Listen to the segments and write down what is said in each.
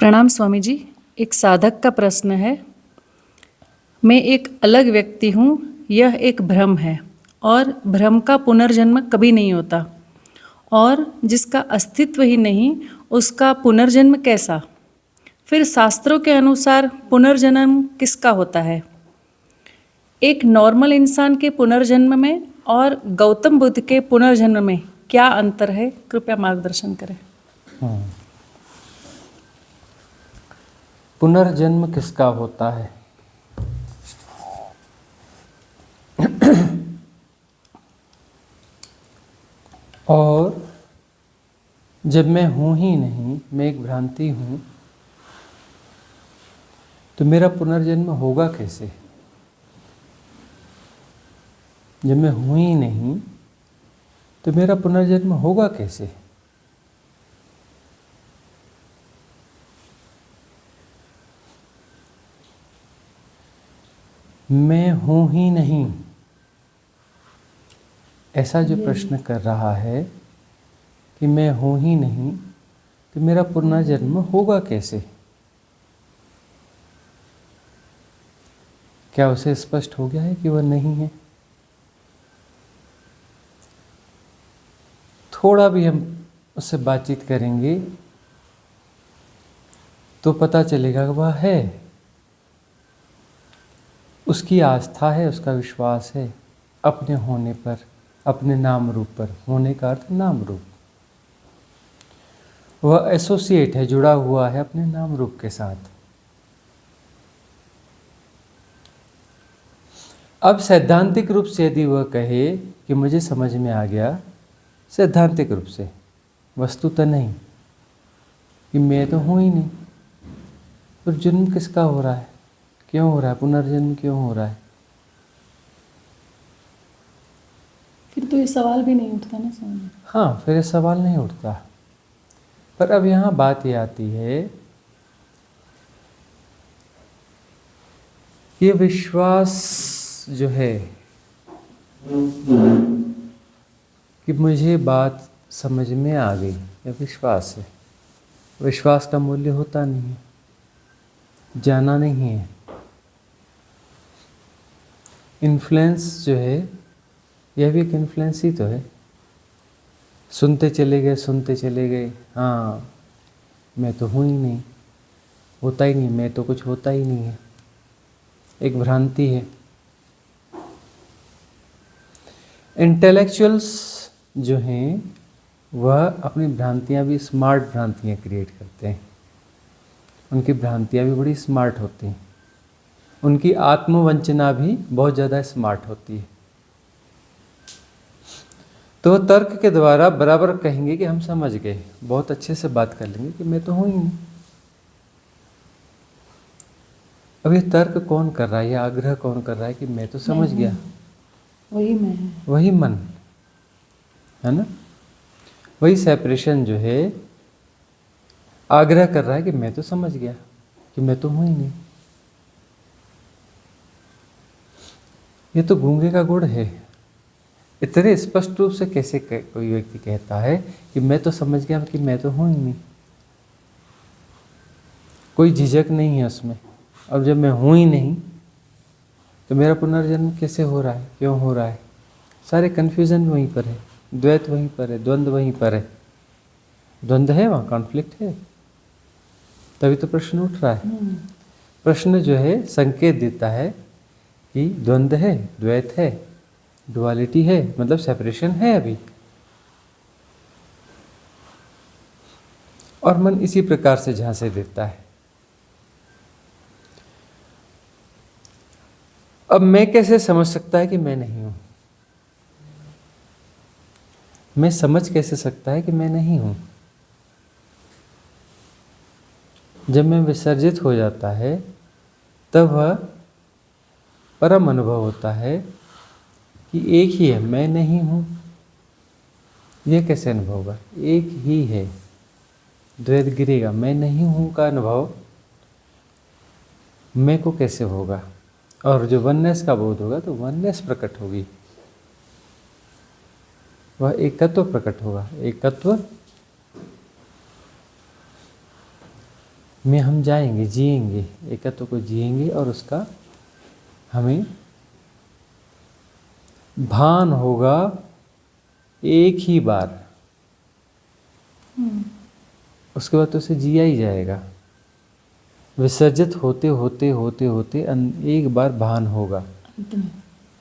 प्रणाम स्वामी जी। एक साधक का प्रश्न है। मैं एक अलग व्यक्ति हूँ, यह एक भ्रम है और भ्रम का पुनर्जन्म कभी नहीं होता, और जिसका अस्तित्व ही नहीं उसका पुनर्जन्म कैसा? फिर शास्त्रों के अनुसार पुनर्जन्म किसका होता है? एक नॉर्मल इंसान के पुनर्जन्म में और गौतम बुद्ध के पुनर्जन्म में क्या अंतर है? कृपया मार्गदर्शन करें। पुनर्जन्म किसका होता है? और जब मैं हूँ ही नहीं, मैं एक भ्रांति हूँ, तो मेरा पुनर्जन्म होगा कैसे? जब मैं हूँ ही नहीं तो मेरा पुनर्जन्म होगा कैसे? मैं हूँ ही नहीं, ऐसा जो प्रश्न कर रहा है कि मैं हूँ ही नहीं तो मेरा पुनर्जन्म होगा कैसे? क्या उसे स्पष्ट हो गया है कि वह नहीं है? थोड़ा भी हम उससे बातचीत करेंगे तो पता चलेगा कि वह है। उसकी आस्था है, उसका विश्वास है अपने होने पर, अपने नाम रूप पर। होने का अर्थ नाम रूप। वह एसोसिएट है, जुड़ा हुआ है अपने नाम रूप के साथ। अब सैद्धांतिक रूप से यदि वह कहे कि मुझे समझ में आ गया, सैद्धांतिक रूप से, वस्तुतः नहीं, कि मैं तो हूँ ही नहीं, पर जन्म किसका हो रहा है? क्यों हो रहा है? पुनर्जन्म क्यों हो रहा है? फिर तो ये सवाल भी नहीं उठता ना स्वामी। हाँ, फिर ये सवाल नहीं उठता। पर अब यहाँ बात ये आती है ये विश्वास जो है कि मुझे बात समझ में आ गई, यह विश्वास है। विश्वास का मूल्य होता नहीं है, जाना नहीं है। इन्फ्लुएंस जो है, यह भी एक इन्फ्लुएंस ही तो है। सुनते चले गए, हाँ मैं तो हूँ ही नहीं, होता ही नहीं, मैं तो कुछ होता ही नहीं है, एक भ्रांति है। इंटेलेक्चुअल्स जो हैं वह अपनी भ्रांतियाँ भी स्मार्ट भ्रांतियाँ क्रिएट करते हैं। उनकी भ्रांतियाँ भी बड़ी स्मार्ट होती हैं। उनकी आत्मवंचना भी बहुत ज़्यादा स्मार्ट होती है। तो तर्क के द्वारा बराबर कहेंगे कि हम समझ गए, बहुत अच्छे से बात कर लेंगे कि मैं तो हूँ ही नहीं। अब ये तर्क कौन कर रहा है, ये आग्रह कौन कर रहा है कि मैं तो समझ गया? वही मैं है, वही मन है ना। वही सेपरेशन जो है आग्रह कर रहा है कि मैं तो समझ गया कि मैं तो हूँ ही नहीं। ये तो गूंगे का गुड़ है। इतने स्पष्ट रूप से कैसे कोई व्यक्ति कहता है कि मैं तो समझ गया कि मैं तो हूँ ही नहीं? कोई झिझक नहीं है उसमें। अब जब मैं हूँ ही नहीं तो मेरा पुनर्जन्म कैसे हो रहा है, क्यों हो रहा है? सारे कन्फ्यूज़न वहीं पर है, द्वैत वहीं पर है, द्वंद्व वहीं पर है। द्वंद्व है, वहाँ कॉन्फ्लिक्ट है, तभी तो प्रश्न उठ रहा है। प्रश्न जो है संकेत देता है कि द्वंद्व है, द्वैत है, डुअलिटी है, मतलब सेपरेशन है अभी। और मन इसी प्रकार से झांसे देता है। अब मैं कैसे समझ सकता है कि मैं नहीं हूं? मैं समझ कैसे सकता है कि मैं नहीं हूं? जब मैं विसर्जित हो जाता है तब वह परम अनुभव होता है कि एक ही है, मैं नहीं हूं। यह कैसे अनुभव होगा? एक ही है, द्वैत गिरेगा। मैं नहीं हूं का अनुभव मैं को कैसे होगा? और जो वननेस का बोध होगा तो वननेस प्रकट होगी, वह एकत्व प्रकट होगा। एकत्व में हम जाएंगे, जिएंगे, एकत्व को जिएंगे और उसका हमें भान होगा एक ही बार। उसके बाद तो उसे जिया ही जाएगा। विसर्जित होते होते होते होते एक बार भान होगा।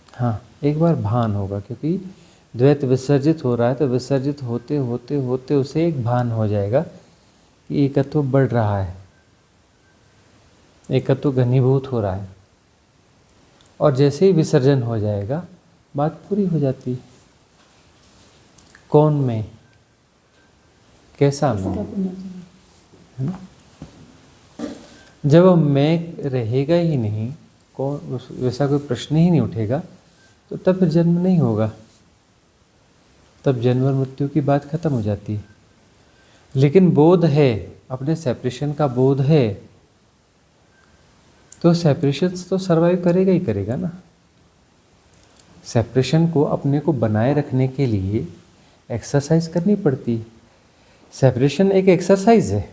हाँ, एक बार भान होगा, क्योंकि द्वैत विसर्जित हो रहा है, तो विसर्जित होते होते होते उसे एक भान हो जाएगा कि एकत्व बढ़ रहा है, एकत्व घनीभूत हो रहा है। और जैसे ही विसर्जन हो जाएगा, बात पूरी हो जाती है। कौन मैं, कैसा मैं, है ना? जब मैं रहेगा ही नहीं, कौन, वैसा कोई प्रश्न ही नहीं उठेगा, तो तब फिर जन्म नहीं होगा, तब जन्म और मृत्यु की बात खत्म हो जाती है। लेकिन बोध है, अपने सेपरेशन का बोध है, तो सेपरेशन तो सरवाइव करेगा ही करेगा ना। सेपरेशन को अपने को बनाए रखने के लिए एक्सरसाइज करनी पड़ती है। सेपरेशन एक एक्सरसाइज है,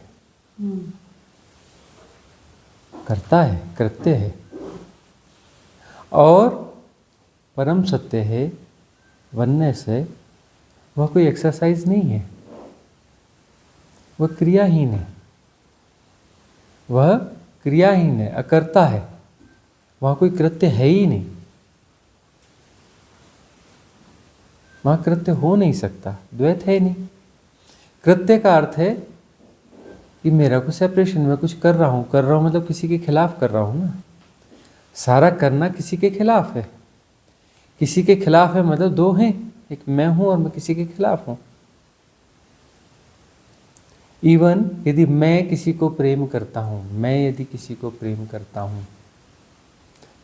करता है, कृत्य है। और परम सत्य है, वननेस है, वह कोई एक्सरसाइज नहीं है, वह क्रियाहीन है, वह क्रियाहीन है, अकर्ता है, वहाँ कोई कृत्य है ही नहीं, वहाँ कृत्य हो नहीं सकता, द्वैत है नहीं। कृत्य का अर्थ है कि मेरा को सेपरेशन में कुछ कर रहा हूँ मतलब किसी के खिलाफ कर रहा हूँ ना। सारा करना किसी के खिलाफ है, किसी के खिलाफ है मतलब दो हैं, एक मैं हूँ और मैं किसी के खिलाफ हूँ। इवन यदि मैं किसी को प्रेम करता हूँ, मैं यदि किसी को प्रेम करता हूँ,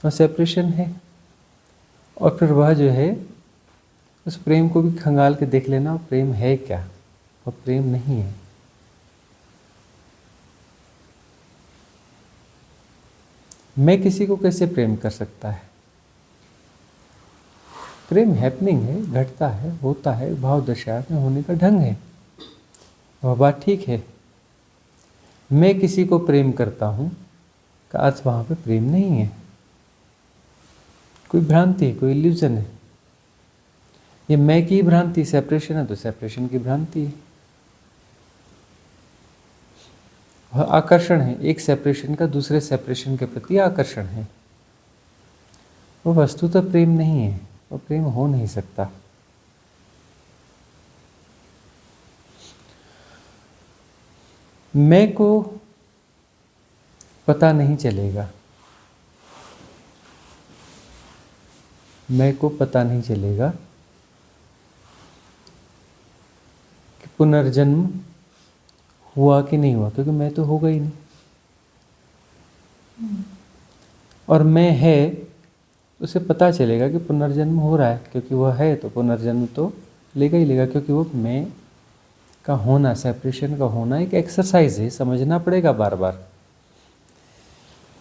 तो सेपरेशन है। और फिर वह जो है, उस प्रेम को भी खंगाल के देख लेना, प्रेम है क्या, वह प्रेम नहीं है। मैं किसी को कैसे प्रेम कर सकता है? प्रेम हैपनिंग है, घटता है, होता है, भाव दशा में होने का ढंग है, वह बात ठीक है। मैं किसी को प्रेम करता हूँ का अर्थ वहाँ पे प्रेम नहीं है, कोई भ्रांति है, कोई इल्यूजन है। ये मैं की भ्रांति सेपरेशन है, तो सेपरेशन की भ्रांति है। वह आकर्षण है, एक सेपरेशन का दूसरे सेपरेशन के प्रति आकर्षण है। वो वस्तुतः प्रेम नहीं है, वो प्रेम हो नहीं सकता। मैं को पता नहीं चलेगा, मैं को पता नहीं चलेगा कि पुनर्जन्म हुआ कि नहीं हुआ, क्योंकि मैं तो होगा ही नहीं। और मैं है, उसे पता चलेगा कि पुनर्जन्म हो रहा है, क्योंकि वह है तो पुनर्जन्म तो लेगा ही लेगा, क्योंकि वो मैं का होना, सेपरेशन का होना एक एक्सरसाइज है। समझना पड़ेगा बार बार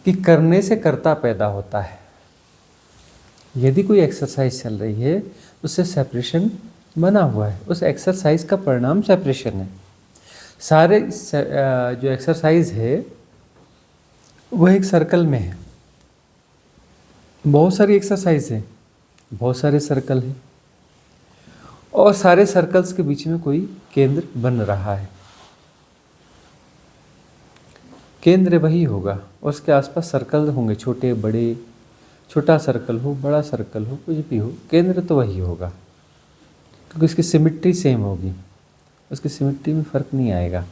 कि करने से कर्ता पैदा होता है। यदि कोई एक्सरसाइज चल रही है, उससे सेपरेशन बना हुआ है, उस एक्सरसाइज का परिणाम सेपरेशन है। सारे जो एक्सरसाइज है वह एक सर्कल में है। बहुत सारी एक्सरसाइज है, बहुत सारे सर्कल हैं, और सारे सर्कल्स के बीच में कोई केंद्र बन रहा है। केंद्र वही होगा, उसके आसपास सर्कल होंगे, छोटे बड़े, छोटा सर्कल हो, बड़ा सर्कल हो, कुछ भी हो, केंद्र तो वही होगा, क्योंकि उसकी सिमिट्री सेम होगी। उसकी सिमिट्री में फ़र्क नहीं आएगा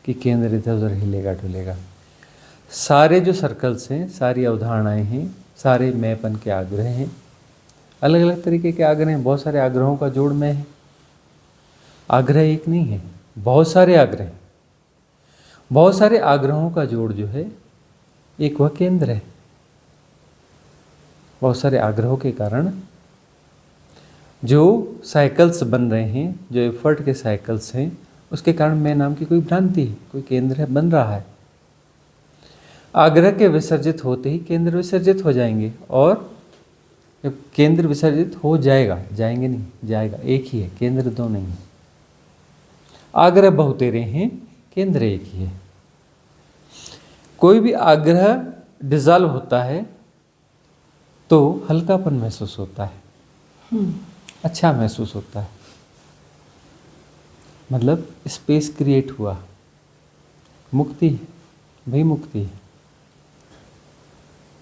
कि केंद्र इधर उधर हिलेगा डुलेगा। सारे जो सर्कल्स हैं, सारी अवधारणाएं हैं, सारे मैंपन के आग्रह हैं, अलग अलग तरीके के आग्रह हैं। बहुत सारे आग्रहों का जोड़ मैं है। आग्रह एक नहीं है, बहुत सारे आग्रह। बहुत सारे आग्रहों का जोड़ जो है, एक वह केंद्र है। बहुत सारे आग्रहों के कारण जो साइकिल्स बन रहे हैं, जो एफर्ट के साइकिल्स हैं, उसके कारण मैं नाम की कोई भ्रांति है, कोई केंद्र है, बन रहा है। आग्रह के विसर्जित होते ही केंद्र विसर्जित हो जाएंगे, और जब केंद्र विसर्जित हो जाएगा, जाएंगे नहीं, जाएगा, एक ही है, केंद्र दो नहीं है। आग्रह बहुतेरे हैं, केंद्र एक ही है। कोई भी आग्रह डिजॉल्व होता है तो हल्कापन महसूस होता है, अच्छा महसूस होता है, मतलब स्पेस क्रिएट हुआ, मुक्ति भाई, मुक्ति।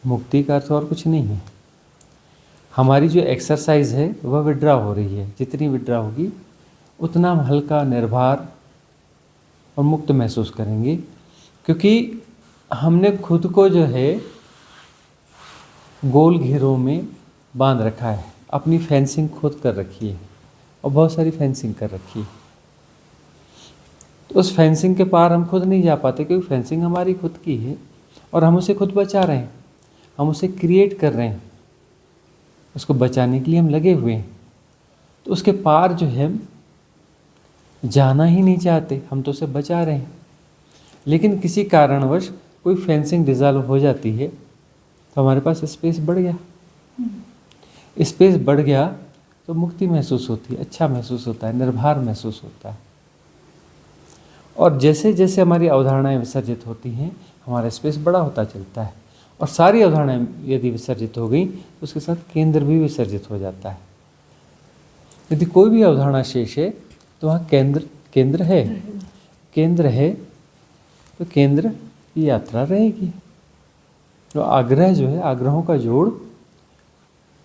मुक्ति का अर्थ और कुछ नहीं है। हमारी जो एक्सरसाइज है वह विड्रा हो रही है, जितनी विड्रा होगी उतना हम हल्का, निर्भर और मुक्त महसूस करेंगे, क्योंकि हमने खुद को जो है गोल घेरों में बांध रखा है, अपनी फेंसिंग खुद कर रखी है और बहुत सारी फेंसिंग कर रखी है। तो उस फेंसिंग के पार हम खुद नहीं जा पाते, क्योंकि फेंसिंग हमारी खुद की है और हम उसे खुद बचा रहे हैं, हम उसे क्रिएट कर रहे हैं, उसको बचाने के लिए हम लगे हुए हैं। तो उसके पार जो है जाना ही नहीं चाहते, हम तो उसे बचा रहे हैं। लेकिन किसी कारणवश कोई फेंसिंग डिज़ॉल्व हो जाती है तो हमारे पास स्पेस बढ़ गया, स्पेस बढ़ गया तो मुक्ति महसूस होती है, अच्छा महसूस होता है, निर्भर महसूस होता है। और जैसे जैसे हमारी अवधारणाएं विसर्जित होती हैं हमारा स्पेस बड़ा होता चलता है, और सारी अवधारणाएं यदि विसर्जित हो गई तो उसके साथ केंद्र भी विसर्जित हो जाता है। यदि कोई भी अवधारणा शेष है तो वहाँ केंद्र है, केंद्र है तो केंद्र की यात्रा रहेगी। तो आग्रह जो है, आग्रहों का जोड़,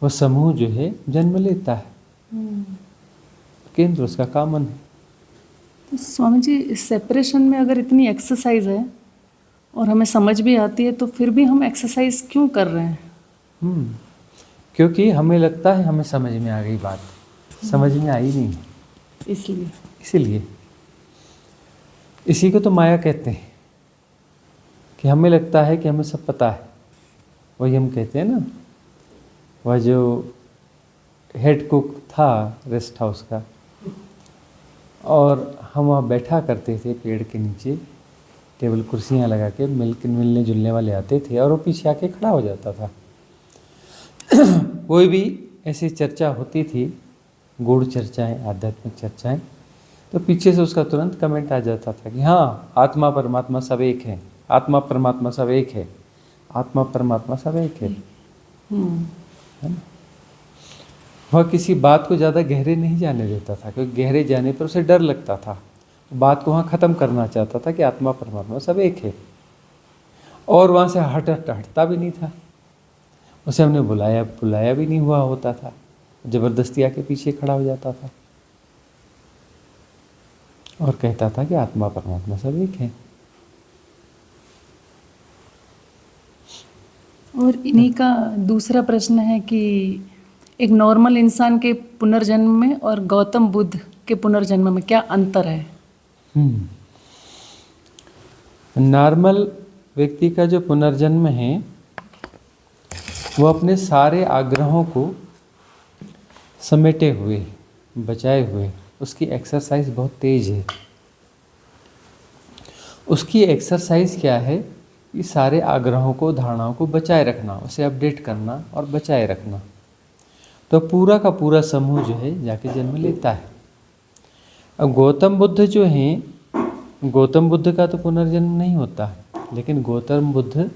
वह समूह जो है जन्म लेता है, केंद्र उसका कॉमन है। तो स्वामी जी, इस सेपरेशन में अगर इतनी एक्सरसाइज है और हमें समझ भी आती है तो फिर भी हम एक्सरसाइज क्यों कर रहे हैं? क्योंकि हमें लगता है हमें समझ में आ गई बात, समझ में आई नहीं है, इसीलिए इसी को तो माया कहते हैं कि हमें लगता है कि हमें सब पता है। वही हम कहते हैं ना, वह जो हेड कुक था रेस्ट हाउस का, और हम वहाँ बैठा करते थे पेड़ के नीचे, टेबल कुर्सियाँ लगा के, मिलने जुलने वाले आते थे और वो पीछे आके खड़ा हो जाता था। कोई भी ऐसी चर्चा होती थी, गूढ़ चर्चाएं, आध्यात्मिक चर्चाएं, तो पीछे से उसका तुरंत कमेंट आ जाता था कि हाँ, आत्मा परमात्मा सब एक है, आत्मा परमात्मा सब एक है, आत्मा परमात्मा सब एक है ना? वह किसी बात को ज़्यादा गहरे नहीं जाने देता था, क्योंकि गहरे जाने पर उसे डर लगता था, बात को वहाँ ख़त्म करना चाहता था कि आत्मा परमात्मा सब एक है, और वहाँ से हटता भी नहीं था। उसे हमने बुलाया भी नहीं हुआ होता था, ज़बरदस्ती आके पीछे खड़ा हो जाता था और कहता था कि आत्मा परमात्मा सब एक है। और इन्हीं का दूसरा प्रश्न है कि एक नॉर्मल इंसान के पुनर्जन्म में और गौतम बुद्ध के पुनर्जन्म में क्या अंतर है? नॉर्मल व्यक्ति का जो पुनर्जन्म है वो अपने सारे आग्रहों को समेटे हुए, बचाए हुए, उसकी एक्सरसाइज बहुत तेज है। उसकी एक्सरसाइज क्या है? कि सारे आग्रहों को, धारणाओं को बचाए रखना, उसे अपडेट करना और बचाए रखना। तो पूरा का पूरा समूह जो है जाके जन्म लेता है। अब गौतम बुद्ध जो हैं, गौतम बुद्ध का तो पुनर्जन्म नहीं होता, लेकिन गौतम बुद्ध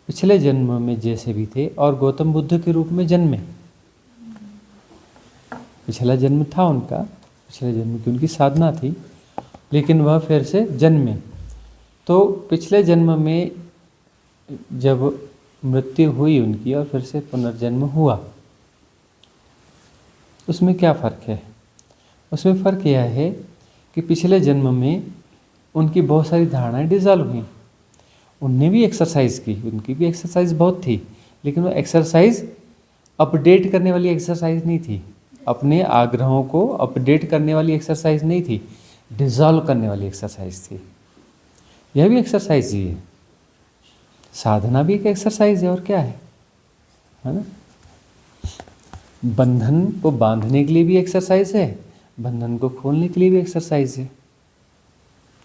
पिछले जन्म में जैसे भी थे और गौतम बुद्ध के रूप में जन्मे। पिछला जन्म था उनका, पिछले जन्म की उनकी साधना थी, लेकिन वह फिर से जन्मे। तो पिछले जन्म में जब मृत्यु हुई उनकी और फिर से पुनर्जन्म हुआ, उसमें क्या फ़र्क है? उसमें फ़र्क यह है कि पिछले जन्म में उनकी बहुत सारी धारणाएं डिज़ॉल्व हुई, उनने भी एक्सरसाइज की, उनकी भी एक्सरसाइज बहुत थी, लेकिन वो एक्सरसाइज अपडेट करने वाली एक्सरसाइज नहीं थी, अपने आग्रहों को अपडेट करने वाली एक्सरसाइज नहीं थी, डिज़ॉल्व करने वाली एक्सरसाइज थी। यह भी एक्सरसाइज ही है, साधना भी एक एक्सरसाइज है, और क्या है ना? बंधन को बांधने के लिए भी एक्सरसाइज है, बंधन को खोलने के लिए भी एक्सरसाइज है,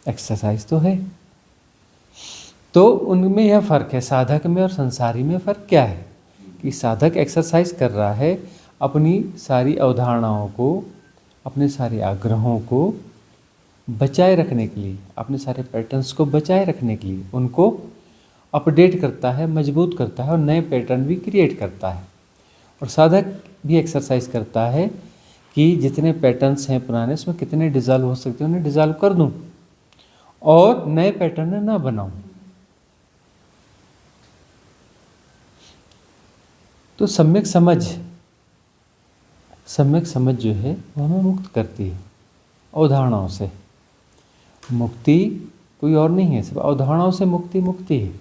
एक्सरसाइज तो है। तो उनमें यह फ़र्क है, साधक में और संसारी में फ़र्क क्या है? कि साधक एक्सरसाइज कर रहा है अपनी सारी अवधारणाओं को, अपने सारे आग्रहों को बचाए रखने के लिए, अपने सारे पैटर्न्स को बचाए रखने के लिए, उनको अपडेट करता है, मजबूत करता है और नए पैटर्न भी क्रिएट करता है। और साधक भी एक्सरसाइज करता है कि जितने पैटर्न्स हैं पुराने, उसमें कितने डिज़ॉल्व हो सकते हैं उन्हें डिज़ॉल्व कर दूं और नए पैटर्न ना बनाऊं। तो सम्यक समझ जो है वो हमें मुक्त करती है अवधारणाओं से। मुक्ति कोई और नहीं है, सिर्फ अवधारणाओं से मुक्ति है।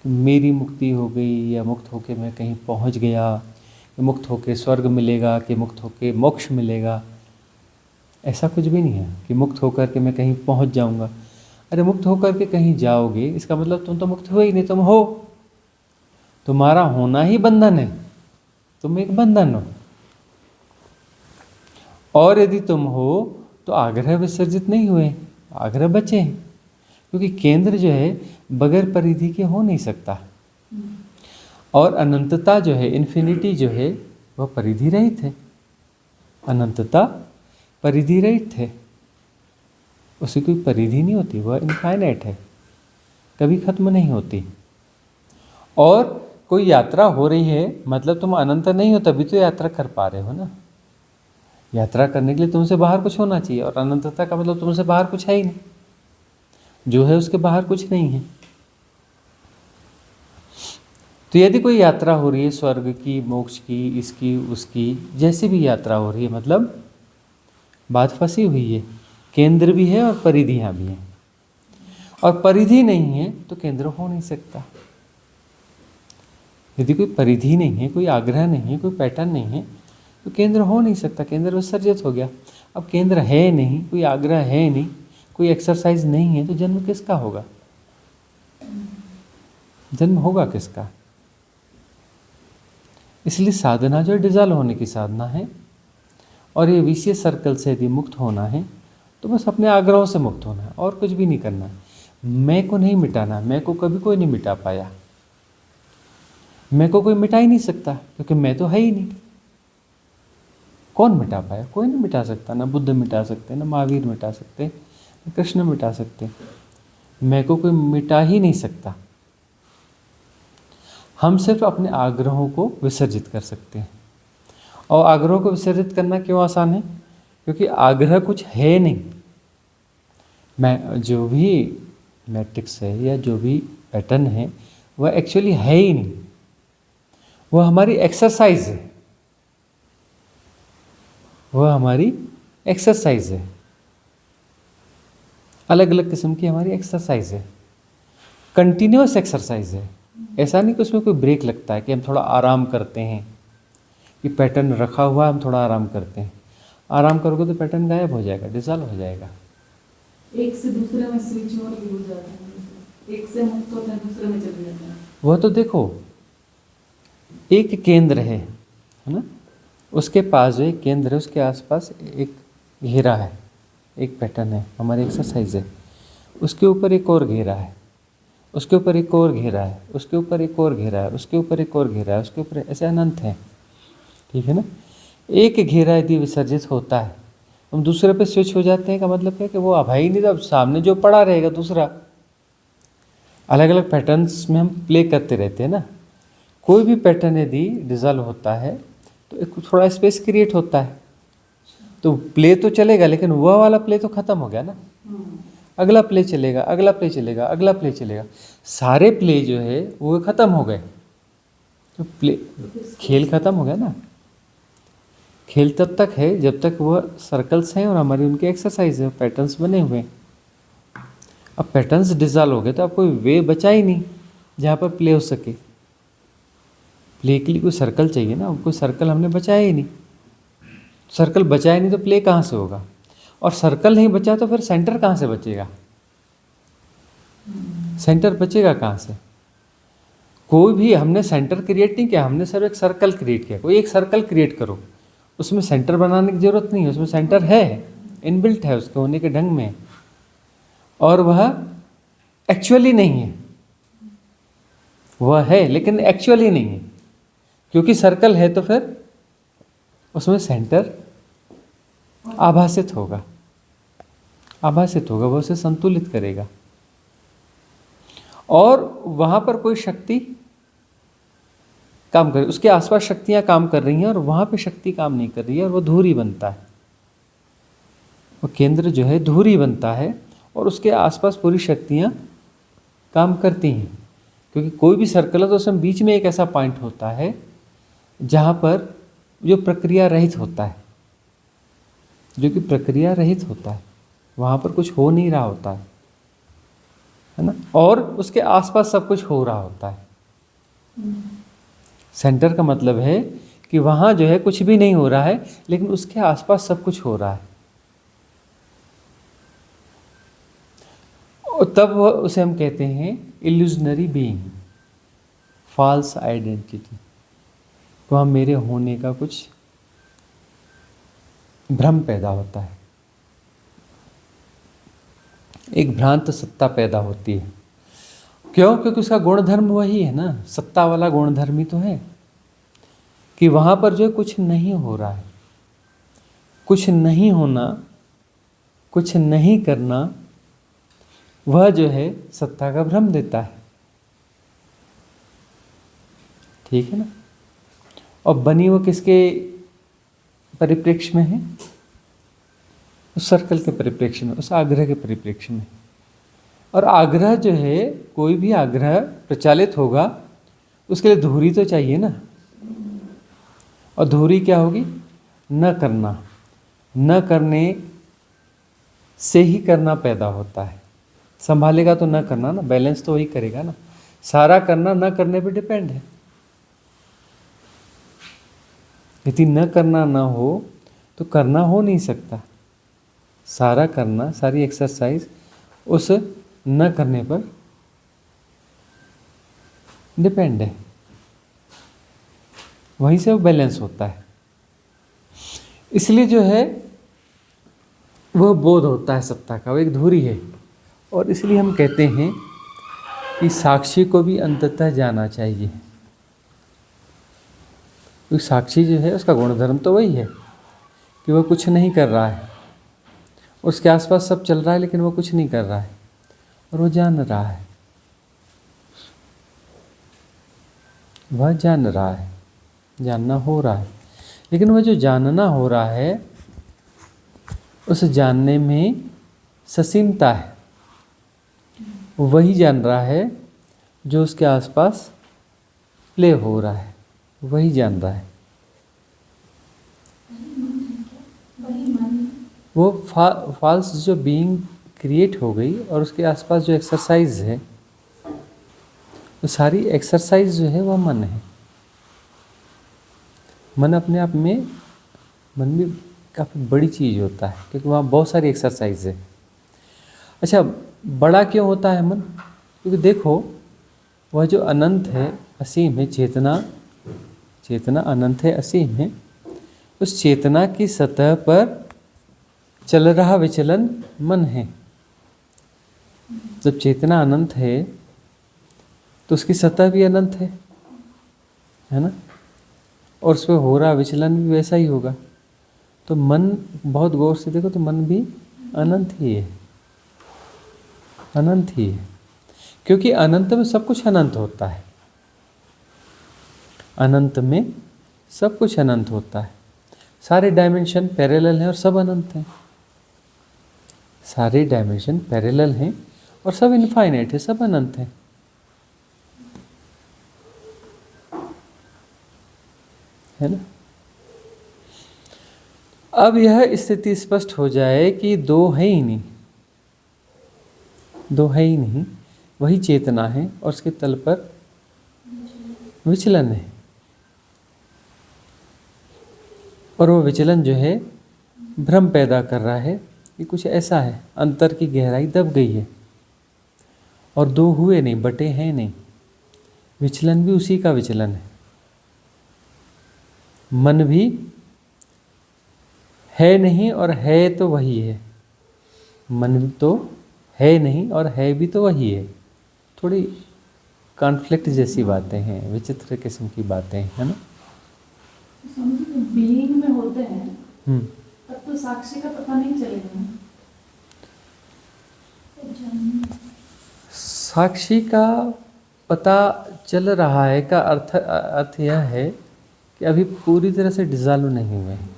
मेरी मुक्ति हो गई, या मुक्त होके मैं कहीं पहुंच गया, कि मुक्त होके स्वर्ग मिलेगा, कि मुक्त होके मोक्ष मिलेगा, ऐसा कुछ भी नहीं है कि मुक्त होकर के मैं कहीं पहुंच जाऊंगा। अरे मुक्त होकर के कहीं जाओगे इसका मतलब तुम तो मुक्त हुए ही नहीं, तुम हो। तुम्हारा होना ही बंधन है, तुम एक बंधन हो। और यदि तुम हो तो आग्रह विसर्जित नहीं हुए, आग्रह बचे हैं, क्योंकि केंद्र जो है बगैर परिधि के हो नहीं सकता। और अनंतता जो है, इन्फिनिटी जो है, वह परिधि रहित है। अनंतता परिधि रहित है, उसकी कोई परिधि नहीं होती, वह इनफाइनाइट है, कभी खत्म नहीं होती। और कोई यात्रा हो रही है मतलब तुम अनंत नहीं हो, तभी तो यात्रा कर पा रहे हो ना। यात्रा करने के लिए तुमसे बाहर कुछ होना चाहिए, और अनंतता का मतलब तुमसे बाहर कुछ है ही नहीं, जो है उसके बाहर कुछ नहीं है। तो यदि कोई यात्रा हो रही है स्वर्ग की, मोक्ष की, इसकी उसकी, जैसी भी यात्रा हो रही है, मतलब बात फंसी हुई है, केंद्र भी है और परिधियां भी हैं। और परिधि नहीं है तो केंद्र हो नहीं सकता। यदि कोई परिधि नहीं है, कोई आग्रह नहीं है, कोई पैटर्न नहीं है, तो केंद्र हो नहीं सकता, केंद्र विसर्जित हो गया। अब केंद्र है नहीं, कोई आग्रह है नहीं, कोई एक्सरसाइज नहीं है, तो जन्म किसका होगा? जन्म होगा किसका? इसलिए साधना जो डिजॉल्व होने की साधना है, और ये विषय सर्कल से यदि मुक्त होना है तो बस अपने आग्रहों से मुक्त होना है, और कुछ भी नहीं करना है। मैं को नहीं मिटाना, मैं को कभी कोई नहीं मिटा पाया, मैं को कोई मिटा ही नहीं सकता, क्योंकि मैं तो है ही नहीं। कौन मिटा पाया? कोई नहीं मिटा सकता, ना बुद्ध मिटा सकते, ना महावीर मिटा सकते, ना कृष्ण मिटा सकते। मैं को कोई मिटा ही नहीं सकता। हम सिर्फ अपने आग्रहों को विसर्जित कर सकते हैं। और आग्रहों को विसर्जित करना क्यों आसान है? क्योंकि आग्रह कुछ है नहीं। मैं जो भी मैट्रिक्स है या जो भी पैटर्न है वह एक्चुअली है ही नहीं, वह हमारी एक्सरसाइज है, वह हमारी एक्सरसाइज है। अलग अलग किस्म की हमारी एक्सरसाइज है, कंटिन्यूअस एक्सरसाइज है। ऐसा नहीं कि उसमें कोई ब्रेक लगता है कि हम थोड़ा आराम करते हैं, कि पैटर्न रखा हुआ है हम थोड़ा आराम करते हैं। आराम करोगे तो पैटर्न गायब हो जाएगा, डिसॉल्व हो जाएगा। एक से दूसरे में स्विच और भी हो जाता है, एक से मुक्त होता है दूसरे में चले जाता है। वह तो देखो, एक केंद्र है ना, उसके पास जो एक केंद्र है उसके आसपास एक घेरा है, एक पैटर्न है, हमारी एक्सरसाइज है। उसके ऊपर एक और घेरा है, उसके ऊपर एक और घेरा है, उसके ऊपर एक और घेरा है, उसके ऊपर एक और घेरा है, उसके ऊपर, ऐसे अनंत है। ठीक है ना। एक घेरा यदि विसर्जित होता है, हम दूसरे पे स्विच हो जाते हैं, का मतलब क्या कि वो अब ही नहीं, तो अब सामने जो पड़ा रहेगा दूसरा। अलग अलग पैटर्न्स में हम प्ले करते रहते हैं ना। कोई भी पैटर्न यदि डिसॉल्व होता है तो एक थोड़ा स्पेस क्रिएट होता है, तो प्ले तो चलेगा, लेकिन वह वाला प्ले तो खत्म हो गया ना। अगला प्ले चलेगा, अगला प्ले चलेगा, अगला प्ले चलेगा, सारे प्ले जो है वो खत्म हो गए, तो प्ले, खेल खत्म हो गया ना। खेल तब तक है जब तक वह सर्कल्स हैं और हमारी उनकी एक्सरसाइज है, पैटर्न्स बने हुए हैं। अब पैटर्न्स डिसॉल्व हो गए तो अब कोई वे बचा ही नहीं जहाँ पर प्ले हो सके। प्ले के लिए कोई सर्कल चाहिए ना, कोई सर्कल हमने बचाया ही नहीं। सर्कल बचाया नहीं तो प्ले कहाँ से होगा? और सर्कल नहीं बचा तो फिर सेंटर कहाँ से बचेगा? सेंटर बचेगा कहाँ से? कोई भी हमने सेंटर क्रिएट नहीं किया, हमने सिर्फ एक सर्कल क्रिएट किया। कोई एक सर्कल क्रिएट करो, उसमें सेंटर बनाने की जरूरत नहीं है, उसमें सेंटर है, इनबिल्ट है उसके होने के ढंग में, और वह एक्चुअली नहीं है। वह है लेकिन एक्चुअली नहीं है, क्योंकि सर्कल है तो फिर उसमें सेंटर आभासित होगा, आभासित होगा, वह उसे संतुलित करेगा। और वहाँ पर कोई शक्ति काम कर, उसके आसपास शक्तियाँ काम कर रही हैं और वहाँ पे शक्ति काम नहीं कर रही है और वो धुरी बनता है। वो केंद्र जो है धुरी बनता है और उसके आसपास पूरी शक्तियाँ काम करती हैं, क्योंकि कोई भी सर्कल है तो उसमें बीच में एक ऐसा पॉइंट होता है जहाँ पर जो प्रक्रिया रहित होता है, जो कि प्रक्रिया रहित होता है, वहाँ पर कुछ हो नहीं रहा होता है ना, और उसके आसपास सब कुछ हो रहा होता है। सेंटर का मतलब है कि वहाँ जो है कुछ भी नहीं हो रहा है, लेकिन उसके आसपास सब कुछ हो रहा है। और तब उसे हम कहते हैं इल्यूजनरी बीइंग, फॉल्स आइडेंटिटी। वहाँ मेरे होने का कुछ भ्रम पैदा होता है, एक भ्रांत सत्ता पैदा होती है। क्यों? क्योंकि उसका गुणधर्म वही है ना, सत्ता वाला गुणधर्म ही तो है कि वहाँ पर जो कुछ नहीं हो रहा है। कुछ नहीं होना, कुछ नहीं करना, वह जो है सत्ता का भ्रम देता है। ठीक है ना? और बनी वो किसके परिप्रेक्ष्य में है? उस सर्कल के परिप्रेक्ष्य में, उस आग्रह के परिप्रेक्ष्य में। और आग्रह जो है, कोई भी आग्रह प्रचालित होगा उसके लिए धुरी तो चाहिए ना। और धुरी क्या होगी? न करना। न करने से ही करना पैदा होता है। संभालेगा तो न करना ना, बैलेंस तो वही करेगा ना। सारा करना न करने पे डिपेंड है। यदि न करना ना हो तो करना हो नहीं सकता। सारा करना, सारी एक्सरसाइज उस न करने पर डिपेंड है, वहीं से वो बैलेंस होता है। इसलिए जो है वह बोध होता है सत्ता का, वो एक धुरी है। और इसलिए हम कहते हैं कि साक्षी को भी अंततः जाना चाहिए, क्योंकि साक्षी जो है उसका गुणधर्म तो वही है कि वह कुछ नहीं कर रहा है। उसके आसपास सब चल रहा है लेकिन वो कुछ नहीं कर रहा है और वो जान रहा है, वह जान रहा है, जानना हो रहा है। लेकिन वह जो जानना हो रहा है उस जानने में ससीमता है। वही जान रहा है जो उसके आसपास प्ले हो रहा है, वही जान रहा है। वो फॉल्स जो बीइंग क्रिएट हो गई और उसके आसपास जो एक्सरसाइज है, वो सारी एक्सरसाइज जो है वह मन है। मन अपने आप में, मन भी काफ़ी बड़ी चीज़ होता है क्योंकि वहाँ बहुत सारी एक्सरसाइज है। अच्छा, बड़ा क्यों होता है मन? क्योंकि देखो, वह जो अनंत है, असीम है, चेतना अनंत है, असीम है। उस चेतना की सतह पर चल रहा विचलन मन है। जब चेतना अनंत है तो उसकी सतह भी अनंत है ना, और उस पर हो रहा विचलन भी वैसा ही होगा। तो मन, बहुत गौर से देखो तो मन भी अनंत ही है, अनंत ही है, क्योंकि अनंत में सब कुछ अनंत होता है। अनंत में सब कुछ अनंत होता है। सारे डायमेंशन पैरेलल हैं और सब अनंत हैं। सारे डायमेंशन पैरेलल हैं और सब इनफाइनाइट है, सब अनंत हैं। है ना? अब यह स्थिति स्पष्ट हो जाए कि दो है ही नहीं, दो है ही नहीं, वही चेतना है और उसके तल पर विचलन है। और वो विचलन जो है भ्रम पैदा कर रहा है कि कुछ ऐसा है, अंतर की गहराई दब गई है और दो हुए नहीं, बटे हैं नहीं। विचलन भी उसी का विचलन है। मन भी है नहीं और है तो वही है। मन तो है नहीं और है भी तो वही है। थोड़ी कॉन्फ्लिक्ट जैसी बातें हैं, विचित्र किस्म की बातें हैं, है ना? बीइंग में होते हैं तब तो साक्षी का पता नहीं चलेगा ना। साक्षी का पता चल रहा है का अर्थ यह है कि अभी पूरी तरह से डिजॉल्व नहीं हुए हैं।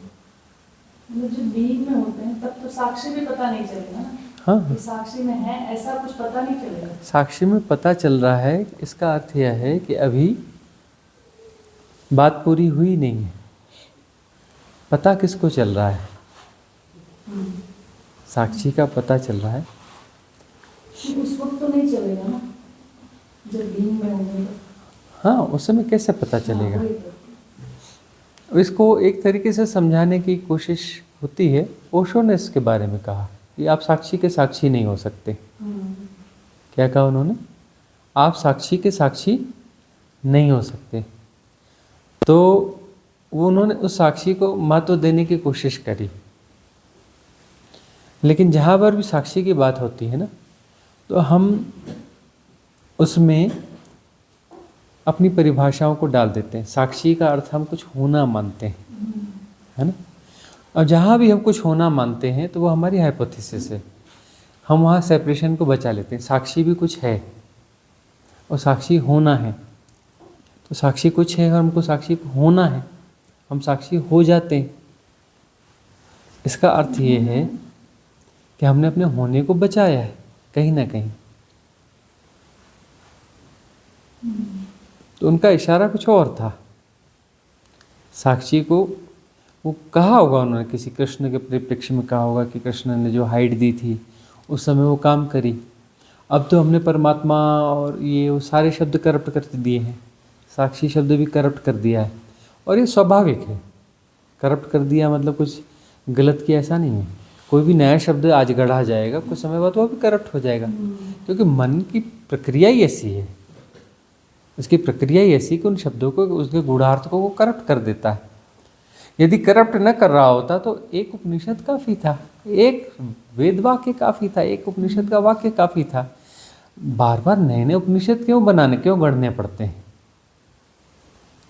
जो बीइंग में होते हैं तब तो साक्षी भी पता नहीं चलेगा ना। हाँ, कि साक्षी में है ऐसा कुछ पता नहीं चलेगा। साक्षी में पता चल रहा है, इसका अर्थ यह है कि अभी बात पूरी हुई नहीं है। पता किसको चल रहा है? साक्षी का पता चल रहा है। उस वक्त तो नहीं चलेगा ना जब बीइंग में होंगे। हाँ, उस समय कैसे पता चलेगा? हाँ, वही तो। इसको एक तरीके से समझाने की कोशिश होती है। ओशो ने इसके बारे में कहा कि आप साक्षी के साक्षी नहीं हो सकते। क्या कहा उन्होंने? आप साक्षी के साक्षी नहीं हो सकते। तो वो उन्होंने उस साक्षी को महत्व देने की कोशिश करी, लेकिन जहाँ पर भी साक्षी की बात होती है ना, तो हम उसमें अपनी परिभाषाओं को डाल देते हैं। साक्षी का अर्थ हम कुछ होना मानते हैं, है ना। और जहाँ भी हम कुछ होना मानते हैं तो वो हमारी हाइपोथेसिस है। हम वहाँ सेपरेशन को बचा लेते हैं। साक्षी भी कुछ है और साक्षी होना है। तो साक्षी कुछ है और हमको साक्षी होना है, हम साक्षी हो जाते हैं। इसका अर्थ ये है कि हमने अपने होने को बचाया है कहीं ना कहीं। तो उनका इशारा कुछ और था। साक्षी को वो कहा होगा उन्होंने, किसी कृष्ण के परिप्रेक्ष्य में कहा होगा कि कृष्ण ने जो हाइट दी थी उस समय वो काम करी। अब तो हमने परमात्मा और ये वो सारे शब्द करप्ट कर दिए हैं, साक्षी शब्द भी करप्ट कर दिया है। और ये स्वाभाविक है। करप्ट कर दिया मतलब कुछ गलत किया ऐसा नहीं है। कोई भी नया शब्द आज गढ़ा जाएगा, कुछ समय बाद वो भी करप्ट हो जाएगा, क्योंकि मन की प्रक्रिया ही ऐसी है। उसकी प्रक्रिया ही ऐसी कि उन शब्दों को, उसके गूढ़ार्थ को वो करप्ट कर देता है। यदि करप्ट न कर रहा होता तो एक उपनिषद काफ़ी था, एक वेद वाक्य काफ़ी था, एक उपनिषद का वाक्य काफ़ी था। बार बार नए नए उपनिषद क्यों बनाने, क्यों गढ़ने पड़ते हैं,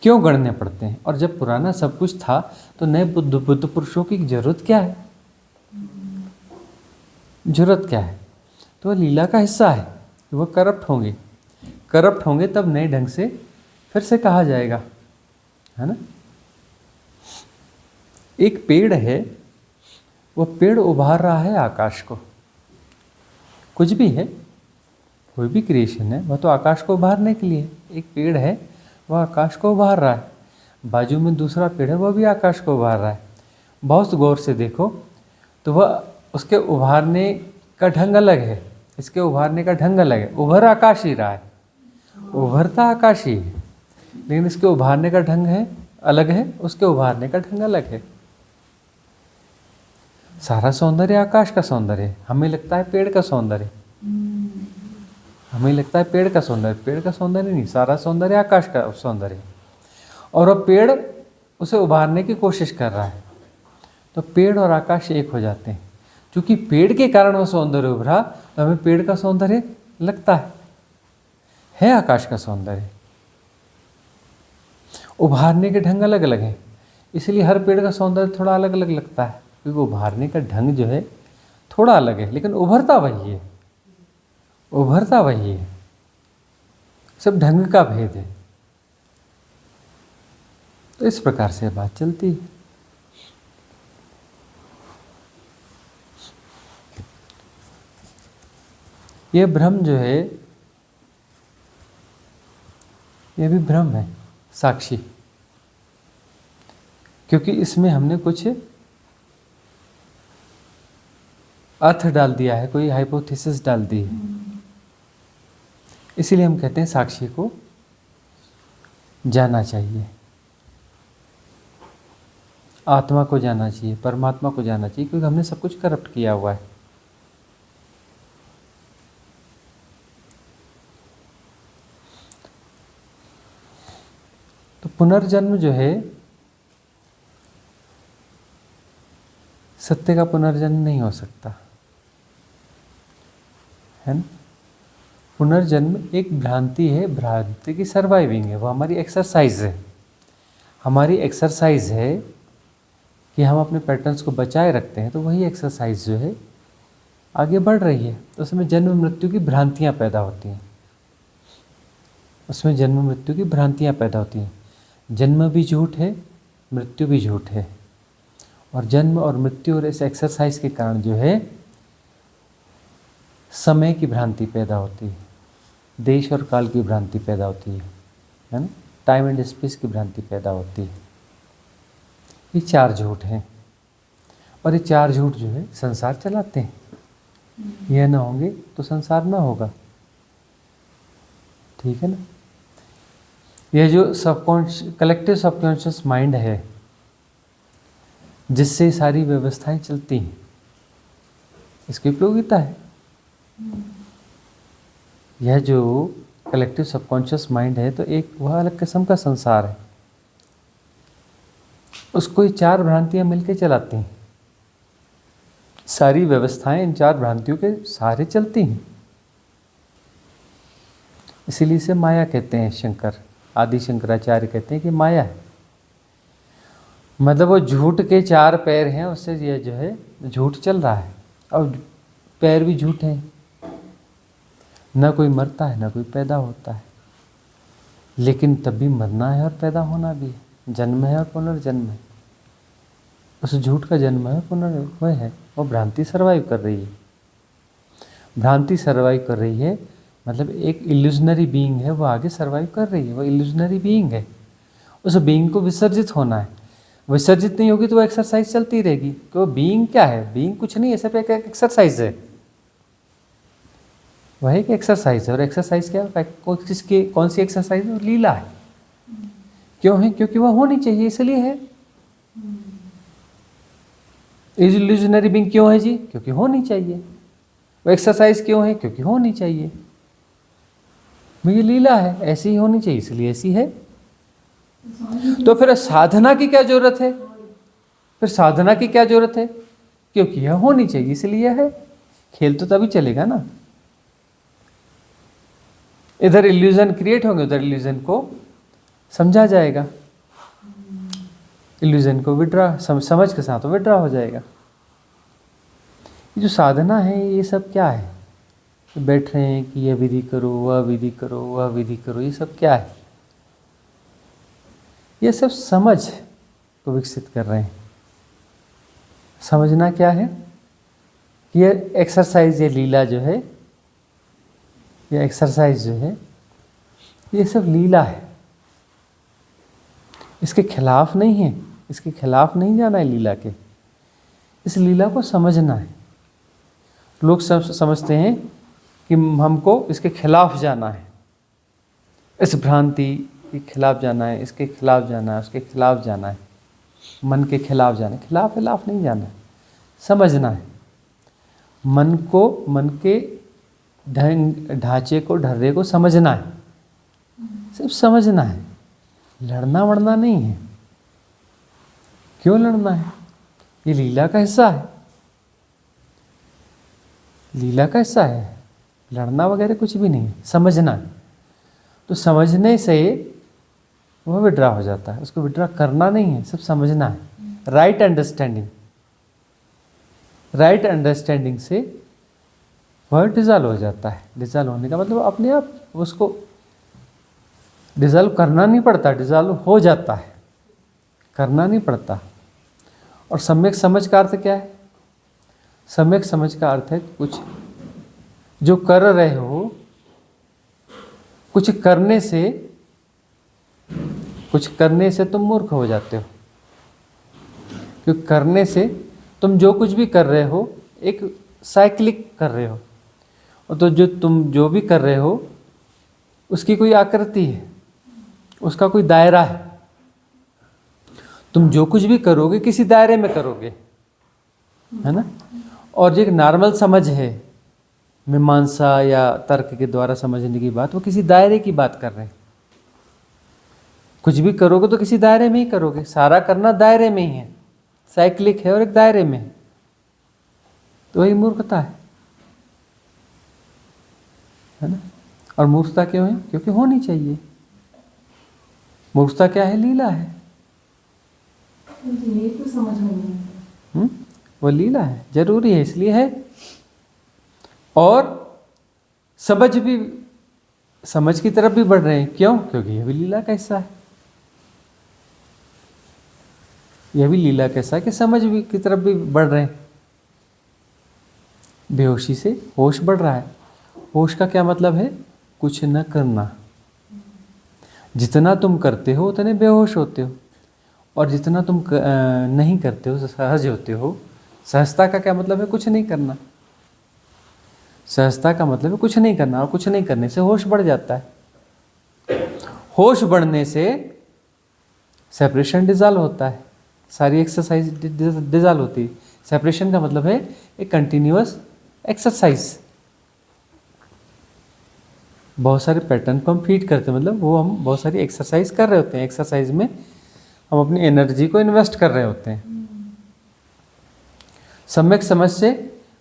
क्यों गढ़ने पड़ते हैं? और जब पुराना सब कुछ था तो नए बुद्ध पुरुषों की जरूरत क्या है? जरूरत क्या है? तो वह लीला का हिस्सा है कि वह करप्ट होंगे। करप्ट होंगे तब नए ढंग से फिर से कहा जाएगा, है ना। एक पेड़ है, वह पेड़ उभार रहा है आकाश को। कुछ भी है, कोई भी क्रिएशन है, वह तो आकाश को उभारने के लिए। एक पेड़ है, वह आकाश को उभार रहा है। बाजू में दूसरा पेड़ है, वह भी आकाश को उभार रहा है। बहुत गौर से देखो तो वह, उसके उभारने का ढंग अलग है, इसके उभारने का ढंग अलग है। उभर आकाश ही रहा है, उभरता आकाश ही है, लेकिन इसके उभारने का ढंग है अलग है, उसके उभारने का ढंग अलग है। सारा सौंदर्य आकाश का सौंदर्य है, हमें लगता है पेड़ का सौंदर्य, हमें लगता है पेड़ का सौंदर्य। पेड़ का सौंदर्य नहीं, सारा सौंदर्य आकाश का सौंदर्य है। और वह पेड़ उसे उभारने की कोशिश कर रहा है, तो पेड़ और आकाश एक हो जाते हैं। क्योंकि पेड़ के कारण वह सौंदर्य उभरा, तो हमें पेड़ का सौंदर्य लगता है आकाश का सौंदर्य। उभारने के ढंग अलग अलग हैं, इसलिए हर पेड़ का सौंदर्य थोड़ा अलग अलग लगता है, क्योंकि उभारने का ढंग जो है थोड़ा अलग है, लेकिन उभरता वही है, उभरता वही है। सब ढंग का भेद है। तो इस प्रकार से बात चलती है। यह भ्रम जो है, यह भी भ्रम है, साक्षी, क्योंकि इसमें हमने कुछ अर्थ डाल दिया है, कोई हाइपोथेसिस डाल दी है। इसीलिए हम कहते हैं साक्षी को जाना चाहिए, आत्मा को जाना चाहिए, परमात्मा को जाना चाहिए, क्योंकि हमने सब कुछ करप्ट किया हुआ है। तो पुनर्जन्म जो है, सत्य का पुनर्जन्म नहीं हो सकता है ना। पुनर्जन्म एक भ्रांति है, भ्रांति की सर्वाइविंग है, वो हमारी एक्सरसाइज है। हमारी एक्सरसाइज है कि हम अपने पैटर्न्स को बचाए रखते हैं, तो वही एक्सरसाइज जो है आगे बढ़ रही है। तो उसमें जन्म मृत्यु की भ्रांतियाँ पैदा होती हैं। उसमें जन्म मृत्यु की भ्रांतियाँ पैदा होती हैं। जन्म भी झूठ है, मृत्यु भी झूठ है। और जन्म और मृत्यु और इस एक्सरसाइज के कारण जो है समय की भ्रांति पैदा होती है, देश और काल की भ्रांति पैदा होती है ना, टाइम एंड स्पेस की भ्रांति पैदा होती है। ये 4 झूठ हैं और ये 4 झूठ जो है संसार चलाते हैं। यह ना होंगे तो संसार ना होगा, ठीक है ना। यह जो सबकॉन्शियस कलेक्टिव सबकॉन्शियस माइंड है जिससे सारी व्यवस्थाएं चलती हैं, इसकी उपयोगिता है। यह जो कलेक्टिव सबकॉन्शियस माइंड है तो एक वह अलग किस्म का संसार है, उसको ये 4 भ्रांतियां मिलकर चलाती हैं। सारी व्यवस्थाएं इन 4 भ्रांतियों के सहारे चलती हैं। इसीलिए इसे माया कहते हैं। शंकर आदि शंकराचार्य कहते हैं कि माया है, मतलब वो झूठ के 4 पैर हैं, उससे यह जो है झूठ चल रहा है। और पैर भी झूठ हैं, ना कोई मरता है ना कोई पैदा होता है, लेकिन तब भी मरना है और पैदा होना भी है, जन्म है और पुनर्जन्म है। उस झूठ का जन्म है, पुनर्जन्म है। वो भ्रांति सर्वाइव कर रही है। भ्रांति सर्वाइव कर रही है मतलब एक इल्यूजनरी बीइंग है, वो आगे सर्वाइव कर रही है। वो इल्यूजनरी बीइंग है, उस बीइंग को विसर्जित होना है। विसर्जित नहीं होगी तो वो एक्सरसाइज चलती रहेगी। कि वो बीइंग क्या है? बीइंग कुछ नहीं है, सिर्फ एक एक्सरसाइज है। वह एक एक्सरसाइज है। और एक्सरसाइज क्या है? किसकी कौन सी एक्सरसाइज है? लीला है। क्यों है? क्योंकि वह होनी चाहिए, इसलिए है। इल्यूजनरी बीइंग क्यों है जी? क्योंकि होनी चाहिए। वो एक्सरसाइज क्यों है? क्योंकि होनी चाहिए। ये लीला है, ऐसी ही होनी चाहिए, इसलिए ऐसी है। तो फिर साधना की क्या जरूरत है? फिर साधना की क्या जरूरत है? क्योंकि यह होनी चाहिए, इसलिए है। खेल तो तभी चलेगा ना। इधर इल्यूजन क्रिएट होंगे, उधर इल्यूजन को समझा जाएगा। इल्यूजन को विड्रा समझ के साथ विड्रा हो जाएगा। ये जो साधना है ये सब क्या है? बैठ रहे हैं कि यह विधि करो, वह विधि करो, वह विधि करो, ये सब क्या है? ये सब समझ को विकसित कर रहे हैं। समझना क्या है? ये एक्सरसाइज, ये लीला जो है, ये एक्सरसाइज जो है, ये सब लीला है। इसके खिलाफ नहीं है, इसके खिलाफ नहीं जाना है लीला के। इस लीला को समझना है। लोग समझते हैं कि हमको इसके खिलाफ जाना है, इस भ्रांति के खिलाफ जाना है, इसके खिलाफ जाना है, उसके खिलाफ जाना है, मन के खिलाफ जाना है। खिलाफ नहीं जाना है, समझना है। मन को, मन के ढांचे को, ढर्रे को समझना है, सिर्फ समझना है। लड़ना वड़ना नहीं है। क्यों लड़ना है? ये लीला का हिस्सा है। लीला का हिस्सा है, लड़ना वगैरह कुछ भी नहीं है। समझना है। तो समझने से वह विड्रा हो जाता है। उसको विड्रा करना नहीं है, सिर्फ समझना है। राइट अंडरस्टैंडिंग, राइट अंडरस्टैंडिंग से वह डिजॉल्व हो जाता है। डिजॉल्व होने का मतलब अपने आप उसको डिजॉल्व करना नहीं पड़ता, डिजॉल्व हो जाता है, करना नहीं पड़ता। और सम्यक समझ का अर्थ क्या है? सम्यक समझ का अर्थ है कुछ जो कर रहे हो, कुछ करने से तुम मूर्ख हो जाते हो। क्योंकि करने से तुम जो कुछ भी कर रहे हो एक साइक्लिक कर रहे हो। और तो जो तुम जो भी कर रहे हो उसकी कोई आकृति है, उसका कोई दायरा है। तुम जो कुछ भी करोगे किसी दायरे में करोगे, है ना। और जो एक नॉर्मल समझ है, मीमांसा या तर्क के द्वारा समझने की बात, वो किसी दायरे की बात कर रहे हैं। कुछ भी करोगे तो किसी दायरे में ही करोगे। सारा करना दायरे में ही है, साइक्लिक है और एक दायरे में है। तो वही मूर्खता है ना। और मूर्खता क्यों है? क्योंकि होनी चाहिए। मूर्खता क्या है? लीला है। ये तो समझ में नहीं। वो लीला है, जरूरी है, इसलिए है। और समझ भी समझ की तरफ भी बढ़ रहे हैं। क्यों? क्योंकि यह भी लीला का हिस्सा है। यह भी लीला का हिस्सा है कि समझ भी की तरफ भी बढ़ रहे हैं। बेहोशी से होश बढ़ रहा है। होश का क्या मतलब है? कुछ न करना। जितना तुम करते हो उतने बेहोश होते हो, और जितना तुम नहीं करते हो, सहज होते हो। सहजता का क्या मतलब है? कुछ नहीं करना। सहजता का मतलब है कुछ नहीं करना, और कुछ नहीं करने से होश बढ़ जाता है। होश बढ़ने से सेपरेशन डिजॉल्व होता है, सारी एक्सरसाइज डिजॉल्व होती है। सेपरेशन का मतलब है एक कंटिन्यूअस एक्सरसाइज। बहुत सारे पैटर्न को हम फीड करते हैं, मतलब वो हम बहुत सारी एक्सरसाइज कर रहे होते हैं। एक्सरसाइज में हम अपनी एनर्जी को इन्वेस्ट कर रहे होते हैं। सम्यक समझ से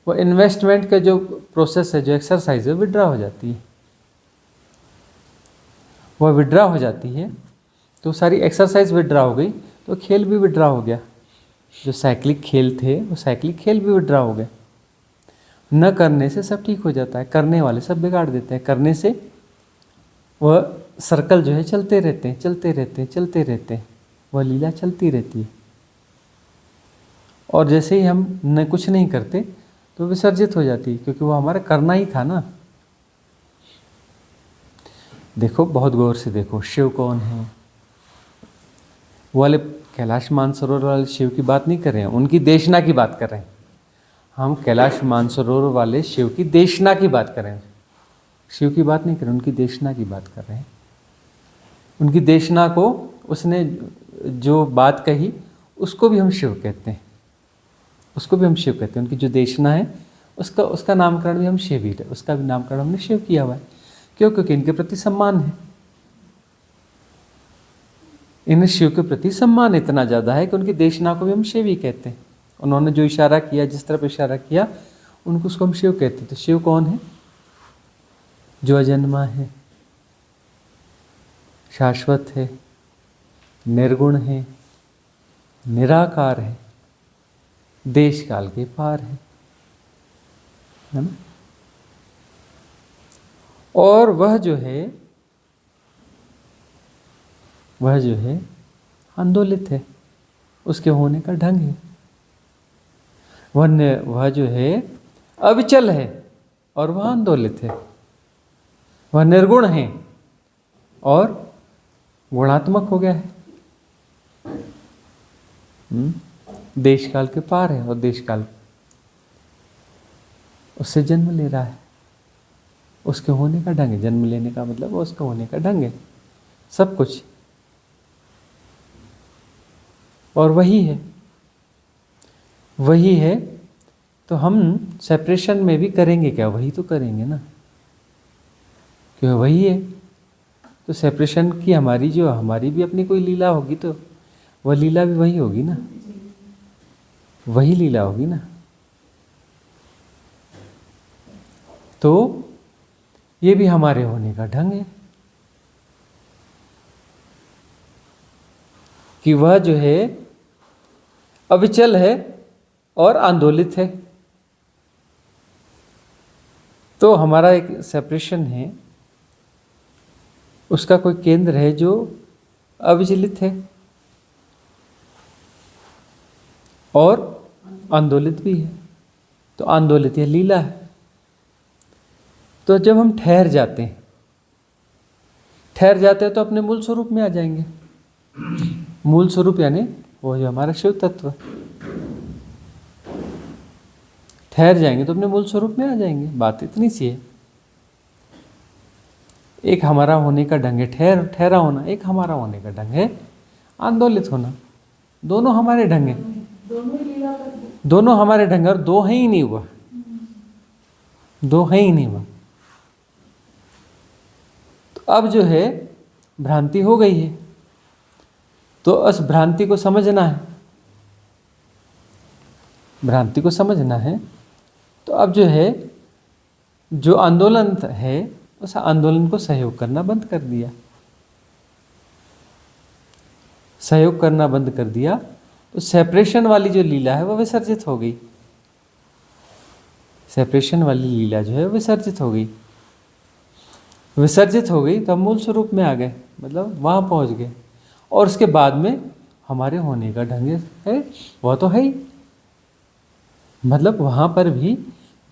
वो इन्वेस्टमेंट का जो प्रोसेस है, जो एक्सरसाइज है, विड्रॉ हो जाती है। वह विड्रॉ हो जाती है तो सारी एक्सरसाइज विड्रॉ हो गई, तो खेल भी विड्रॉ हो गया। जो साइक्लिक खेल थे वो साइक्लिक खेल भी विड्रॉ हो गए। न करने से सब ठीक हो जाता है, करने वाले सब बिगाड़ देते हैं। करने से वह सर्कल जो है चलते रहते हैं, चलते रहते हैं, चलते रहते हैं। वह लीला चलती रहती है। और जैसे ही हम न कुछ नहीं करते तो विसर्जित हो जाती है, क्योंकि वो हमारा करना ही था ना। देखो, बहुत गौर से देखो, शिव कौन है? वो वाले कैलाश मानसरोवर वाले शिव की बात नहीं कर रहे हैं, उनकी देशना की बात कर रहे हैं। हम कैलाश मानसरोवर वाले शिव की देशना की बात कर रहे हैं। शिव की बात नहीं कर रहे, उनकी देशना की बात कर रहे हैं। उनकी देशना को, उसने जो बात कही, उसको भी हम शिव कहते हैं। उसको भी हम शिव कहते हैं। उनकी जो देशना है उसका नामकरण भी हम शिव ही, उसका भी नामकरण हमने शिव किया हुआ है। क्यों? क्योंकि इनके प्रति सम्मान है। इन्हें शिव के प्रति सम्मान इतना ज़्यादा है कि उनकी देशना को भी हम शिव ही कहते हैं। उन्होंने जो इशारा किया, जिस तरफ इशारा किया, उसको हम शिव कहते हैं। तो शिव कौन है? जो अजन्मा है, शाश्वत है, निर्गुण है, निराकार है, देश काल के पार है ना? और वह जो है आंदोलित है। उसके होने का ढंग है। वह जो है अविचल है और वह आंदोलित है। वह निर्गुण है और गुणात्मक हो गया है। देश काल के पार है और देश काल उससे जन्म ले रहा है। उसके होने का ढंग है। जन्म लेने का मतलब उसका होने का ढंग है, सब कुछ। और वही है। तो हम सेपरेशन में भी करेंगे क्या? वही तो करेंगे ना, क्यों? वही है। तो सेपरेशन की हमारी भी अपनी कोई लीला होगी, तो वह लीला भी वही होगी ना, वही लीला होगी ना। तो ये भी हमारे होने का ढंग है कि वह जो है अविचल है और आंदोलित है। तो हमारा एक सेपरेशन है, उसका कोई केंद्र है जो अविचलित है और आंदोलित भी है। तो आंदोलित यह लीला है। तो जब हम ठहर जाते हैं तो अपने मूल स्वरूप में आ जाएंगे। मूल स्वरूप यानी वो जो हमारा शिव तत्व। ठहर जाएंगे तो अपने मूल स्वरूप में आ जाएंगे। बात इतनी सी है। एक हमारा होने का ढंग है ठहरा होना, एक हमारा होने का ढंग है आंदोलित होना। दोनों हमारे ढंग हैं, दोनों हमारे ढंग, और दो है ही नहीं हुआ, दो है ही नहीं हुआ। तो अब जो है भ्रांति हो गई है, तो उस भ्रांति को समझना है। भ्रांति को समझना है तो अब जो है, जो आंदोलन है, उस आंदोलन को सहयोग करना बंद कर दिया। सहयोग करना बंद कर दिया तो सेपरेशन वाली जो लीला है वो विसर्जित हो गई। सेपरेशन वाली लीला जो है विसर्जित हो गई। विसर्जित हो गई तो हम मूल स्वरूप में आ गए, मतलब वहाँ पहुँच गए। और उसके बाद में हमारे होने का ढंग है, वह तो है ही। मतलब वहाँ पर भी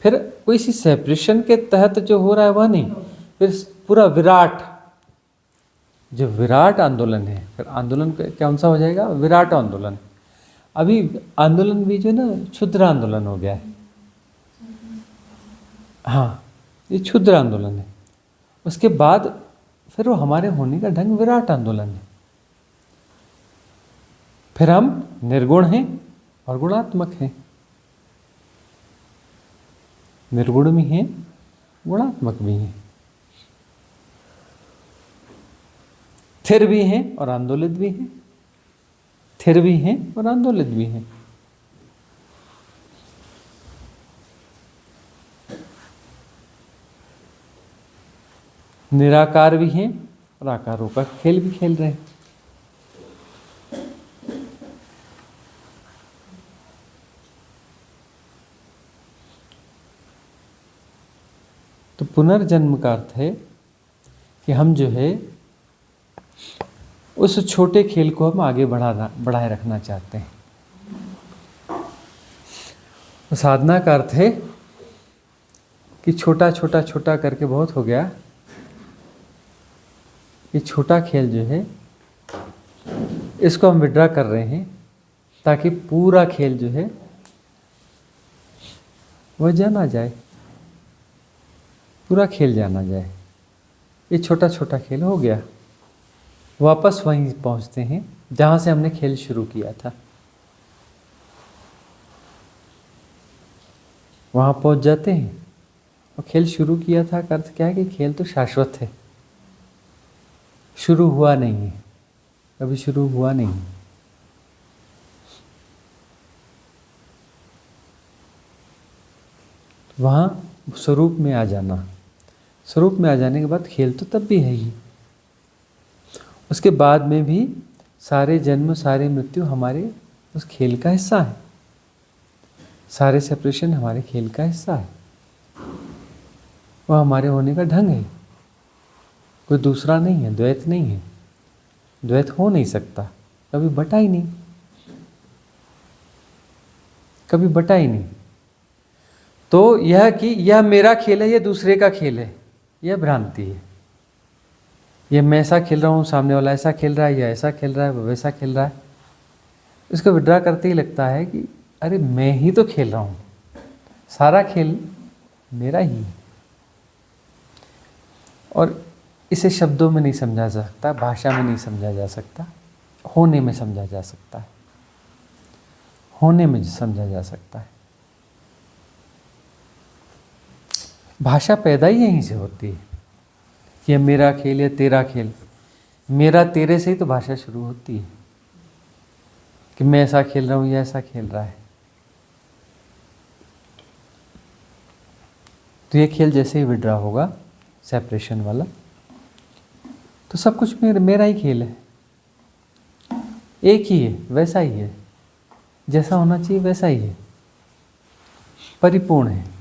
फिर कोई सी सेपरेशन के तहत जो हो रहा है वह नहीं, फिर पूरा विराट, जो विराट आंदोलन है, फिर आंदोलन कौन सा हो जाएगा? विराट आंदोलन। अभी आंदोलन भी जो ना क्षुद्र आंदोलन हो गया है। हाँ, ये क्षुद्र आंदोलन है। उसके बाद फिर वो हमारे होने का ढंग विराट आंदोलन है। फिर हम निर्गुण हैं और गुणात्मक हैं, निर्गुण भी हैं, गुणात्मक भी हैं, स्थिर भी हैं और आंदोलित भी हैं, स्थिर भी हैं और आंदोलित भी हैं। निराकार भी हैं और आकारों का खेल भी खेल रहे हैं। तो पुनर्जन्म का अर्थ है कि हम जो है उस छोटे खेल को हम आगे बढ़ाए रखना चाहते हैं। तो साधना का अर्थ है कि छोटा छोटा छोटा करके बहुत हो गया, ये छोटा खेल जो है इसको हम विड्रा कर रहे हैं ताकि पूरा खेल जो है वह जाना जाए, पूरा खेल जाना जाए। ये छोटा छोटा खेल हो गया, वापस वहीं पहुंचते हैं जहां से हमने खेल शुरू किया था। वहां पहुंच जाते हैं और खेल शुरू किया था का अर्थ क्या है कि खेल तो शाश्वत है, शुरू हुआ नहीं है, कभी शुरू हुआ नहीं। वहां स्वरूप में आ जाना, स्वरूप में आ जाने के बाद खेल तो तब भी है ही। उसके बाद में भी सारे जन्म सारे मृत्यु हमारे उस खेल का हिस्सा है, सारे सेपरेशन हमारे खेल का हिस्सा है, वह हमारे होने का ढंग है, कोई दूसरा नहीं है, द्वैत नहीं है। द्वैत हो नहीं सकता, कभी बटा ही नहीं, कभी बटा ही नहीं। तो यह कि यह मेरा खेल है, यह दूसरे का खेल है, यह भ्रांति है। यह मैं ऐसा खेल रहा हूँ, सामने वाला ऐसा खेल रहा है, या ऐसा खेल रहा है, वह वैसा खेल रहा है। इसको विड्रा करते ही लगता है कि अरे मैं ही तो खेल रहा हूँ, सारा खेल मेरा ही है। और इसे शब्दों में नहीं समझा जा सकता, भाषा में नहीं समझा जा सकता, होने में समझा जा सकता है, होने में समझा जा सकता है। भाषा पैदा ही यहीं से होती है कि यह मेरा खेल या तेरा खेल। मेरा तेरे से ही तो भाषा शुरू होती है कि मैं ऐसा खेल रहा हूँ या ऐसा खेल रहा है। तो ये खेल जैसे ही विड्रा होगा सेपरेशन वाला, तो सब कुछ मेरा ही खेल है, एक ही है, वैसा ही है, जैसा होना चाहिए वैसा ही है, परिपूर्ण है।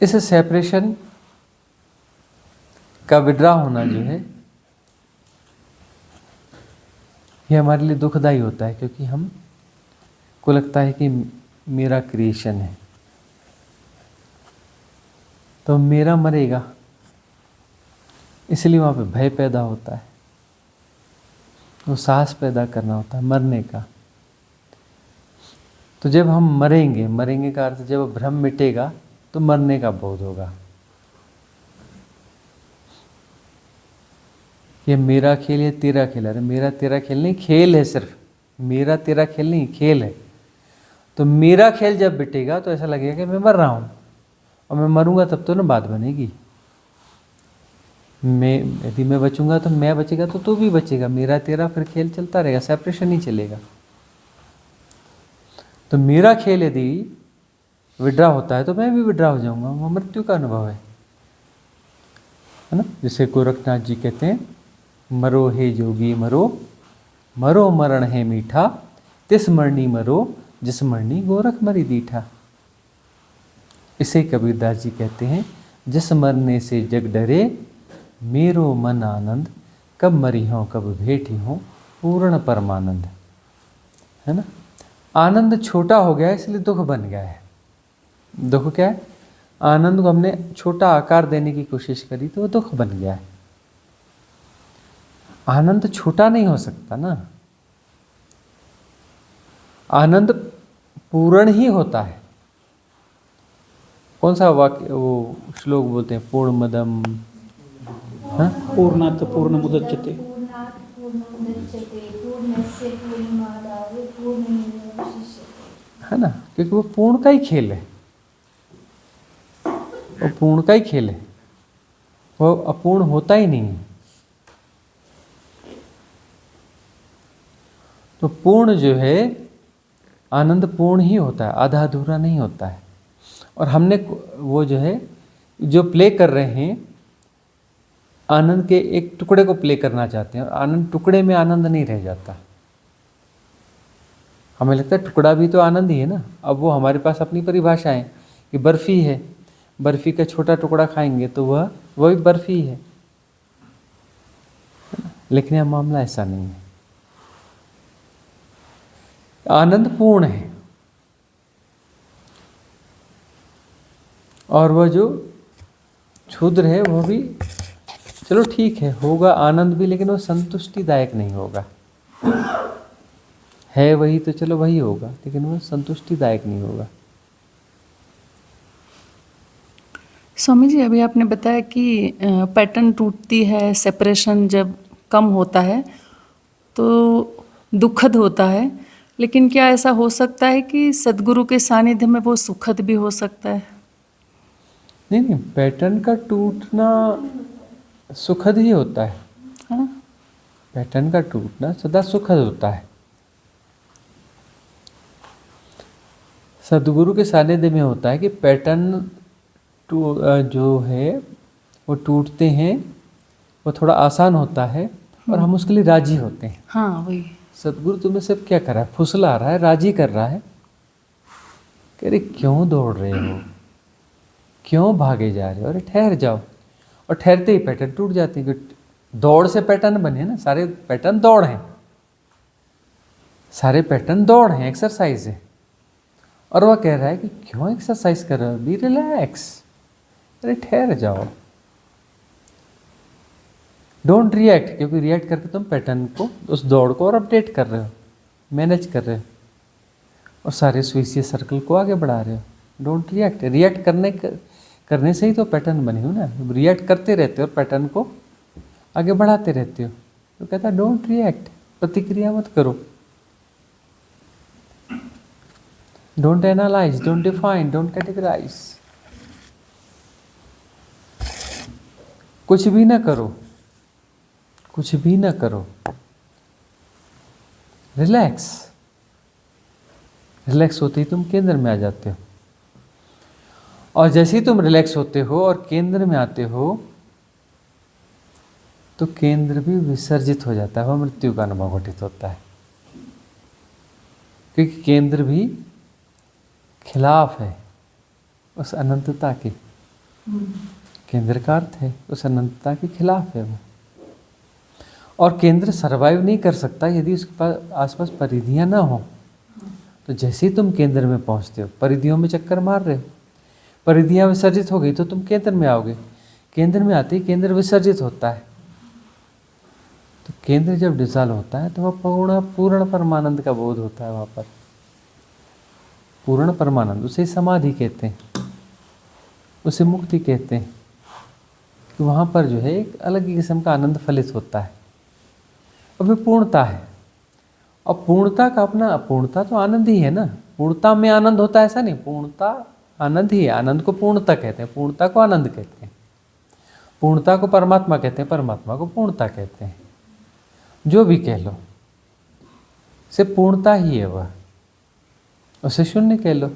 इस सेपरेशन का विड्रा होना जो है ये हमारे लिए दुखदाई होता है, क्योंकि हम को लगता है कि मेरा क्रिएशन है तो मेरा मरेगा, इसलिए वहाँ पे भय पैदा होता है, वो साहस पैदा करना होता है मरने का। तो जब हम मरेंगे, मरेंगे का अर्थ जब भ्रम मिटेगा तो मरने का बोध होगा। ये मेरा खेल है तेरा खेल है, अरे मेरा तेरा खेल नहीं, खेल है, सिर्फ मेरा तेरा खेल नहीं, खेल है। तो मेरा खेल जब बिटेगा तो ऐसा लगेगा कि मैं मर रहा हूँ, और मैं मरूंगा तब तो ना बात बनेगी। मैं यदि मैं बचूंगा तो मैं बचेगा तो तू भी बचेगा, मेरा तेरा फिर खेल चलता रहेगा, सेपरेशन नहीं चलेगा। तो मेरा खेल यदि विड्रा होता है तो मैं भी विड्रा हो जाऊंगा, वो मृत्यु का अनुभव है ना। जैसे गोरखनाथ जी कहते हैं, मरो हे जोगी मरो, मरो मरण है मीठा, तिस मरनी मरो, जिस मरनी गोरख मरी दीठा। इसे कबीरदास जी कहते हैं, जिस मरने से जग डरे, मेरो मन आनंद, कब मरी हो कब भेटी हो, पूर्ण परमानंद। है ना? आनंद छोटा हो गया है इसलिए दुख बन गया है। दुख क्या है? आनंद को हमने छोटा आकार देने की कोशिश करी तो वो दुख बन गया है। आनंद छोटा नहीं हो सकता ना, आनंद पूर्ण ही होता है। कौन सा वाक्य वो श्लोक बोलते हैं? पूर्णमदम, हाँ? पूर्णात् पूर्णमुदच्यते। पूर्णात् पूर्णमुदच्यते पूर्णस्य पूर्णमादाय पूर्णमेवावशिष्यते। है ना? क्योंकि वो पूर्ण का ही खेल है, वो पूर्ण का ही खेल है, वो अपूर्ण होता ही नहीं है। तो पूर्ण जो है, आनंद पूर्ण ही होता है, आधा अधूरा नहीं होता है। और हमने वो जो है, जो प्ले कर रहे हैं, आनंद के एक टुकड़े को प्ले करना चाहते हैं, और आनंद टुकड़े में आनंद नहीं रह जाता। हमें लगता है टुकड़ा भी तो आनंद ही है ना। अब वो हमारे पास अपनी परिभाषा है कि बर्फ़ी है, बर्फ़ी का छोटा टुकड़ा खाएंगे तो वह भी बर्फ़ी है। लेकिन यह मामला ऐसा नहीं है। आनंद पूर्ण है, और वह जो क्षुद्र है वह भी चलो ठीक है, होगा आनंद भी, लेकिन वो संतुष्टिदायक नहीं होगा। है वही तो चलो वही होगा, लेकिन वो संतुष्टिदायक नहीं होगा। स्वामी जी, अभी आपने बताया कि पैटर्न टूटती है, सेपरेशन जब कम होता है तो दुखद होता है, लेकिन क्या ऐसा हो सकता है कि सद्गुरु के सानिध्य में वो सुखद भी हो सकता है? नहीं नहीं, पैटर्न का टूटना सुखद ही होता है ना? पैटर्न का टूटना सदा सुखद होता है। सद्गुरु के सानिध्य में होता है कि पैटर्न जो है वो टूटते हैं, वो थोड़ा आसान होता है और हम उसके लिए राजी होते हैं। हाँ, वही। सद्गुरु तुम्हें सिर्फ क्या कर रहा है? फुसला रहा है, राजी कर रहा है। कह रहे क्यों दौड़ रहे हो, क्यों भागे जा रहे हो, अरे ठहर जाओ। और ठहरते ही पैटर्न टूट जाते हैं। दौड़ से पैटर्न बने ना, सारे पैटर्न दौड़ हैं, सारे पैटर्न दौड़ हैं, एक्सरसाइज है। और वह कह रहा है कि क्यों एक्सरसाइज कर रहे हो, बी रिलैक्स, अरे ठहर जाओ, डोंट रिएक्ट। क्योंकि रिएक्ट करके तुम पैटर्न को, उस दौड़ को और अपडेट कर रहे हो, मैनेज कर रहे हो, और सारे स्वीसीय सर्कल को आगे बढ़ा रहे हो। Don't react. रिएक्ट करने से ही तो पैटर्न बने हो ना। रिएक्ट करते रहते हो और पैटर्न को आगे बढ़ाते रहते हो। तो कहता है डोंट रिएक्ट, प्रतिक्रिया मत करो। Don't analyse, don't define, don't categorise, कुछ भी ना करो, कुछ भी ना करो, रिलैक्स। रिलैक्स होते ही तुम केंद्र में आ जाते हो, और जैसे ही तुम रिलैक्स होते हो और केंद्र में आते हो तो केंद्र भी विसर्जित हो जाता है, वह मृत्यु का अनुभव घटित होता है। क्योंकि केंद्र भी खिलाफ है उस अनंतता के। केंद्र का अर्थ है उस अनंतता के खिलाफ है वो। और केंद्र सरवाइव नहीं कर सकता यदि उसके पास आसपास परिधियां ना हो। तो जैसे ही तुम केंद्र में पहुंचते हो, परिधियों में चक्कर मार रहे हो, परिधियां विसर्जित हो गई तो तुम केंद्र में आओगे। केंद्र में आते ही केंद्र विसर्जित होता है। तो केंद्र जब डिसॉल्व होता है तो वह पूर्ण परमानंद का बोध होता है। वहाँ पर पूर्ण परमानंद, उसे समाधि कहते हैं, उसे मुक्ति कहते हैं। कि वहाँ पर जो है एक अलग ही किस्म का आनंद फलित होता है, और वह पूर्णता है। और पूर्णता का अपना, पूर्णता तो आनंद ही है ना। पूर्णता में आनंद होता है ऐसा नहीं, पूर्णता आनंद ही है। आनंद को पूर्णता कहते हैं, पूर्णता को आनंद कहते हैं, पूर्णता को परमात्मा कहते हैं, परमात्मा को पूर्णता कहते हैं। जो भी कह लो, सिर्फ पूर्णता ही है वह, उसे शून्य कह लो।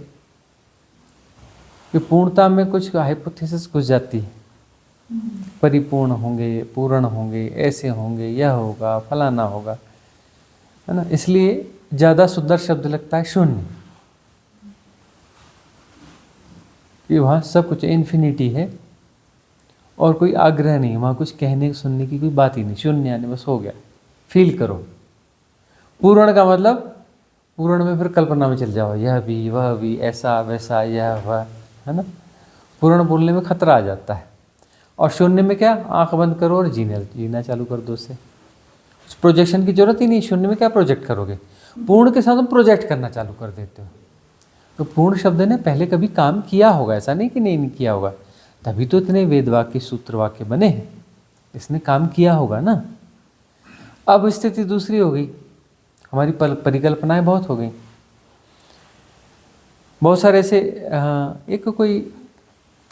कि पूर्णता में कुछ हाइपोथेसिस घुस जाती है, परिपूर्ण होंगे, पूर्ण होंगे, ऐसे होंगे, यह होगा, फलाना होगा, है ना। इसलिए ज़्यादा सुंदर शब्द लगता है शून्य, कि वहाँ सब कुछ इन्फिनिटी है, और कोई आग्रह नहीं, वहाँ कुछ कहने सुनने की कोई बात ही नहीं, शून्य यानी बस हो गया, फील करो। पूर्ण का मतलब, पूर्ण में फिर कल्पना में चल जाओ, यह भी वह भी, ऐसा वैसा, यह वह, है ना। पूर्ण बोलने में खतरा आ जाता है। और शून्य में क्या, आंख बंद करो और जीना चालू कर दो। उससे उस प्रोजेक्शन की जरूरत ही नहीं। शून्य में क्या प्रोजेक्ट करोगे, पूर्ण के साथ तुम प्रोजेक्ट करना चालू कर देते हो। तो पूर्ण शब्द ने पहले कभी काम किया होगा, ऐसा नहीं कि नहीं किया होगा, तभी तो इतने वेद वाक्य सूत्र वाक्य बने हैं। इसने काम किया होगा ना। अब स्थिति दूसरी हो गई, हमारी परिकल्पनाएं बहुत हो गई। बहुत सारे ऐसे, एक कोई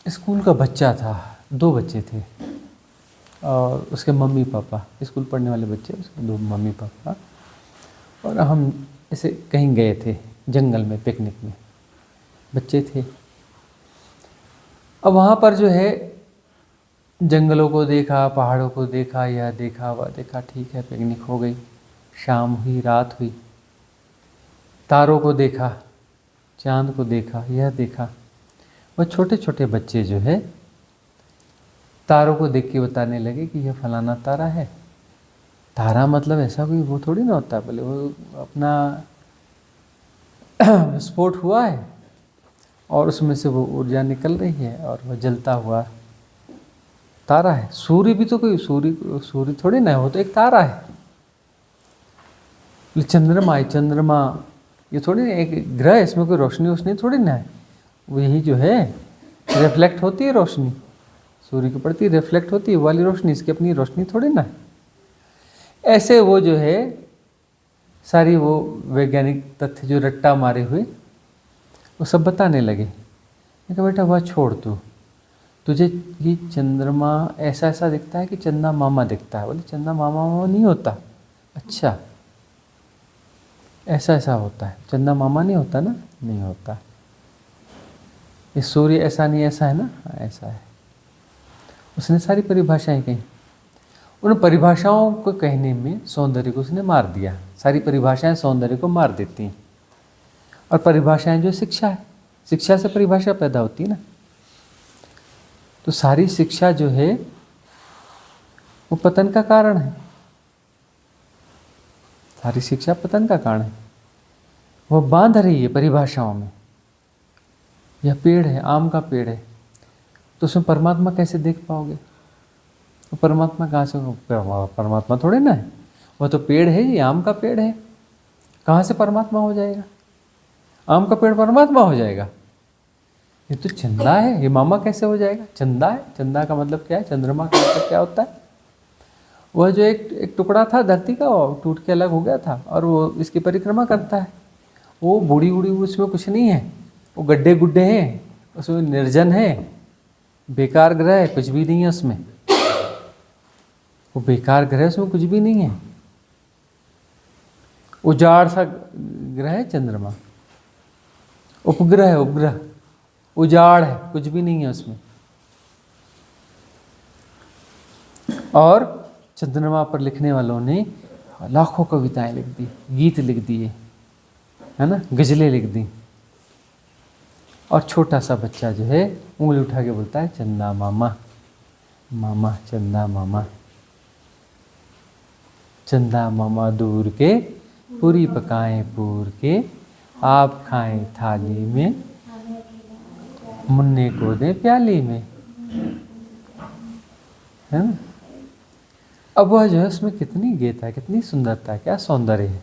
स्कूल का बच्चा था, 2 बच्चे थे और उसके मम्मी पापा, स्कूल पढ़ने वाले बच्चे, उसके 2 मम्मी पापा, और हम ऐसे कहीं गए थे जंगल में पिकनिक में, बच्चे थे। अब वहाँ पर जो है जंगलों को देखा, पहाड़ों को देखा, यह देखा वह देखा, ठीक है पिकनिक हो गई, शाम हुई, रात हुई, तारों को देखा, चांद को देखा, यह देखा। वह छोटे छोटे बच्चे जो है तारों को देख के बताने लगे कि यह फलाना तारा है। तारा मतलब ऐसा कोई वो थोड़ी ना होता है, बोले वो अपना विस्फोट हुआ है और उसमें से वो ऊर्जा निकल रही है और वह जलता हुआ तारा है। सूर्य भी तो कोई सूर्य थोड़ी ना है, वो तो एक तारा है। चंद्रमा है, चंद्रमा ये थोड़ी ना एक ग्रह है, इसमें कोई रोशनी थोड़ी ना है। वो यही जो है रिफ्लेक्ट होती है रोशनी, सूर्य की पड़ती रिफ्लेक्ट होती है वाली रोशनी, इसकी अपनी रोशनी थोड़ी ना है। ऐसे वो जो है सारी वो वैज्ञानिक तथ्य जो रट्टा मारे हुए वो सब बताने लगे। मैं कहा बेटा वह छोड़, तुझे ये चंद्रमा ऐसा ऐसा दिखता है कि चंदा मामा दिखता है। बोले चंदा मामा मामा नहीं होता। अच्छा ऐसा ऐसा होता है, चंदा मामा नहीं होता ना, नहीं होता। ये सूर्य ऐसा नहीं ऐसा है ना, ऐसा है। उसने सारी परिभाषाएं कही। उन परिभाषाओं को कहने में सौंदर्य को उसने मार दिया। सारी परिभाषाएं सौंदर्य को मार देती हैं। और परिभाषाएं जो शिक्षा है, शिक्षा से परिभाषा पैदा होती है ना। तो सारी शिक्षा जो है वो पतन का कारण है। सारी शिक्षा पतन का कारण है। वो बांध रही है परिभाषाओं में। यह पेड़ है, आम का पेड़ है, तो उसमें परमात्मा कैसे देख पाओगे? तो परमात्मा कहाँ से? परमात्मा थोड़े ना है, वह तो पेड़ है, ये आम का पेड़ है, कहाँ से परमात्मा हो जाएगा? आम का पेड़ परमात्मा हो जाएगा? ये तो चंदा है, ये मामा कैसे हो जाएगा? चंदा है, चंदा का मतलब क्या है? चंद्रमा का मतलब क्या होता है? वह जो एक टुकड़ा था धरती का, वो टूट के अलग हो गया था और वो इसकी परिक्रमा करता है। वो बूढ़ी बूढ़ी उसमें कुछ नहीं है, वो गड्ढे गुड्ढे हैं, उसमें निर्जन है, बेकार ग्रह है, कुछ भी नहीं है उसमें। वो बेकार ग्रह, उसमें कुछ भी नहीं है। उजाड़ सा ग्रह है चंद्रमा, उपग्रह है, उपग्रह उजाड़ है, कुछ भी नहीं है उसमें। और चंद्रमा पर लिखने वालों ने लाखों कविताएं लिख दी, गीत लिख दिए, है ना, गजलें लिख दी। और छोटा सा बच्चा जो है उंगली उठा के बोलता है चंदा मामा, मामा चंदा मामा। चंदा मामा दूर के, पूरी पकाएं पूर के, आप खाएं थाली में, मुन्ने को दें प्याली में, है ना। अब वह जो है उसमें कितनी गीता है, कितनी सुंदरता है, क्या सौंदर्य है।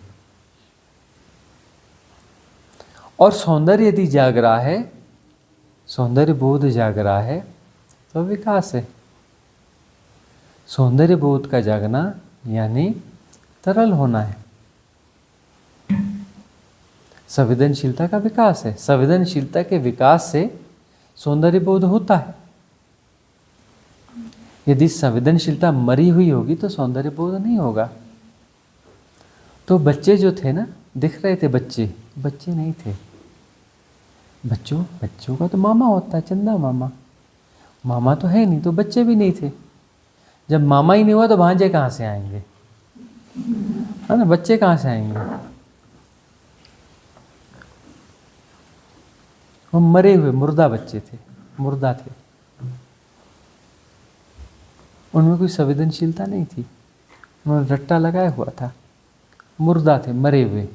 और सौंदर्य यदि जाग रहा है, सौंदर्य बोध जाग रहा है, तो विकास है। सौंदर्य बोध का जागना यानी तरल होना है, संवेदनशीलता का विकास है। संवेदनशीलता के विकास से सौंदर्य बोध होता है। यदि संवेदनशीलता मरी हुई होगी तो सौंदर्य बोध नहीं होगा। तो बच्चे जो थे ना, दिख रहे थे बच्चे, बच्चे नहीं थे। बच्चों का तो मामा होता है, चंदा मामा। मामा तो है नहीं, तो बच्चे भी नहीं थे। जब मामा ही नहीं हुआ तो भांजे कहाँ से आएंगे, है ना, बच्चे कहाँ से आएंगे? वो मरे हुए मुर्दा बच्चे थे, मुर्दा थे। उनमें कोई संवेदनशीलता नहीं थी, उन्होंने रट्टा लगाया हुआ था, मुर्दा थे, मरे हुए।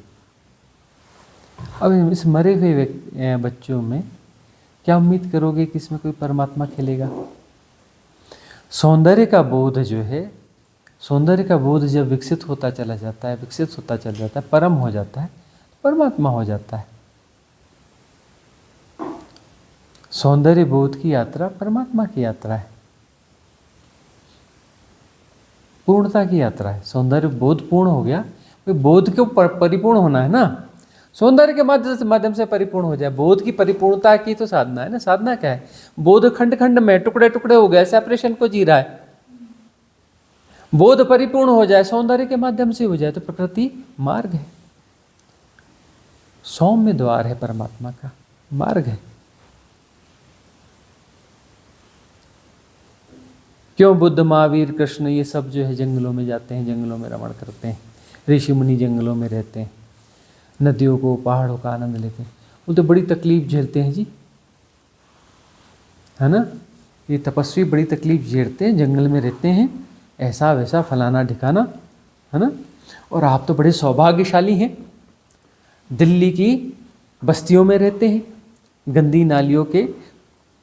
अब इस मरे हुए बच्चों में क्या उम्मीद करोगे कि इसमें कोई परमात्मा खेलेगा? सौंदर्य का बोध जो है, सौंदर्य का बोध जब विकसित होता चला जाता है, विकसित होता चला जाता है, परम हो जाता है, परमात्मा हो जाता है। सौंदर्य बोध की यात्रा परमात्मा की यात्रा है, पूर्णता की यात्रा है। सौंदर्य बोध पूर्ण हो गया, बोध को परिपूर्ण होना है ना, सौंदर्य के माध्यम से परिपूर्ण हो जाए। बोध की परिपूर्णता की तो साधना है ना। साधना क्या है? बोध खंड खंड में टुकड़े टुकड़े हो गया, सेपरेशन को जी रहा है। बोध परिपूर्ण हो जाए, सौंदर्य के माध्यम से हो जाए, तो प्रकृति मार्ग है, सौम्य द्वार है, परमात्मा का मार्ग है। क्यों बुद्ध, महावीर, कृष्ण ये सब जो है जंगलों में जाते हैं, जंगलों में रमण करते हैं, ऋषि मुनि जंगलों में रहते हैं, नदियों को, पहाड़ों का आनंद लेते हैं। वो तो बड़ी तकलीफ झेलते हैं जी, है ना। ये तपस्वी बड़ी तकलीफ झेलते हैं, जंगल में रहते हैं, ऐसा वैसा फलाना ठिकाना, है ना। और आप तो बड़े सौभाग्यशाली हैं, दिल्ली की बस्तियों में रहते हैं, गंदी नालियों के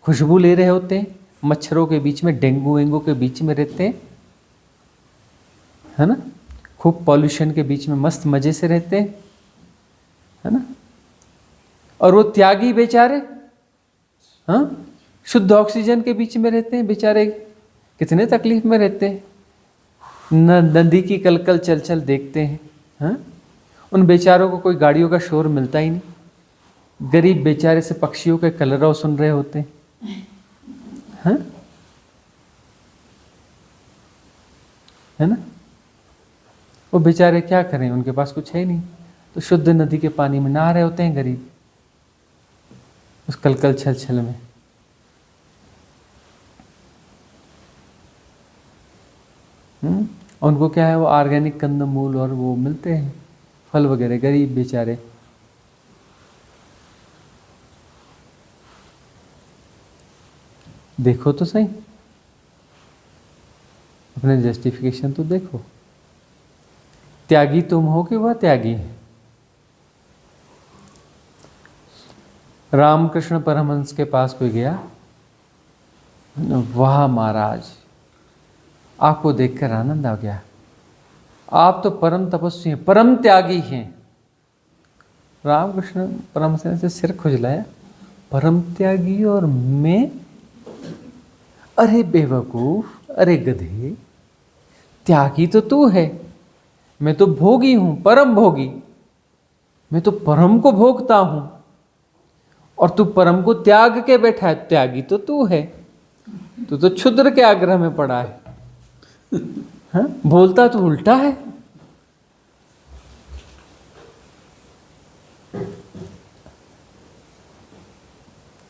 खुशबू ले रहे होते हैं, मच्छरों के बीच में, डेंगू वेंगू के बीच में रहते हैं, है ना। खूब पॉल्यूशन के बीच में मस्त मजे से रहते हैं, है ना। और वो त्यागी बेचारे, हाँ, शुद्ध ऑक्सीजन के बीच में रहते हैं बेचारे, कितने तकलीफ में रहते हैं। नदी की कलकल चलचल देखते हैं, हाँ। उन बेचारों को कोई गाड़ियों का शोर मिलता ही नहीं, गरीब बेचारे से पक्षियों के कलरव सुन रहे होते हैं, हाँ, है ना। वो बेचारे क्या करें, उनके पास कुछ है ही नहीं, तो शुद्ध नदी के पानी में नहा रहे होते हैं गरीब, उस कलकल छल छल में। उनको क्या है, वो ऑर्गेनिक कंदमूल और वो मिलते हैं, फल वगैरह, गरीब बेचारे। देखो तो सही, अपने जस्टिफिकेशन तो देखो। त्यागी तुम हो कि वह त्यागी है? रामकृष्ण परमहंस के पास कोई गया, वाह महाराज, आपको देखकर आनंद आ गया, आप तो परम तपस्वी हैं, परम त्यागी हैं। रामकृष्ण परमहंस ने से सिर खुजलाया, परम त्यागी और मैं? अरे बेवकूफ, अरे गधे, त्यागी तो तू है, मैं तो भोगी हूं, परम भोगी, मैं तो परम को भोगता हूं, और तू परम को त्याग के बैठा है, त्यागी तो तू है, तू तो क्षुद्र के आग्रह में पड़ा है, हाँ? बोलता तो उल्टा है।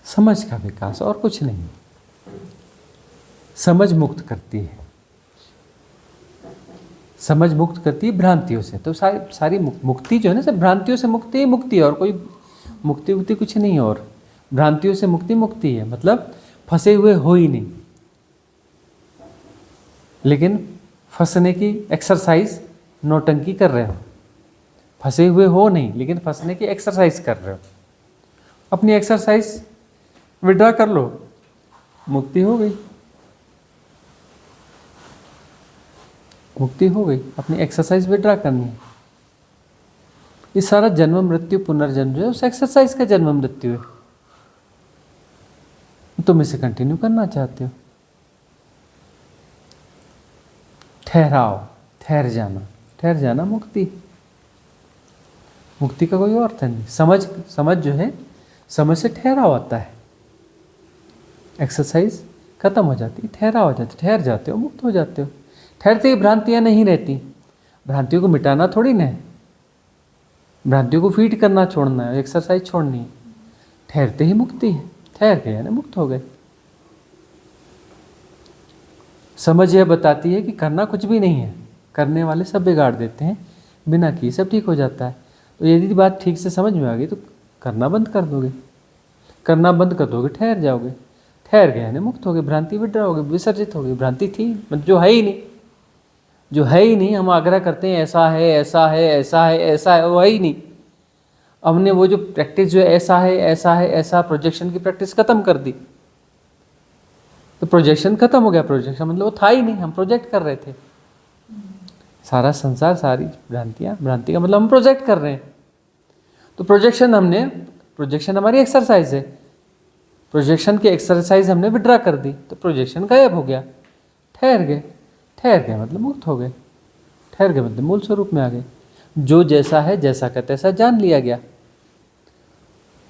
समझ का विकास और कुछ नहीं, समझ मुक्त करती है, समझ मुक्त करती है भ्रांतियों से। तो सारी मुक्ति जो है ना, सब भ्रांतियों से मुक्ति ही मुक्ति है, और कोई मुक्ति उक्ति कुछ नहीं है। और भ्रांतियों से मुक्ति मुक्ति है, मतलब फंसे हुए हो ही नहीं, लेकिन फंसने की एक्सरसाइज नौटंकी कर रहे हो। फंसे हुए हो नहीं, लेकिन फंसने की एक्सरसाइज कर रहे हो। अपनी एक्सरसाइज विड्रॉ कर लो, मुक्ति हो गई, मुक्ति हो गई। अपनी एक्सरसाइज विड्रॉ करनी है। ये सारा जन्म मृत्यु पुनर्जन्म जो है, उस एक्सरसाइज का जन्म मृत्यु है। तुम इसे कंटिन्यू करना चाहते हो, ठहराओ, ठहर जाना मुक्ति। मुक्ति का कोई अर्थ नहीं। समझ जो है, समझ से ठहराव आता है, एक्सरसाइज खत्म हो जाती है, ठहराव हो जाती है, ठहर जाते हो, मुक्त हो जाते हो। ठहरते ही भ्रांतियां नहीं रहती। भ्रांतियों को मिटाना थोड़ी ना है, भ्रांतियों को फीड करना छोड़ना है, एक्सरसाइज छोड़नी है। ठहरते ही मुक्ति है, ठहर गए यानी मुक्त हो गए। समझ यह बताती है कि करना कुछ भी नहीं है, करने वाले सब बिगाड़ देते हैं, बिना किए सब ठीक हो जाता है। तो यदि बात ठीक से समझ में आ गई तो करना बंद कर दोगे, करना बंद कर दोगे, ठहर जाओगे। ठहर गए यानी मुक्त हो गए, भ्रांति विड्रा हो गई, विसर्जित हो गई। भ्रांति थी मतलब जो है ही नहीं, जो है ही नहीं। हम आग्रह करते हैं ऐसा है ऐसा है ऐसा है ऐसा है, वो है ही नहीं। हमने वो जो प्रैक्टिस जो ऐसा है ऐसा है ऐसा प्रोजेक्शन की प्रैक्टिस खत्म कर दी, तो प्रोजेक्शन खत्म हो गया। प्रोजेक्शन मतलब वो था ही नहीं, हम प्रोजेक्ट कर रहे थे। सारा संसार, सारी भ्रांतियाँ, भ्रांति का मतलब हम प्रोजेक्ट कर रहे हैं। तो प्रोजेक्शन हमारी एक्सरसाइज है। प्रोजेक्शन की एक्सरसाइज हमने विड्रा कर दी, तो प्रोजेक्शन गायब हो गया। ठहर गए मतलब मुक्त हो गए। ठहर गए मतलब मूल स्वरूप में आ गए। जो जैसा है जैसा का तैसा जान लिया गया।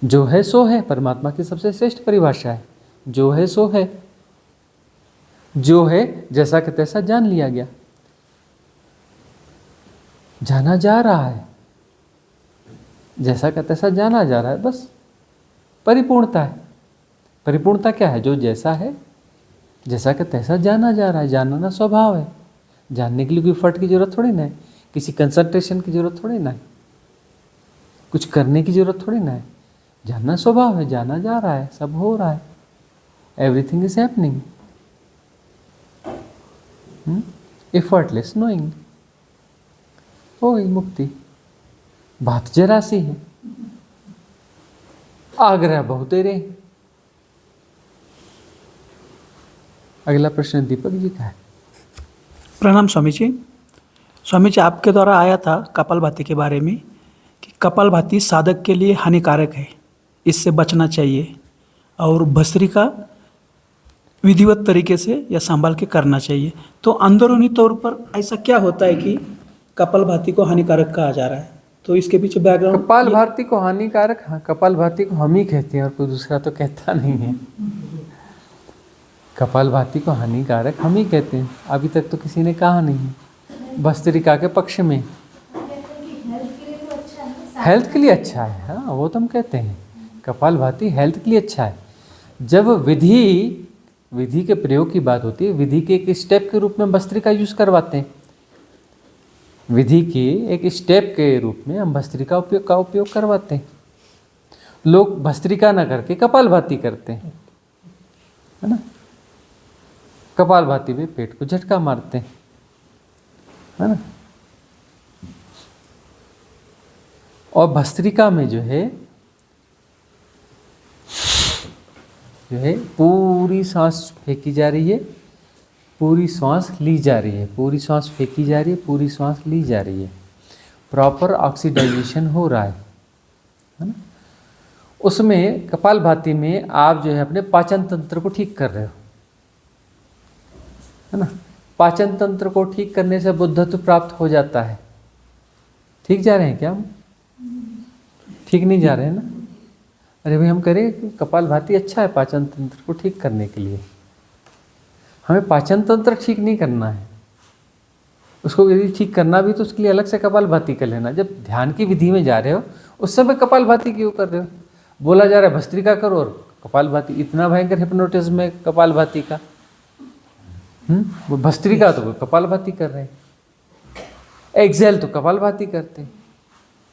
जो है सो है, परमात्मा की सबसे श्रेष्ठ परिभाषा है। जो है सो है, जो है जैसा का तैसा जान लिया गया, जाना जा रहा है, जैसा का तैसा जाना जा रहा है, बस परिपूर्णता है। परिपूर्णता क्या है? जो जैसा है जैसा का तैसा जाना जा रहा है। जानना स्वभाव है। जानने के लिए कोई फट की जरूरत थोड़ी ना है, किसी कंसंट्रेशन की जरूरत थोड़ी ना है, कुछ करने की जरूरत थोड़ी ना है। जानना स्वभाव है, जाना जा रहा है, सब हो रहा है, everything is happening. Effortless knowing, हो गई मुक्ति। बात जरा सी है, आग्रह बहुतेरे। अगला प्रश्न दीपक जी का है। प्रणाम स्वामी जी। स्वामी जी, आपके द्वारा आया था कपालभाति के बारे में कि कपालभाति साधक के लिए हानिकारक है, इससे बचना चाहिए, और भस्त्रिका विधिवत तरीके से या संभाल के करना चाहिए। तो अंदरूनी तौर पर ऐसा क्या होता है कि कपालभाति को हानिकारक कहा जा रहा है? तो इसके पीछे बैकग्राउंड। कपालभाति को हानिकारक, हाँ, कपालभाति को हम ही कहते हैं और कोई दूसरा तो कहता नहीं है। कपालभाति को हानिकारक हम ही कहते हैं, अभी तक तो किसी ने कहा नहीं है भस्त्रिका के पक्ष में। हेल्थ के लिए अच्छा है, हाँ, वो तो हम कहते हैं कपालभाति हेल्थ के लिए अच्छा है। जब विधि के प्रयोग की बात होती है, विधि के एक स्टेप के रूप में भस्त्रिका यूज करवाते हैं। विधि के एक स्टेप के रूप में हम भस्त्रिका का उपयोग करवाते हैं। लोग भस्त्रिका ना करके कपालभाति करते हैं, है ना। कपालभाति में पेट को झटका मारते हैं, है ना। और भस्त्रिका में जो है पूरी सांस फेंकी जा रही है, पूरी सांस ली जा रही है, पूरी सांस फेंकी जा रही है, पूरी सांस ली जा रही है। प्रॉपर ऑक्सीडाइजेशन हो रहा है ना। उसमें कपालभाति में आप जो है अपने पाचन तंत्र को ठीक कर रहे हो, है ना। पाचन तंत्र को ठीक करने से बुद्धत्व प्राप्त हो जाता है। ठीक जा रहे हैं क्या हम? ठीक नहीं जा रहे हैं ना। अरे भाई, हम करें कपालभाति अच्छा है पाचन तंत्र को ठीक करने के लिए। हमें पाचन तंत्र ठीक नहीं करना है, उसको यदि ठीक करना भी तो उसके लिए अलग से कपालभाति कर लेना। जब ध्यान की विधि में जा रहे हो उस समय कपालभाति क्यों कर रहे हो? बोला जा रहा है भस्त्रिका करो और कपालभाति। इतना भयंकर हिप्नोटिज्म है कपालभाति का। वो भस्त्रिका तो कपालभाति कर रहे हैं, एक्सेल तो कपालभाति करते हैं।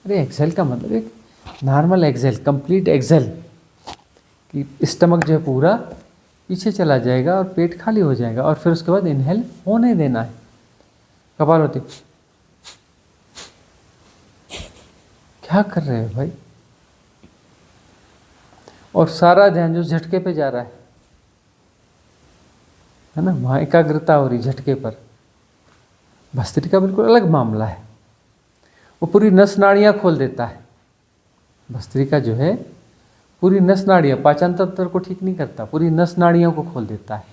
अरे एक्सेल का मतलब एक नॉर्मल एक्सेल, कंप्लीट एक्सेल कि स्टमक जो है पूरा पीछे चला जाएगा और पेट खाली हो जाएगा, और फिर उसके बाद इनहेल होने देना है। कपालभाति क्या कर रहे हो भाई? और सारा ध्यान जो झटके पे जा रहा है ना, वहाँ एकाग्रता हो रही झटके पर। भस्त्रिका बिल्कुल अलग मामला है, वो पूरी नस नाड़ियाँ खोल देता है। भस्त्रिका जो है पूरी नस नाड़ियाँ, पाचन तंत्र को ठीक नहीं करता, पूरी नस नाड़ियों को खोल देता है।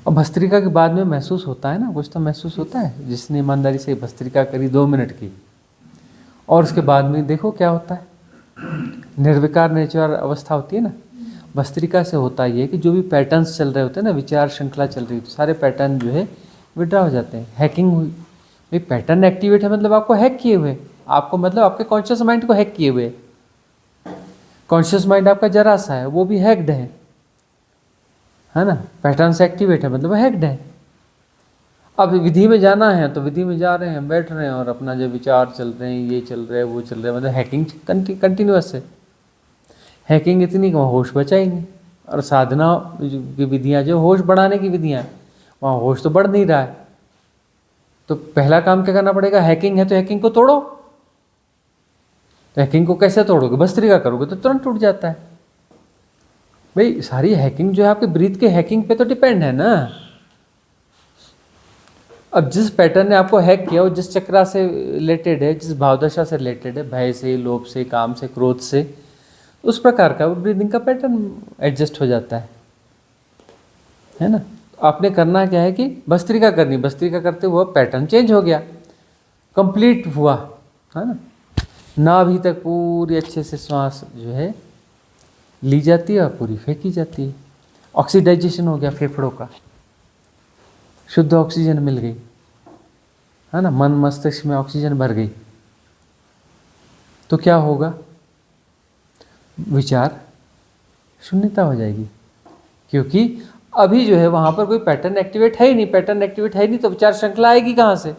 और भस्त्रिका के बाद में महसूस होता है ना, कुछ तो महसूस होता है। जिसने ईमानदारी से भस्त्रिका करी 2 मिनट की, और उसके बाद में देखो क्या होता है, निर्विकार नेचर अवस्था होती है ना। भस्त्रिका से होता ये है कि जो भी पैटर्न्स चल रहे होते हैं ना, विचार श्रृंखला चल रही है, तो सारे पैटर्न जो है विड्रा हो जाते हैं। हैकिंग हुई भाई, पैटर्न एक्टिवेट है मतलब आपको हैक किए हुए, आपको मतलब आपके कॉन्शियस माइंड को हैक किए हुए। कॉन्शियस माइंड आपका जरा सा है, वो भी हैक्ड है ना। पैटर्न से एक्टिवेट है मतलब हैक्ड है। अब विधि में जाना है तो विधि में जा रहे हैं, बैठ रहे हैं और अपना जो विचार चल रहे हैं, ये चल रहा है, वो चल रहा है, मतलब हैकिंग कंटिन्यूअस है। हैकिंग इतनी कि होश बचा ही नहीं, और साधना की विधियाँ जो होश बढ़ाने की विधियाँ हैं, वहाँ होश तो बढ़ नहीं रहा है। तो पहला काम क्या करना पड़ेगा? हैकिंग है तो हैकिंग को तोड़ो। तो हैकिंग को कैसे तोड़ोगे? भस्त्रिका करोगे तो तुरंत टूट जाता है। भाई सारी हैकिंग जो है आपके ब्रीथ के हैकिंग पे तो डिपेंड है ना। अब जिस पैटर्न ने आपको हैक किया, वो जिस चक्रा से रिलेटेड है, जिस भावदशा से रिलेटेड है, भय से, लोभ से, काम से, क्रोध से, उस प्रकार का वो ब्रीदिंग का पैटर्न एडजस्ट हो जाता है ना। आपने करना क्या है कि भस्त्रिका करनी, भस्त्रिका करते हुए पैटर्न चेंज हो गया, कंप्लीट हुआ, है ना। नाभि तक पूरी अच्छे से श्वास जो है ली जाती है और पूरी फेंकी जाती है। ऑक्सीडाइजेशन हो गया फेफड़ों का, शुद्ध ऑक्सीजन मिल गई, है ना। मन मस्तिष्क में ऑक्सीजन भर गई तो क्या होगा? विचार शून्यता हो जाएगी, क्योंकि अभी जो है वहां पर कोई पैटर्न एक्टिवेट है ही नहीं। पैटर्न एक्टिवेट है नहीं तो विचार श्रृंखला आएगी कहां से?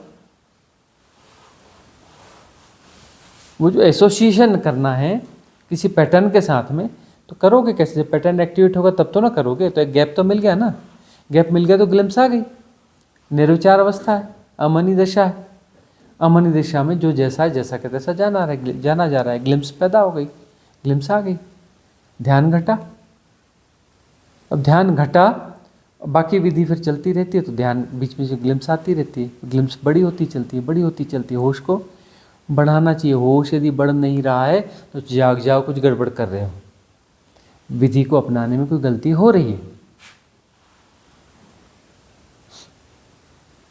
वो जो एसोसिएशन करना है किसी पैटर्न के साथ में, तो करोगे कैसे? जब पैटर्न एक्टिवेट होगा तब तो ना करोगे। तो एक गैप तो मिल गया ना, गैप मिल गया तो ग्लिम्स आ गई। निर्विचार अवस्था है, अमनी दशा है। अमनी दशा में जो जैसा है जैसा का तैसा जाना जा रहा है, ग्लिम्स पैदा हो गई, ग्लिम्स आ गई। ध्यान घटा, अब ध्यान घटा, बाकी विधि फिर चलती रहती है, तो ध्यान बीच में जो ग्लिम्स आती रहती है, ग्लिम्स बड़ी होती चलती है, बड़ी होती चलती है। होश को बढ़ाना चाहिए। होश यदि बढ़ नहीं रहा है तो जाग जाओ, कुछ गड़बड़ कर रहे हो, विधि को अपनाने में कोई गलती हो रही है।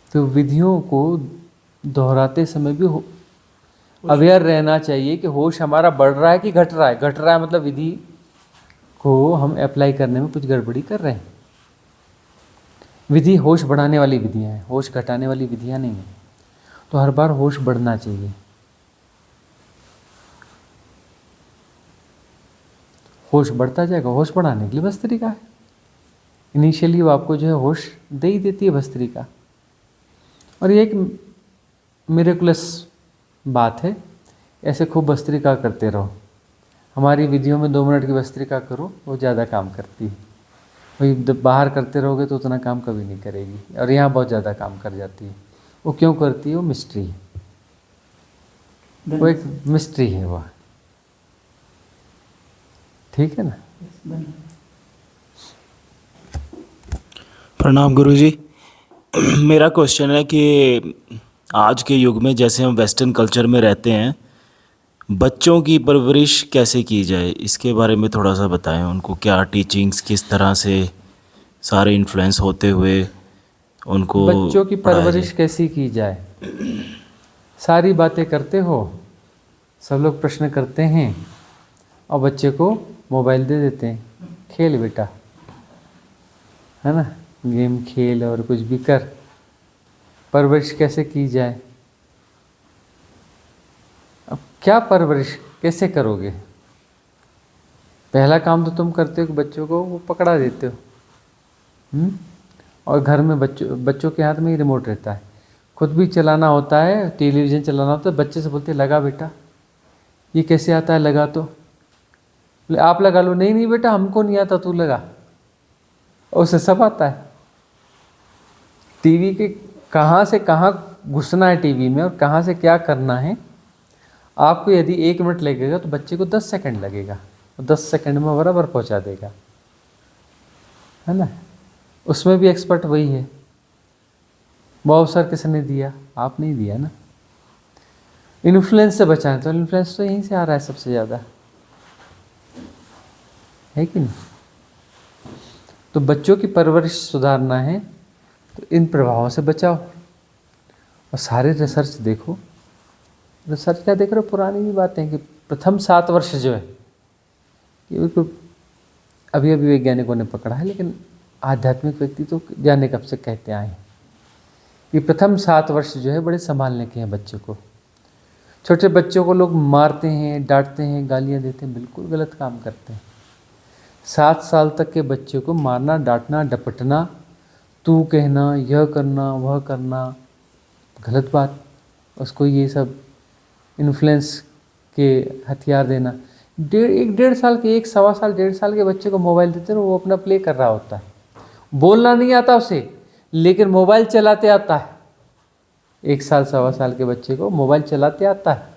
तो विधियों को दोहराते समय भी अवेयर रहना चाहिए कि होश हमारा बढ़ रहा है कि घट रहा है। घट रहा है मतलब विधि को हम अप्लाई करने में कुछ गड़बड़ी कर रहे हैं। विधि होश बढ़ाने वाली विधियां हैं, होश घटाने वाली विधियां नहीं है। तो हर बार होश बढ़ना चाहिए। होश बढ़ता जाएगा। होश बढ़ाने के लिए भस्त्रिका है। इनिशियली वो आपको जो है होश दे ही देती है भस्त्रिका। और ये एक मिरेकुलस बात है। ऐसे खूब भस्त्रिका करते रहो। हमारी विधियों में 2 मिनट की भस्त्रिका करो, वो ज़्यादा काम करती है। वही बाहर करते रहोगे तो उतना काम कभी नहीं करेगी, और यहाँ बहुत ज़्यादा काम कर जाती है। वो क्यों करती है? वो मिस्ट्री है, वो एक मिस्ट्री है वह। ठीक है ना। प्रणाम गुरुजी। मेरा क्वेश्चन है कि आज के युग में जैसे हम वेस्टर्न कल्चर में रहते हैं, बच्चों की परवरिश कैसे की जाए, इसके बारे में थोड़ा सा बताएं। उनको क्या टीचिंग्स, किस तरह से सारे इन्फ्लुएंस होते हुए उनको बच्चों की परवरिश कैसी की जाए? सारी बातें करते हो, सब लोग प्रश्न करते हैं और बच्चे को मोबाइल दे देते हैं, खेल बेटा, है ना, गेम खेल और कुछ भी कर। परवरिश कैसे की जाए? अब क्या परवरिश कैसे करोगे? पहला काम तो तुम करते हो कि बच्चों को वो पकड़ा देते हो। और घर में बच्चों के हाथ में ही रिमोट रहता है, खुद भी चलाना होता है, टेलीविज़न चलाना होता है। बच्चे से बोलते लगा बेटा, ये कैसे आता है, लगा तो बोले आप लगा लो। नहीं नहीं बेटा, हमको नहीं आता, तू लगा। उसे सब आता है। टीवी के कहाँ से कहाँ घुसना है टीवी में और कहाँ से क्या करना है, आपको यदि 1 मिनट लगेगा तो बच्चे को 10 सेकंड लगेगा, वो 10 सेकंड में बराबर पहुंचा देगा, है ना। उसमें भी एक्सपर्ट वही है। वो अवसर किसने दिया? आप नहीं दिया ना। इन्फ्लुएंस से बचाएं, तो इन्फ्लुएंस तो यहीं से आ रहा है सबसे ज़्यादा, है कि नहीं। तो बच्चों की परवरिश सुधारना है तो इन प्रभावों से बचाओ। और सारे रिसर्च देखो। रिसर्च क्या देख रहे हो? पुरानी भी बातें हैं कि प्रथम 7 वर्ष जो है, ये बिल्कुल अभी अभी वैज्ञानिकों ने पकड़ा है, लेकिन आध्यात्मिक व्यक्ति तो जाने कब से कहते आए हैं कि प्रथम 7 वर्ष जो है बड़े संभालने के हैं बच्चे को। छोटे बच्चों को लोग मारते हैं, डांटते हैं, गालियाँ देते हैं, बिल्कुल गलत काम करते हैं। 7 साल तक के बच्चे को मारना, डांटना, डपटना, तू कहना, यह करना, वह करना, गलत बात। उसको ये सब इन्फ्लुएंस के हथियार देना, एक डेढ़ साल के, एक सवा साल, डेढ़ साल के बच्चे को मोबाइल देते हैं, वो अपना प्ले कर रहा होता है, बोलना नहीं आता उसे, लेकिन मोबाइल चलाते आता है। एक साल सवा साल के बच्चे को मोबाइल चलाते आता है,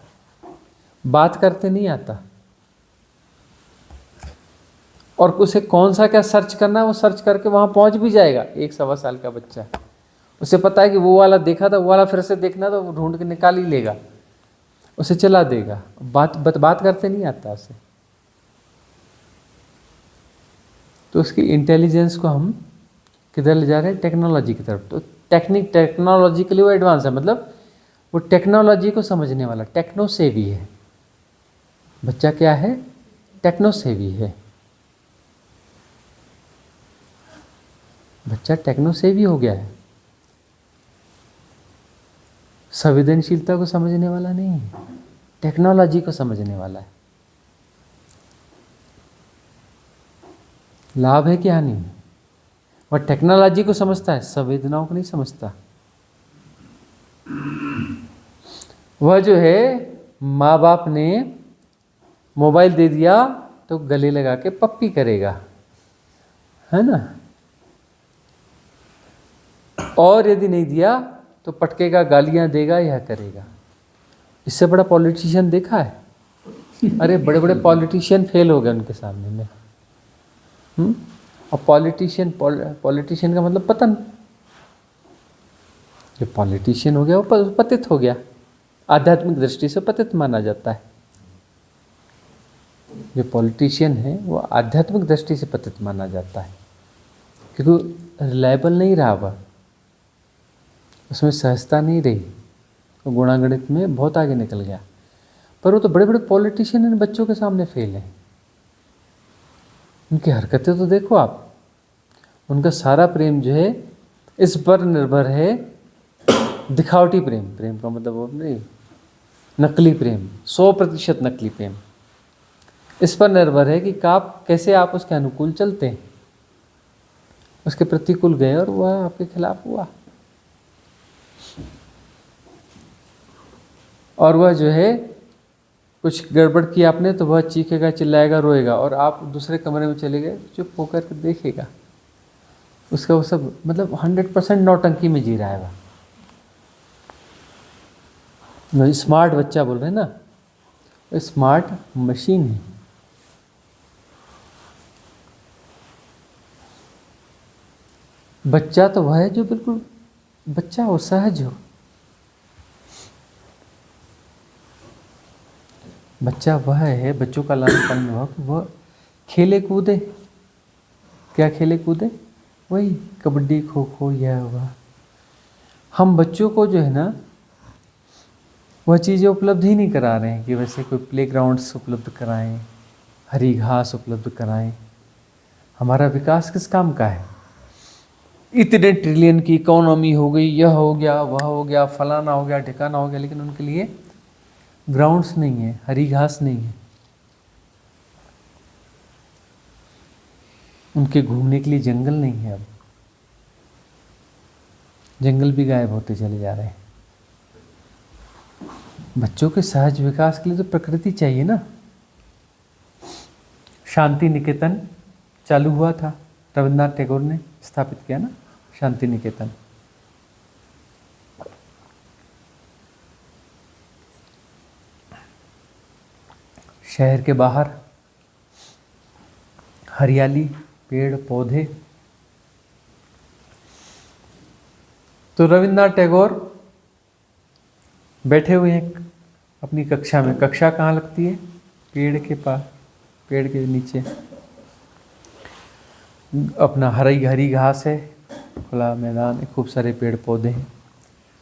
बात करते नहीं आता। और उसे कौन सा क्या सर्च करना है वो सर्च करके वहाँ पहुँच भी जाएगा। एक सवा साल का बच्चा, उसे पता है कि वो वाला देखा था, वो वाला फिर से देखना, तो वो ढूंढ के निकाल ही लेगा, उसे चला देगा। बात करते नहीं आता उसे। तो उसकी इंटेलिजेंस को हम किधर ले जा रहे हैं? टेक्नोलॉजी की तरफ। तो टेक्नोलॉजिकली वो एडवांस है, मतलब वो टेक्नोलॉजी को समझने वाला, टेक्नो सेवी है बच्चा। क्या है? टेक्नो सेवी है बच्चा, टेक्नो सेवी हो गया है। संवेदनशीलता को समझने वाला नहीं है, टेक्नोलॉजी को समझने वाला है। लाभ है कि हानि है? वह टेक्नोलॉजी को समझता है, संवेदनाओं को नहीं समझता। वह जो है, माँ बाप ने मोबाइल दे दिया तो गले लगा के पप्पी करेगा, है ना, और यदि नहीं दिया तो पटकेगा, गालियां देगा, यह करेगा। इससे बड़ा पॉलिटिशियन देखा है? अरे बड़े बड़े पॉलिटिशियन फेल हो गए उनके सामने में। और पॉलिटिशियन का मतलब पतन। जो पॉलिटिशियन हो गया वो पतित हो गया, आध्यात्मिक दृष्टि से पतित माना जाता है। जो पॉलिटिशियन है वो आध्यात्मिक दृष्टि से पतित माना जाता है, क्योंकि रिलायबल नहीं रहा, वह उसमें सहजता नहीं रही, वो गुणागणित में बहुत आगे निकल गया। पर वो तो बड़े बड़े पॉलिटिशियन इन बच्चों के सामने फेल हैं। उनकी हरकतें तो देखो आप, उनका सारा प्रेम जो है इस पर निर्भर है, दिखावटी प्रेम। प्रेम का मतलब वो नहीं, नकली प्रेम, 100% नकली प्रेम। इस पर निर्भर है कि कैसे आप उसके अनुकूल चलते हैं। उसके प्रतिकूल गए और वह आपके खिलाफ हुआ, और वह जो है कुछ गड़बड़ की आपने तो वह चीखेगा, चिल्लाएगा, रोएगा, और आप दूसरे कमरे में चले गए, चुप होकर के देखेगा। उसका वो सब मतलब 100% नौटंकी में जी रहा है वह। स्मार्ट बच्चा बोल रहे हैं ना, स्मार्ट मशीन है। बच्चा तो वह है जो बिल्कुल बच्चा हो, सहज हो। बच्चा वह है, बच्चों का लालन पालन वह खेले कूदे। क्या खेले कूदे? वही कबड्डी, खो खो, यह हुआ। हम बच्चों को जो है ना वह चीज़ें उपलब्ध ही नहीं करा रहे हैं कि वैसे कोई प्लेग्राउंड्स उपलब्ध कराएं, हरी घास उपलब्ध कराएं। हमारा विकास किस काम का है? इतने ट्रिलियन की इकोनॉमी हो गई, यह हो गया, वह हो गया, फलाना हो गया, ठिकाना हो गया, लेकिन उनके लिए ग्राउंड्स नहीं है, हरी घास नहीं है, उनके घूमने के लिए जंगल नहीं है। अब जंगल भी गायब होते चले जा रहे हैं। बच्चों के सहज विकास के लिए तो प्रकृति चाहिए ना। शांति निकेतन चालू हुआ था, रविन्द्रनाथ टैगोर ने स्थापित किया ना, शांति निकेतन। शहर के बाहर हरियाली, पेड़ पौधे। तो रविन्द्रनाथ टैगोर बैठे हुए हैं अपनी कक्षा में। कक्षा कहाँ लगती है? पेड़ के पास, पेड़ के नीचे। अपना हरी हरी घास है, खुला मैदान है, खूब सारे पेड़ पौधे हैं।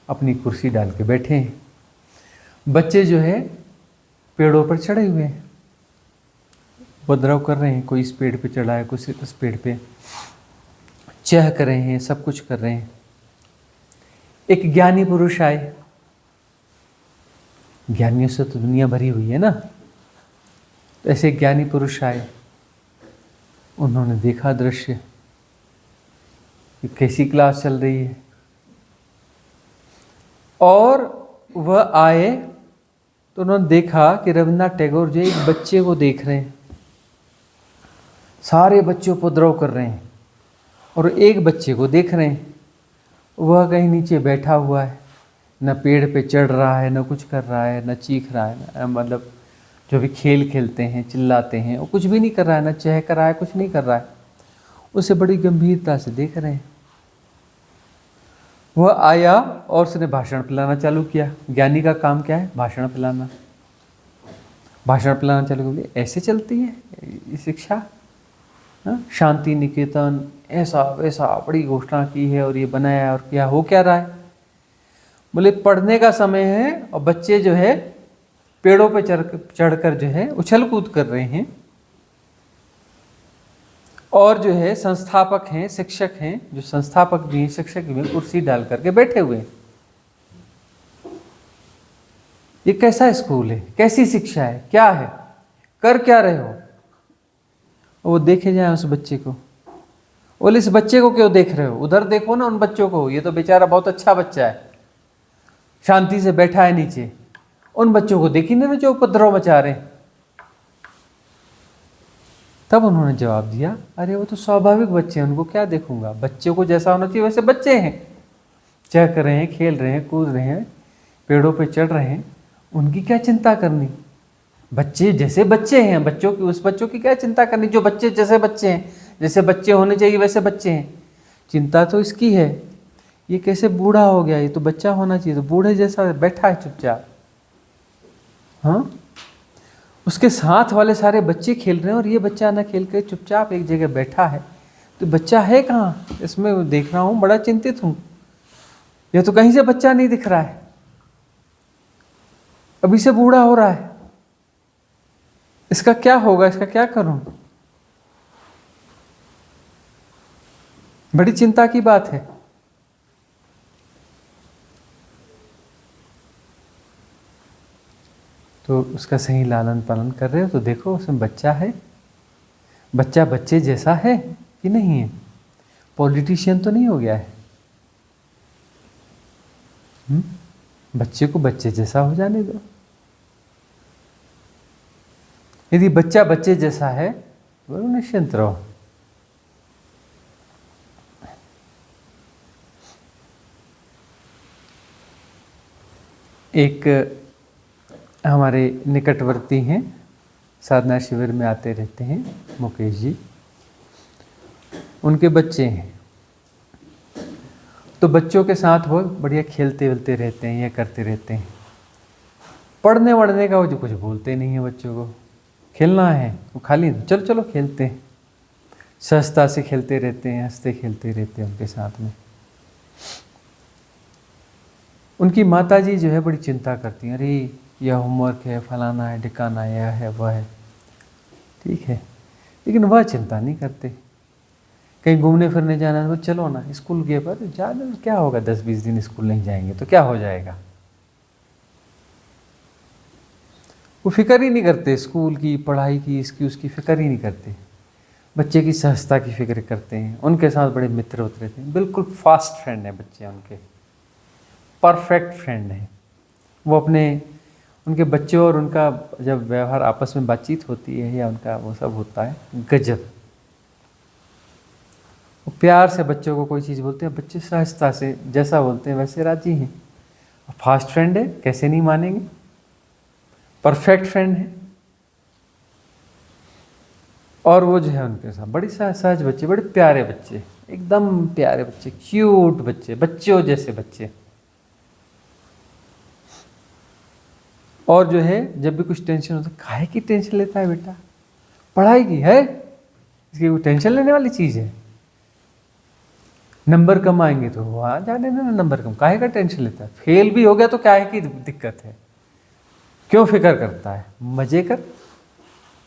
अपनी कुर्सी डाल के बैठे हैं। बच्चे जो है पेड़ों पर चढ़े हुए हैं, उपद्रव कर रहे हैं। कोई इस पेड़ पे चढ़ा है, कुछ उस पेड़ पे, चह कर रहे हैं, सब कुछ कर रहे हैं। एक ज्ञानी पुरुष आए। ज्ञानियों से तो दुनिया भरी हुई है ना, तो ऐसे ज्ञानी पुरुष आए। उन्होंने देखा दृश्य कि कैसी क्लास चल रही है, और वह आए तो उन्होंने देखा कि रविन्द्रनाथ टैगोर जो एक बच्चे को देख रहे हैं, सारे बच्चे उपद्रव कर रहे हैं, और एक बच्चे को देख रहे हैं, वह कहीं नीचे बैठा हुआ है, न पेड़ पे चढ़ रहा है, न कुछ कर रहा है, न चीख रहा है, मतलब जो भी खेल खेलते हैं, चिल्लाते हैं, वो कुछ भी नहीं कर रहा है, न चहक रहा है, कुछ नहीं कर रहा है, उसे बड़ी गंभीरता से देख रहे हैं। वह आया और उसने भाषण पिलाना चालू किया। ज्ञानी का काम क्या है? भाषण पिलाना। भाषण पिलाना चालू किया। ऐसे चलती है ये शिक्षा? शांति निकेतन ऐसा वैसा बड़ी घोषणा की है और ये बनाया और क्या हो क्या रहा है? बोले पढ़ने का समय है और बच्चे जो है पेड़ों पे चढ़कर जो है उछल कूद कर रहे हैं, और जो है संस्थापक हैं, शिक्षक हैं, जो संस्थापक भी हैं, शिक्षक भी हैं, कुर्सी डाल करके बैठे हुए हैं। ये कैसा स्कूल है? कैसी शिक्षा है? क्या है? कर क्या रहे हो? वो देखे जाए उस बच्चे को। बोले इस बच्चे को क्यों देख रहे हो? उधर देखो ना उन बच्चों को, ये तो बेचारा बहुत अच्छा बच्चा है, शांति से बैठा है नीचे। उन बच्चों को देखी ना जो उपद्रव मचा रहे हैं। तब उन्होंने जवाब दिया, अरे वो तो स्वाभाविक बच्चे हैं, उनको क्या देखूंगा? बच्चों को जैसा होना चाहिए वैसे बच्चे हैं, चहक रहे हैं, खेल रहे हैं, कूद रहे हैं, पेड़ों पे चढ़ रहे हैं, उनकी क्या चिंता करनी? बच्चे जैसे बच्चे हैं, बच्चों की, उस बच्चों की क्या चिंता करनी? जो बच्चे जैसे बच्चे हैं, जैसे बच्चे होने चाहिए वैसे बच्चे हैं। चिंता तो इसकी है, ये कैसे बूढ़ा हो गया, ये तो बच्चा होना चाहिए, तो बूढ़े जैसा बैठा है चुपचाप। हाँ, उसके साथ वाले सारे बच्चे खेल रहे हैं और ये बच्चा ना खेल कर चुपचाप एक जगह बैठा है। तो बच्चा है कहाँ? इसमें देख रहा हूँ, बड़ा चिंतित हूँ। यह तो कहीं से बच्चा नहीं दिख रहा है, अभी से बूढ़ा हो रहा है। इसका क्या होगा? इसका क्या करूं? बड़ी चिंता की बात है। तो उसका सही लालन पालन कर रहे हो तो देखो उसमें बच्चा है, बच्चा बच्चे जैसा है कि नहीं है? पॉलिटिशियन तो नहीं हो गया है। बच्चे को बच्चे जैसा हो जाने दो। यदि बच्चा बच्चे जैसा है तो निश्चिंत रहो। एक हमारे निकटवर्ती हैं, साधना शिविर में आते रहते हैं, मुकेश जी। उनके बच्चे हैं, तो बच्चों के साथ वो बढ़िया खेलते वेलते रहते हैं, ये करते रहते हैं। पढ़ने वढ़ने का वो जो कुछ बोलते नहीं है बच्चों को। खेलना है वो खाली चलो चलो खेलते हैं, सहजता से खेलते रहते हैं, हंसते खेलते रहते हैं उनके साथ में। उनकी माताजी जो है बड़ी चिंता करती हैं, अरे यह होमवर्क है, फलाना है, ढिकाना है, यह है, वह है। ठीक है, लेकिन वह चिंता नहीं करते। कहीं घूमने फिरने जाना है तो चलो ना, स्कूल के पर जाने तो क्या होगा, 10-20 दिन स्कूल नहीं जाएंगे तो क्या हो जाएगा। वो फिक्र ही नहीं करते स्कूल की, पढ़ाई की, इसकी उसकी फिक्र ही नहीं करते। बच्चे की सहजता की फिक्र करते हैं, उनके साथ बड़े मित्र होते रहते हैं। बिल्कुल फास्ट फ्रेंड है बच्चे उनके, परफेक्ट फ्रेंड है वो। अपने उनके बच्चों और उनका जब व्यवहार आपस में बातचीत होती है या उनका वो सब होता है, गजब। वो प्यार से बच्चों को कोई चीज़ बोलते हैं, बच्चे सहजता से जैसा बोलते हैं वैसे राजी हैं। फास्ट फ्रेंड है, कैसे नहीं मानेंगे, परफेक्ट फ्रेंड है। और वो जो है उनके साथ बड़ी सहज बच्चे, बड़े प्यारे बच्चे, एकदम प्यारे बच्चे, क्यूट बच्चे, बच्चों जैसे बच्चे। और जो है जब भी कुछ टेंशन होता है, काहे की टेंशन लेता है बेटा, पढ़ाई की है, इसकी कोई टेंशन लेने वाली चीज़ है? नंबर कम आएंगे तो वहाँ जाने देना, नंबर कम, काहे का टेंशन लेता है? फेल भी हो गया तो काहे की दिक्कत है? क्यों फिक्र करता है? मजे कर,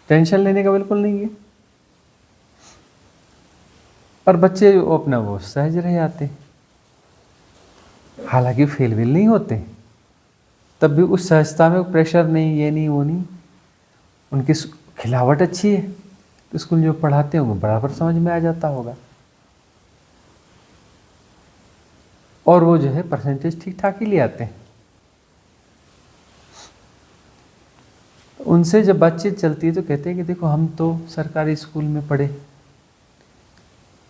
टेंशन लेने का बिल्कुल नहीं है। और बच्चे अपना वो सहज रह जाते, हालांकि फेल भी नहीं होते, तब भी उस सहजता में प्रेशर नहीं, ये नहीं, वो नहीं। उनकी खिलावट अच्छी है तो स्कूल जो पढ़ाते होंगे बराबर समझ में आ जाता होगा, और वो जो है परसेंटेज ठीक ठाक ही ले आते हैं। उनसे जब बातचीत चलती है तो कहते हैं कि देखो हम तो सरकारी स्कूल में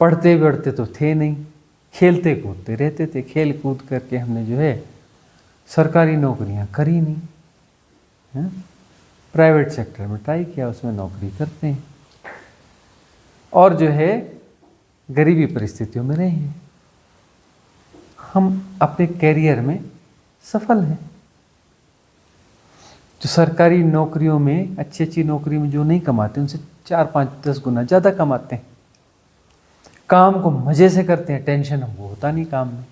पढ़ते तो थे नहीं, खेलते कूदते रहते थे, खेल कूद करके हमने जो है सरकारी नौकरियां करी नहीं है, प्राइवेट सेक्टर में ट्राई किया, उसमें नौकरी करते हैं और जो है गरीबी परिस्थितियों में रहे हैं। हम अपने कैरियर में सफल हैं। जो सरकारी नौकरियों में अच्छी अच्छी नौकरी में जो नहीं कमाते उनसे 4-5-10 गुना ज़्यादा कमाते हैं। काम को मज़े से करते हैं, टेंशन हमको होता नहीं काम में,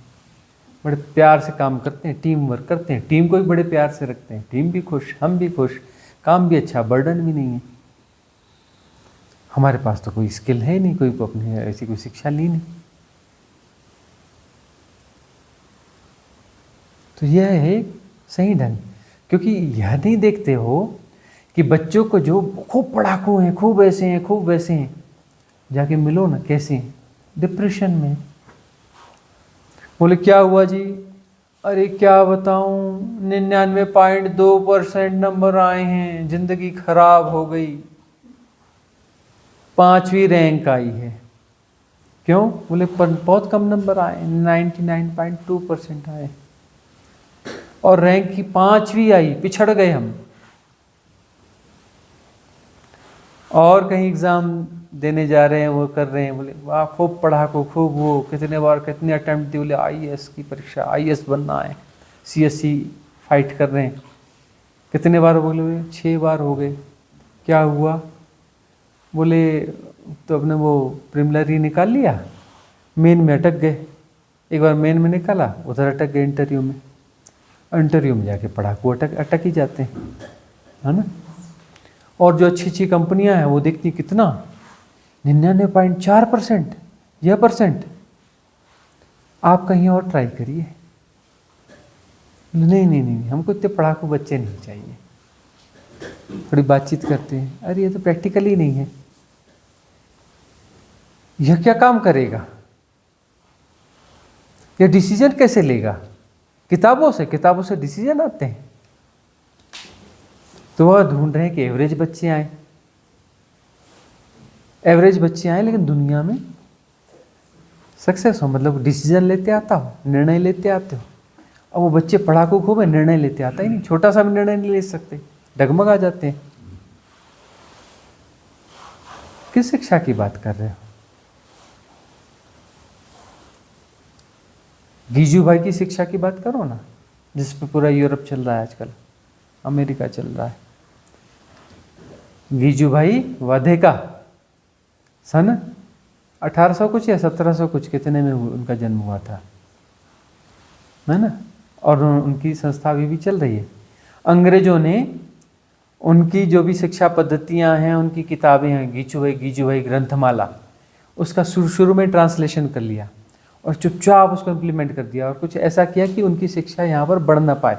बड़े प्यार से काम करते हैं, टीम वर्क करते हैं, टीम को भी बड़े प्यार से रखते हैं, टीम भी खुश, हम भी खुश, काम भी अच्छा, बर्डन भी नहीं है। हमारे पास तो कोई स्किल है नहीं, कोई को अपनी ऐसी कोई शिक्षा ली नहीं। तो यह है सही ढंग, क्योंकि यह नहीं देखते हो कि बच्चों को जो खूब पढ़ाकू हैं, खूब ऐसे हैं, खूब वैसे हैं, जाके मिलो ना कैसे हैं, डिप्रेशन में। बोले क्या हुआ जी? अरे क्या बताऊं, 99.2% नंबर आए हैं, जिंदगी खराब हो गई, 5वीं रैंक आई है। क्यों? बोले बहुत कम नंबर आए, 99.2% आए और रैंक की 5वीं आई, पिछड़ गए हम। और कहीं एग्ज़ाम देने जा रहे हैं, वो कर रहे हैं, बोले वाह खूब पढ़ा को, खूब वो, कितने बार कितने अटैम्प्ट दिए, बोले आईएएस की परीक्षा, आईएएस बनना है, सीएससी फाइट कर रहे हैं। कितने बार? बोले 6 बार हो गए। क्या हुआ? बोले तो अपने वो प्रीलिमिनरी निकाल लिया, मेन में अटक गए। एक बार मेन में निकाला, उधर अटक गए इंटरव्यू में। इंटरव्यू में जाके पढ़ाकू अटक ही जाते हैं, है ना। और जो अच्छी अच्छी कंपनियां हैं वो देखती कितना 99.4% यह परसेंट। आप कहीं और ट्राई करिए। नहीं, हमको इतने पढ़ाकू बच्चे नहीं चाहिए। थोड़ी बातचीत करते हैं, अरे ये तो प्रैक्टिकल ही नहीं है, यह क्या काम करेगा, यह डिसीजन कैसे लेगा? किताबों से डिसीजन आते हैं। तो वह ढूंढ रहे हैं कि एवरेज बच्चे आए, लेकिन दुनिया में सक्सेस हो, मतलब डिसीजन लेते आता हो, निर्णय लेते आते हो। अब वो बच्चे पढ़ाकू खूब है, निर्णय लेते आता ही नहीं, छोटा सा भी निर्णय नहीं ले सकते, डगमगा जाते हैं। किस शिक्षा की बात कर रहे हो? गीजू भाई की शिक्षा की बात करो ना, जिस पे पूरा यूरोप चल रहा है आजकल, अमेरिका चल रहा है। गीजू भाई वाधेका सन 1800 कुछ या 1700 कुछ कितने में उनका जन्म हुआ था, है ना। और उनकी संस्था अभी भी चल रही है। अंग्रेजों ने उनकी जो भी शिक्षा पद्धतियां हैं, उनकी किताबें हैं, गीजू भाई ग्रंथमाला, उसका शुरू में ट्रांसलेशन कर लिया और चुपचाप उसको इम्प्लीमेंट कर दिया, और कुछ ऐसा किया कि उनकी शिक्षा यहाँ पर बढ़ ना पाए।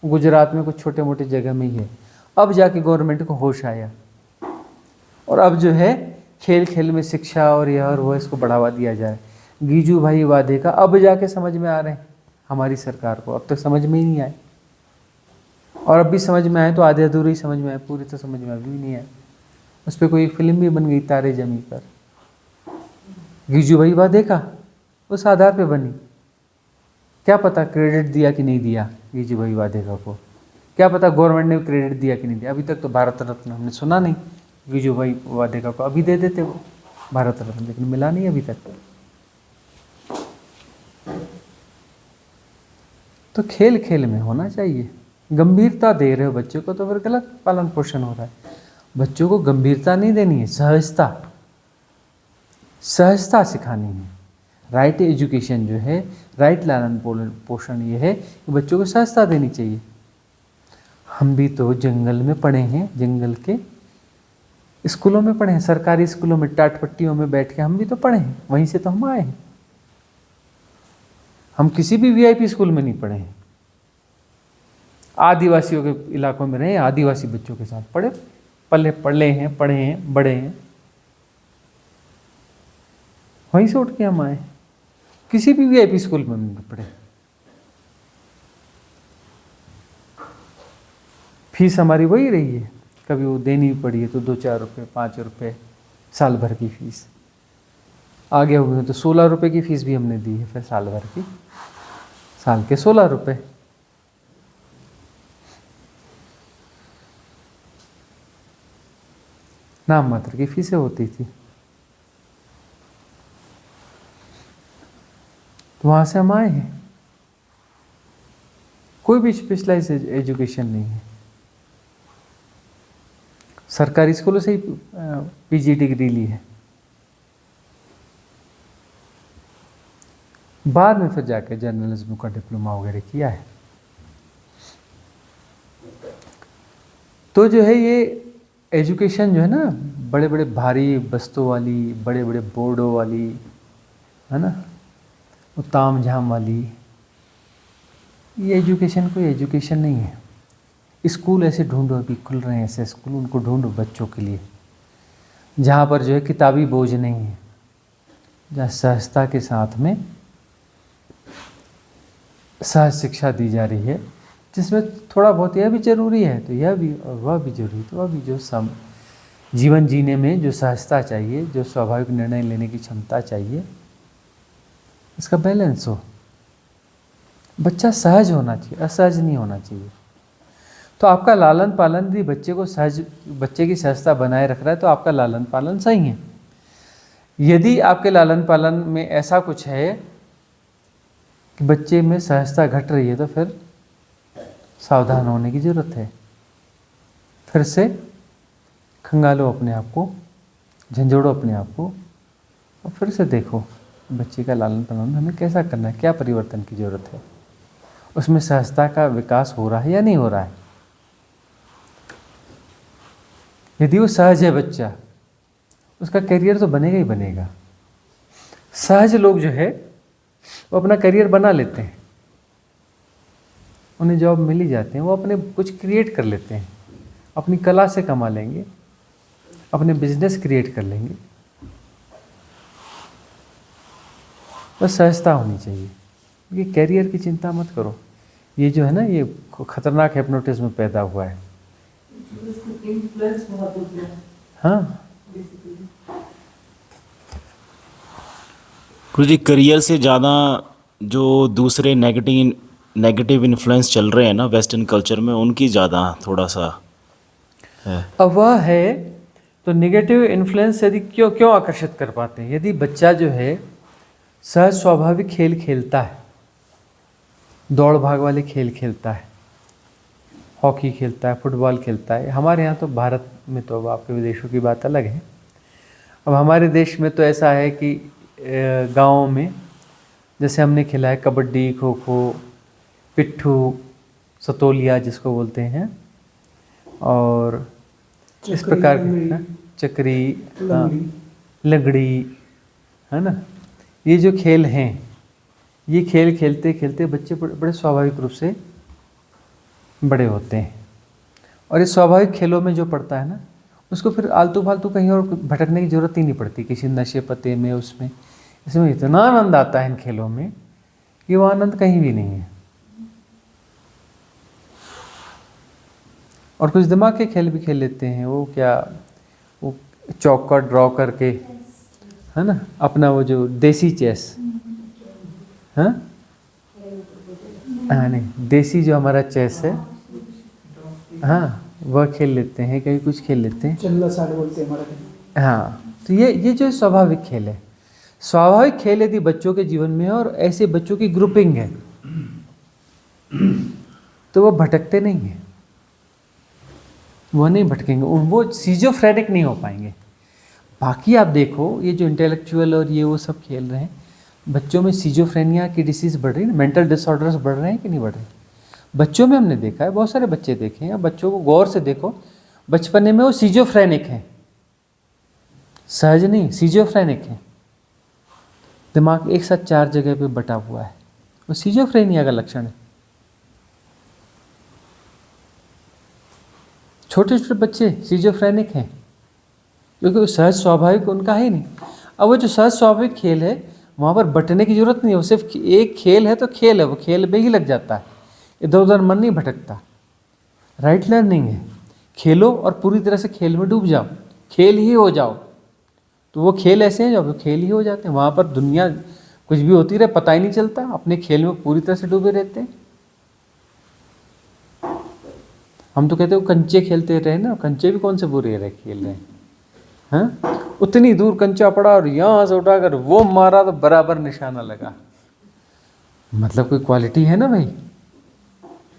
गुजरात में कुछ छोटे मोटे जगह में ही है। अब जाके गवर्नमेंट को होश आया और अब जो है खेल खेल में शिक्षा और यह और वह इसको बढ़ावा दिया जाए। गीजू भाई वाधेका अब जाके समझ में आ रहे हैं हमारी सरकार को, अब तक समझ में ही नहीं आए, और अब भी समझ में आए तो आधे अधूरे ही समझ में आए, पूरी तो समझ में अभी भी नहीं आए। उस पर कोई फिल्म भी बन गई, तारे जमी पर, गीजू भाई वाधेका उस आधार पे बनी। क्या पता क्रेडिट दिया कि नहीं दिया गीजू भाई वाधेका को, क्या पता गवर्नमेंट ने क्रेडिट दिया कि नहीं दिया। अभी तक तो भारत रत्न हमने सुना नहीं, गीजू भाई वाधेका को अभी दे देते वो भारत रत्न, लेकिन मिला नहीं अभी तक। तो खेल खेल में होना चाहिए। गंभीरता दे रहे हो बच्चों को तो फिर गलत पालन पोषण हो रहा है। बच्चों को गंभीरता नहीं देनी है, सहजता सिखानी है। राइट एजुकेशन जो है, राइट लालन पोषण ये है कि बच्चों को सहजता देनी चाहिए। हम भी तो जंगल में पढ़े हैं, जंगल के स्कूलों में पढ़े हैं, सरकारी स्कूलों में टाट पट्टियों में बैठ के हम भी तो पढ़े हैं, वहीं से तो हम आए हैं। हम किसी भी वीआईपी स्कूल में नहीं पढ़े हैं। आदिवासियों के इलाकों में रहे, आदिवासी बच्चों के साथ पढ़े पढ़े हैं, बड़े हैं, वहीं से उठ के हम आए। किसी भी वीआईपी स्कूल में नहीं पढ़े। फीस हमारी वही रही है, कभी वो देनी भी पड़ी है तो 2-4 रुपये 5 रुपये साल भर की फ़ीस। आगे हो गए तो 16 रुपये की फ़ीस भी हमने दी है फिर साल भर की, साल के 16 रुपये। नाम मात्र की फीसें होती थी। तो वहाँ से हम आए हैं। कोई भी स्पेशलाइज एजुकेशन नहीं है। सरकारी स्कूलों से ही पीजी डिग्री ली है, बाद में फिर जाके जर्नलिज्म का डिप्लोमा वगैरह किया है। तो जो है ये एजुकेशन जो है ना, बड़े बड़े भारी बस्तों वाली, बड़े बड़े बोर्डों वाली, है ना, वो ताम झाम वाली, ये एजुकेशन कोई एजुकेशन नहीं है। स्कूल ऐसे ढूंढो, अभी खुल रहे हैं ऐसे स्कूल, उनको ढूंढो बच्चों के लिए जहाँ पर जो है किताबी बोझ नहीं है, जहाँ सहजता के साथ में सहज शिक्षा दी जा रही है, जिसमें थोड़ा बहुत यह भी जरूरी है तो यह भी और वह भी जरूरी, तो वह भी जो जीवन जीने में जो सहजता चाहिए, जो स्वाभाविक निर्णय लेने की क्षमता चाहिए, इसका बैलेंस हो। बच्चा सहज होना चाहिए, असहज नहीं होना चाहिए। तो आपका लालन पालन भी बच्चे को सहज, बच्चे की सहजता बनाए रख रहा है तो आपका लालन पालन सही है। यदि आपके लालन पालन में ऐसा कुछ है कि बच्चे में सहजता घट रही है तो फिर सावधान होने की ज़रूरत है। फिर से खंगालो अपने आप को, झंझोड़ो अपने आप को और फिर से देखो बच्चे का लालन पालन हमें कैसा करना है, क्या परिवर्तन की ज़रूरत है, उसमें सहजता का विकास हो रहा है या नहीं हो रहा है। यदि वो सहज है बच्चा, उसका करियर तो बनेगा ही बनेगा। सहज लोग जो है वो अपना करियर बना लेते हैं, उन्हें जॉब मिल ही जाते हैं, वो अपने कुछ क्रिएट कर लेते हैं, अपनी कला से कमा लेंगे, अपने बिजनेस क्रिएट कर लेंगे। बस सहजता होनी चाहिए। ये कैरियर की चिंता मत करो। ये जो है ना, ये खतरनाक हिप्नोटिज्म पैदा हुआ है। हाँ, गुरु जी, करियर से ज़्यादा जो दूसरे नेगेटिव इन्फ्लुएंस चल रहे हैं ना वेस्टर्न कल्चर में, उनकी ज़्यादा थोड़ा सा है। अब वह है तो नेगेटिव इन्फ्लुएंस यदि क्यों आकर्षित कर पाते हैं। यदि बच्चा जो है सहज स्वाभाविक खेल खेलता है, दौड़ भाग वाले खेल खेलता है, हॉकी खेलता है, फुटबॉल खेलता है। हमारे यहाँ तो भारत में तो अब आपके विदेशों की बात अलग है। अब हमारे देश में तो ऐसा है कि गाँव में जैसे हमने खेला है कबड्डी, खो खो, पिट्ठू, सतोलिया जिसको बोलते हैं, और इस प्रकार के चक्री, लंगड़ी, है ना, ये जो खेल हैं, ये खेल खेलते खेलते बच्चे बड़े स्वाभाविक रूप से बड़े होते हैं। और इस स्वाभाविक खेलों में जो पड़ता है ना, उसको फिर आलतू फालतू कहीं और भटकने की ज़रूरत ही नहीं पड़ती, किसी नशे पते में, उसमें इसमें इतना आनंद आता है इन खेलों में कि वो आनंद कहीं भी नहीं है। और कुछ दिमाग के खेल भी खेल लेते हैं, वो क्या, वो चौक का ड्रॉ करके, है ना, अपना वो जो देसी चेस, हाँ नहीं, देसी जो हमारा चेस है, हाँ, वह खेल लेते हैं, कभी कुछ खेल लेते हैं, चल्ला साड़ बोलते हैं हमारे में। हाँ। तो ये जो स्वाभाविक खेल है, स्वाभाविक खेल यदि बच्चों के जीवन में है और ऐसे बच्चों की ग्रुपिंग है तो वो भटकते नहीं हैं, वो नहीं भटकेंगे, वो सीजोफ्रेनिक नहीं हो पाएंगे। बाकी आप देखो ये जो इंटेलेक्चुअल और ये वो सब खेल रहे हैं, बच्चों में सीजोफ्रेनिया की डिसीज़ बढ़ रही है, मेंटल डिसऑर्डर्स बढ़ रहे हैं कि नहीं बढ़ रहे। बच्चों में हमने देखा है, बहुत सारे बच्चे देखे हैं, बच्चों को गौर से देखो, बचपने में वो सीजोफ्रेनिक हैं, सहज नहीं, सीजोफ्रेनिक है। दिमाग एक साथ 4 जगह पे बटा हुआ है, वो सीजोफ्रेनिया का लक्षण है। छोटे छोटे बच्चे सीजोफ्रेनिक हैं क्योंकि सहज स्वाभाविक उनका है ही नहीं। अब वो जो सहज स्वाभाविक खेल है वहाँ पर बटने की जरूरत नहीं है, वो सिर्फ एक खेल है तो खेल है, वो खेल में ही लग जाता है, इधर उधर मन नहीं भटकता। राइट लर्निंग है, खेलो और पूरी तरह से खेल में डूब जाओ, खेल ही हो जाओ। तो वो खेल ऐसे हैं जो खेल ही हो जाते हैं, वहाँ पर दुनिया कुछ भी होती रहे पता ही नहीं चलता, अपने खेल में पूरी तरह से डूबे रहते हैं। हम तो कहते हो कंचे खेलते रहे ना, कंचे भी कौन से बुरे रहे खेल रहे हैं, हाँ? उतनी दूर कंचा पड़ा और यहाँ से उठाकर वो मारा तो बराबर निशाना लगा, मतलब कोई क्वालिटी है ना भाई,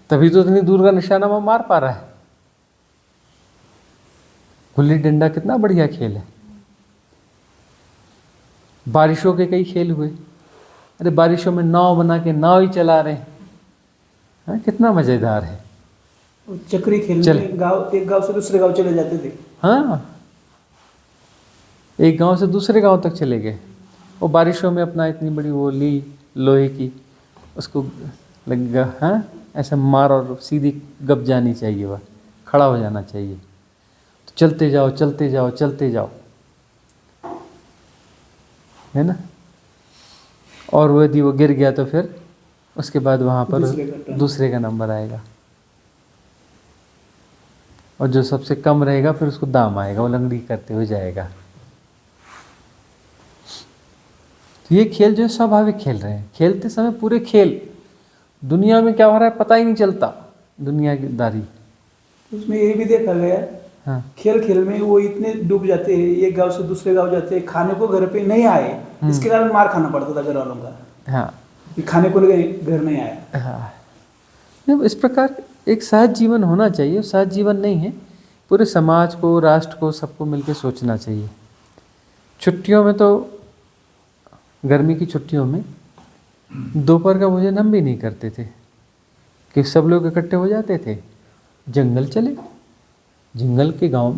तभी तो इतनी दूर का निशाना वो मार पा रहा है। गुल्ली डंडा कितना बढ़िया खेल है। बारिशों के कई खेल हुए, अरे बारिशों में नाव बना के नाव ही चला रहे हैं, हाँ? कितना मजेदार है। चक्री खेलने चल। में एक गांव से दूसरे गांव चले जाते थे। हाँ, एक गांव से दूसरे गांव तक चले गए, वो बारिशों में अपना इतनी बड़ी वो ली लोहे की, उसको लग गया, हाँ, ऐसा मार और सीधी गप जानी चाहिए, वह खड़ा हो जाना चाहिए। तो चलते जाओ चलते जाओ चलते जाओ, है ना। और वो यदि वो गिर गया तो फिर उसके बाद वहाँ पर दूसरे का नंबर आएगा, और जो सबसे कम रहेगा फिर उसको दाम आएगा, वो लंगड़ी करते हुए जाएगा। तो ये खेल जो है स्वाभाविक खेल रहे हैं, खेलते समय पूरे खेल, दुनिया में क्या हो रहा है पता ही नहीं चलता, दुनियादारी। उसमें ये भी देखा गया, हाँ, खेल खेल में वो इतने डूब जाते हैं, एक गांव से दूसरे गांव जाते हैं, खाने को घर पे नहीं आए, इसके कारण मार खाना पड़ता था घर वालों का, हाँ, कि खाने को घर नहीं आया। हाँ। नहीं, इस प्रकार एक सहज जीवन होना चाहिए, सहज जीवन नहीं है, पूरे समाज को, राष्ट्र को, सबको मिलकर सोचना चाहिए। छुट्टियों में तो, गर्मी की छुट्टियों में दोपहर का भोजन हम भी नहीं करते थे, कि सब लोग इकट्ठे हो जाते थे, जंगल चले, जंगल के गांव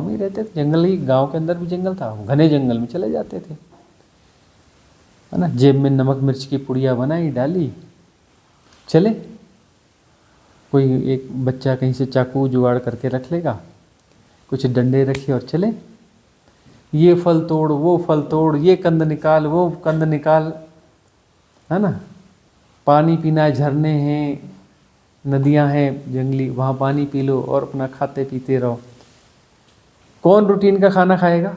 में ही रहते थे, जंगल ही, गांव के अंदर भी जंगल था, घने जंगल में चले जाते थे, है ना। जेब में नमक मिर्च की पुड़िया बनाई, डाली, चले। कोई एक बच्चा कहीं से चाकू जुगाड़ करके रख लेगा, कुछ डंडे रखे और चले, ये फल तोड़, वो फल तोड़, ये कंद निकाल, वो कंद निकाल, है ना। पानी पीना है, झरने हैं, नदियां हैं जंगली, वहाँ पानी पी लो और अपना खाते पीते रहो। कौन रूटीन का खाना खाएगा?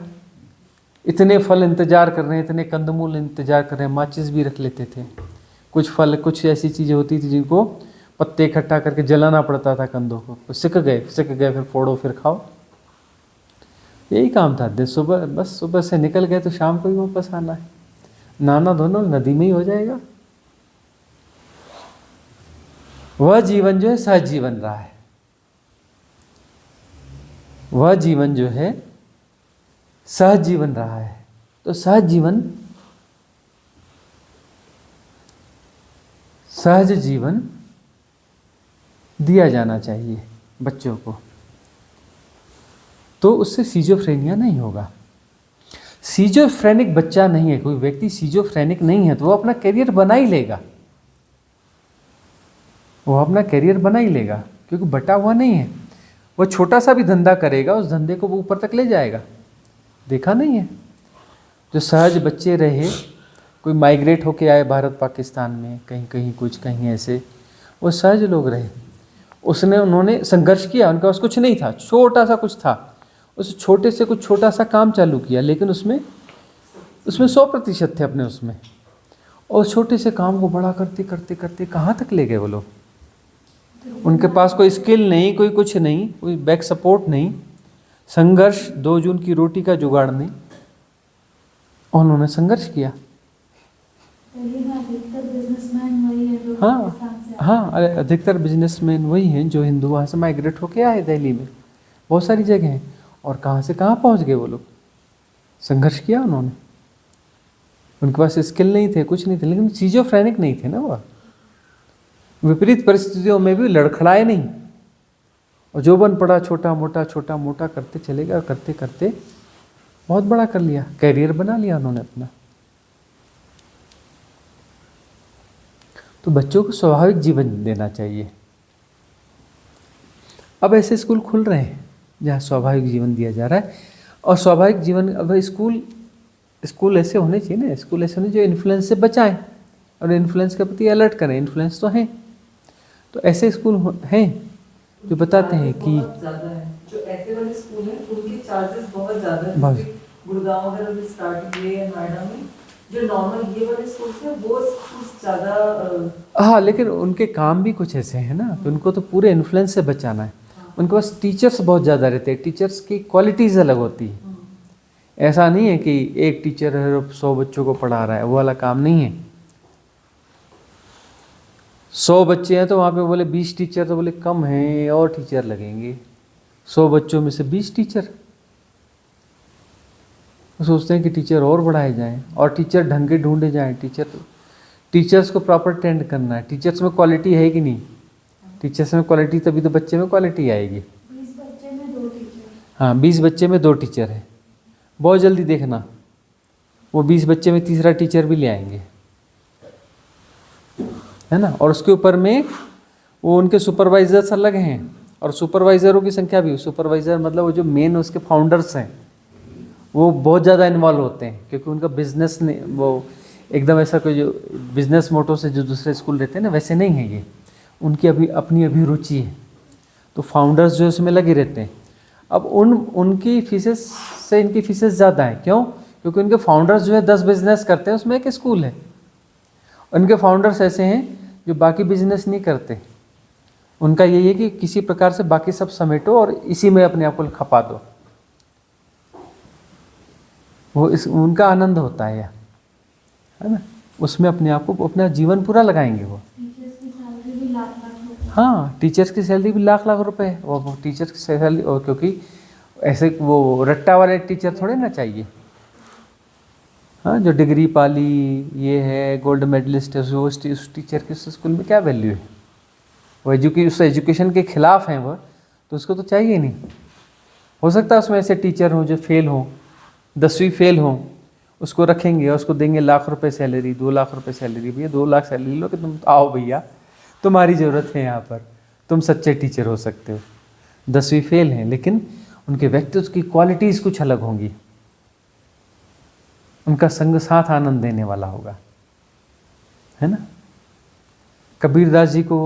इतने फल इंतजार कर रहे हैं, इतने कंदमूल इंतजार कर रहे हैं, माचिस भी रख लेते थे। कुछ फल, कुछ ऐसी चीज़ें होती थी जिनको पत्ते इकट्ठा करके जलाना पड़ता था कंदों को, सिक गए फिर फोड़ो फिर खाओ, यही काम था। दिन सुबह, बस सुबह से निकल गए तो शाम को ही वापस आना है, नहाना धोना नदी में ही हो जाएगा। वह जीवन जो है सहज जीवन रहा है, वह जीवन जो है सहज जीवन रहा है। तो सहज जीवन दिया जाना चाहिए बच्चों को, तो उससे सीजोफ्रेनिया नहीं होगा। सीजोफ्रेनिक बच्चा नहीं है, कोई व्यक्ति सीजोफ्रेनिक नहीं है तो वो अपना करियर बना ही लेगा, वो अपना करियर बना ही लेगा, क्योंकि बटा हुआ नहीं है। वो छोटा सा भी धंधा करेगा, उस धंधे को वो ऊपर तक ले जाएगा। देखा नहीं है, जो सहज बच्चे रहे, कोई माइग्रेट होके आए भारत पाकिस्तान में, कहीं कहीं कुछ, कहीं ऐसे, वो सहज लोग रहे। उन्होंने संघर्ष किया, उनका पास कुछ नहीं था, छोटा सा कुछ था, उस छोटे से कुछ छोटा सा काम चालू किया, लेकिन उसमें 100% थे अपने उसमें, और छोटे से काम को बड़ा करते करते करते कहाँ तक ले गए वो लोग। उनके पास कोई स्किल नहीं, कोई कुछ नहीं, कोई बैक सपोर्ट नहीं, संघर्ष, 2 जून की रोटी का जुगाड़ नहीं, उन्होंने संघर्ष किया। हाँ, अरे अधिकतर बिजनेसमैन वही हैं जो हिंदू वहाँ से माइग्रेट होके आए दिल्ली में, बहुत सारी जगह हैं, और कहाँ से कहाँ पहुँच गए वो लोग। संघर्ष किया उन्होंने, उनके पास स्किल नहीं थे, कुछ नहीं थे, लेकिन सीजोफ्रेनिक नहीं थे ना, वह विपरीत परिस्थितियों में भी लड़खड़ाए नहीं, और जो बन पड़ा छोटा मोटा करते चले गए, और करते करते बहुत बड़ा कर लिया, कैरियर बना लिया उन्होंने अपना। तो बच्चों को स्वाभाविक जीवन देना चाहिए। अब ऐसे स्कूल खुल रहे हैं जहाँ स्वाभाविक जीवन दिया जा रहा है, और स्वाभाविक जीवन, अब स्कूल ऐसे होने चाहिए ना, स्कूल ऐसे होने जो इन्फ्लुएंस से बचाएं और इन्फ्लुएंस के प्रति अलर्ट करें। इन्फ्लुएंस तो हैं, तो ऐसे स्कूल हैं जो बताते हैं कि स्कूल हैं उनके चार्जेस बहुत ज़्यादा हैं। बहुत। जैसे गुड़गांव वगैरह में स्टार्ट किए या नोएडा में, जो नॉर्मल ये वाले स्कूल्स हैं वो स्कूल्स ज़्यादा हाँ, लेकिन उनके काम भी कुछ ऐसे हैं ना, तो उनको तो पूरे इन्फ्लुएंस से बचाना है। उनके पास टीचर्स बहुत ज़्यादा रहते हैं, टीचर्स की क्वालिटीज़ अलग होती है। ऐसा नहीं है कि एक टीचर है 100 बच्चों को पढ़ा रहा है, वो वाला काम नहीं है। 100 बच्चे हैं तो वहाँ पे बोले 20 टीचर, तो बोले कम हैं और टीचर लगेंगे। 100 बच्चों में से 20 टीचर, वो सोचते हैं कि टीचर और बढ़ाए जाएं और टीचर ढंग के ढूंढे जाएं। टीचर्स को प्रॉपर ट्रेंड करना है। टीचर्स में क्वालिटी है कि नहीं? टीचर्स में क्वालिटी तभी तो बच्चे में क्वालिटी आएगी। 20 बच्चे में 2 टीचर। हाँ, 20 बच्चे में 2 टीचर है। बहुत जल्दी देखना वो 20 बच्चे में तीसरा टीचर भी ले आएंगे, है ना। और उसके ऊपर में वो उनके सुपरवाइजर्स अलग हैं, और सुपरवाइज़रों की संख्या भी। सुपरवाइज़र मतलब वो जो मेन उसके फाउंडर्स हैं वो बहुत ज़्यादा इन्वॉल्व होते हैं, क्योंकि उनका बिजनेस ने वो एकदम ऐसा कोई जो बिजनेस मोटो से जो दूसरे स्कूल रहते हैं ना, वैसे नहीं है ये। उनकी अपनी अभिरुचि है, तो फाउंडर्स जो इसमें लगे रहते हैं। अब उनकी फीसेस से इनकी फीसेस ज़्यादा है। क्यों? क्योंकि उनके फाउंडर्स जो है 10 बिजनेस करते हैं, उसमें एक स्कूल है। उनके फाउंडर्स ऐसे हैं जो बाकी बिजनेस नहीं करते। उनका यही है कि किसी प्रकार से बाकी सब समेटो और इसी में अपने आप को खपा दो। वो उनका आनंद होता है ना, उसमें अपने आप को अपना जीवन पूरा लगाएंगे वो। टीचर्स की सैलरी भी लाख लाख रुपए। हाँ, टीचर्स की सैलरी भी लाख लाख रुपए है। वो टीचर्स की सैलरी, और क्योंकि ऐसे वो रट्टा वाले टीचर थोड़े ना चाहिए। हाँ, जो डिग्री पाली ये है, गोल्ड मेडलिस्ट है, उस टीचर की उस स्कूल में क्या वैल्यू है? वो उस एजुकेशन के खिलाफ हैं वो, तो उसको तो चाहिए नहीं। हो सकता है उसमें ऐसे टीचर हों जो फेल हों, 10वीं फेल हों, उसको रखेंगे और उसको देंगे लाख रुपए सैलरी, 2 लाख रुपए सैलरी। भैया 2 लाख सैलरी लो कि तुम आओ भैया, तुम्हारी ज़रूरत है यहाँ पर, तुम सच्चे टीचर हो सकते हो। 10वीं फेल हैं, लेकिन उनके व्यक्तित्व की क्वालिटीज़ कुछ अलग होंगी। उनका संग साथ आनंद देने वाला होगा, है ना। कबीरदास जी को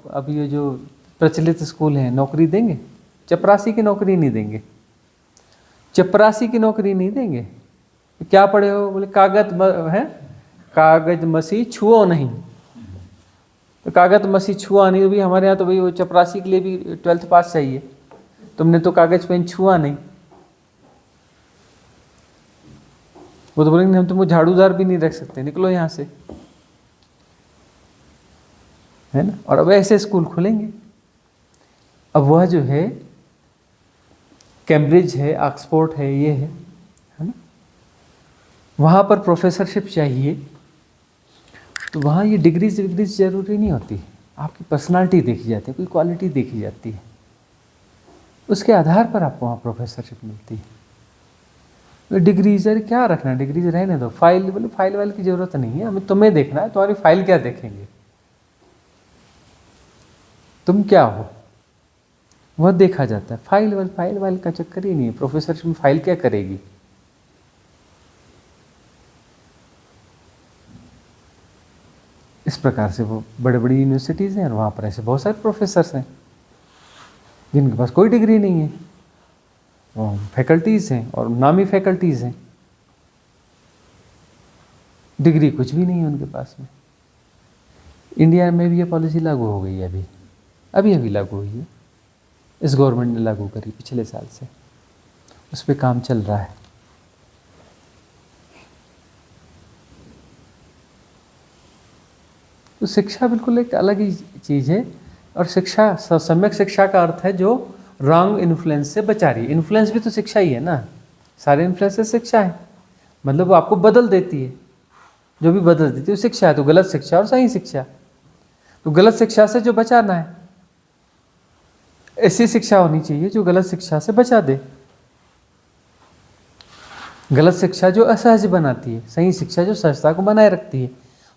अब ये जो प्रचलित स्कूल हैं नौकरी देंगे? चपरासी की नौकरी नहीं देंगे। चपरासी की नौकरी नहीं देंगे। क्या पढ़े हो? बोले कागज मसी छुओ नहीं। तो कागज मसी छुआ नहीं, तो भी हमारे यहाँ तो भाई वो चपरासी के लिए भी 12th पास चाहिए। तुमने तो कागज पेन छुआ नहीं। वो तो बोलेंगे हम तुमको झाड़ूदार भी नहीं रख सकते, निकलो यहाँ से, है ना। और अब ऐसे स्कूल खुलेंगे। अब वह जो है कैम्ब्रिज है, ऑक्सफोर्ड है, ये है ना, वहाँ पर प्रोफेसरशिप चाहिए, तो वहाँ ये डिग्रीज ज़रूरी नहीं होती। आपकी पर्सनालिटी देखी जाती है, कोई क्वालिटी देखी जाती है, उसके आधार पर आपको वहाँ प्रोफेसरशिप मिलती है। तो डिग्रीज अरे क्या रखना, डिग्रीज रहने दो। फाइल बोले फाइल वाइल की ज़रूरत नहीं है, हमें तुम्हें देखना है, तुम्हारी फाइल क्या देखेंगे, तुम क्या हो वह देखा जाता है। फाइल वाइल का चक्कर ही नहीं है। प्रोफेसरशिप में फाइल क्या करेगी? इस प्रकार से वो बड़े बड़ी यूनिवर्सिटीज़ हैं और वहाँ पर ऐसे बहुत सारे प्रोफेसर्स हैं जिनके पास कोई डिग्री नहीं है, वो फैकल्टीज़ हैं और नामी फैकल्टीज़ हैं, डिग्री कुछ भी नहीं है उनके पास में। इंडिया में भी ये पॉलिसी लागू हो गई है, अभी लागू हुई है। इस गवर्नमेंट ने लागू करी पिछले साल से, उस पर काम चल रहा है। तो शिक्षा बिल्कुल एक अलग ही चीज़ है। और शिक्षा, सम्यक शिक्षा का अर्थ है जो रॉन्ग इन्फ्लुएंस से बचा रही है। इन्फ्लुएंस भी तो शिक्षा ही है ना, सारे इन्फ्लुएंस से शिक्षा है। मतलब वो आपको बदल देती है, जो भी बदल देती है वो शिक्षा है। तो गलत शिक्षा और सही शिक्षा, तो गलत शिक्षा से जो बचाना है, ऐसी शिक्षा होनी चाहिए जो गलत शिक्षा से बचा दे। गलत शिक्षा जो असहज बनाती है, सही शिक्षा जो सहजता को बनाए रखती है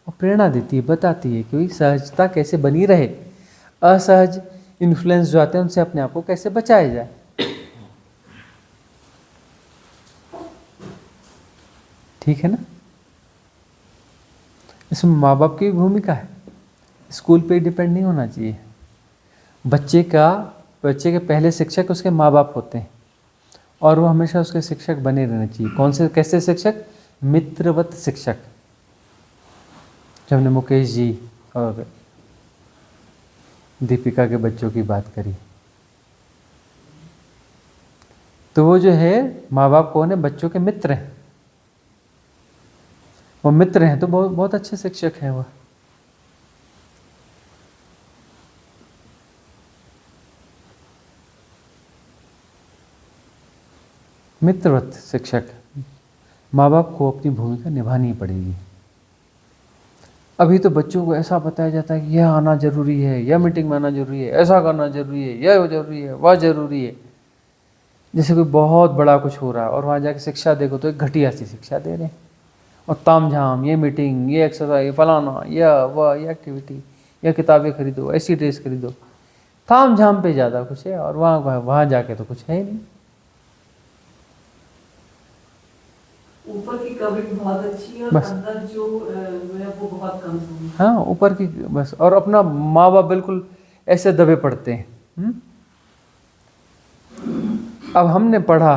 और प्रेरणा देती है, बताती है कि सहजता कैसे बनी रहे, असहज इन्फ्लुएंस जो आते हैं उनसे अपने आप को कैसे बचाया जाए। ठीक है ना। इसमें माँ बाप की भूमिका है, स्कूल पे डिपेंड नहीं होना चाहिए। बच्चे के पहले शिक्षक उसके माँ बाप होते हैं। और वो हमेशा उसके शिक्षक बने रहने चाहिए। कौन से, कैसे शिक्षक? मित्रवत शिक्षक। जब हमने मुकेश जी और दीपिका के बच्चों की बात करी, तो वो जो है माँ बाप कौन है? बच्चों के मित्र हैं। वो मित्र हैं तो बहुत बहुत अच्छे शिक्षक हैं वो। मित्रवत शिक्षक। माँ बाप को अपनी भूमिका निभानी पड़ेगी। अभी तो बच्चों को ऐसा बताया जाता है कि यह आना जरूरी है, यह मीटिंग में आना जरूरी है, ऐसा करना जरूरी है, यह जरूरी है, वह जरूरी है। जैसे कोई बहुत बड़ा कुछ हो रहा है और वहाँ जाके शिक्षा देखो तो एक घटिया सी शिक्षा दे रहे हैं। और तामझाम, ये मीटिंग, ये एक्सरसाइज, फलाना, यह वह, ये एक्टिविटी, यह किताबें खरीदो, ऐसी ड्रेस खरीदो। तामझाम पे ज़्यादा कुछ है और वहाँ जाके तो कुछ है ही नहीं। ऊपर की कवरिंग बहुत अच्छी है और बस। अंदर जो है वो बहुत कमजोर है। हाँ, ऊपर की बस। और अपना माँ बाप बिल्कुल ऐसे दबे पड़ते हैं। अब हमने पढ़ा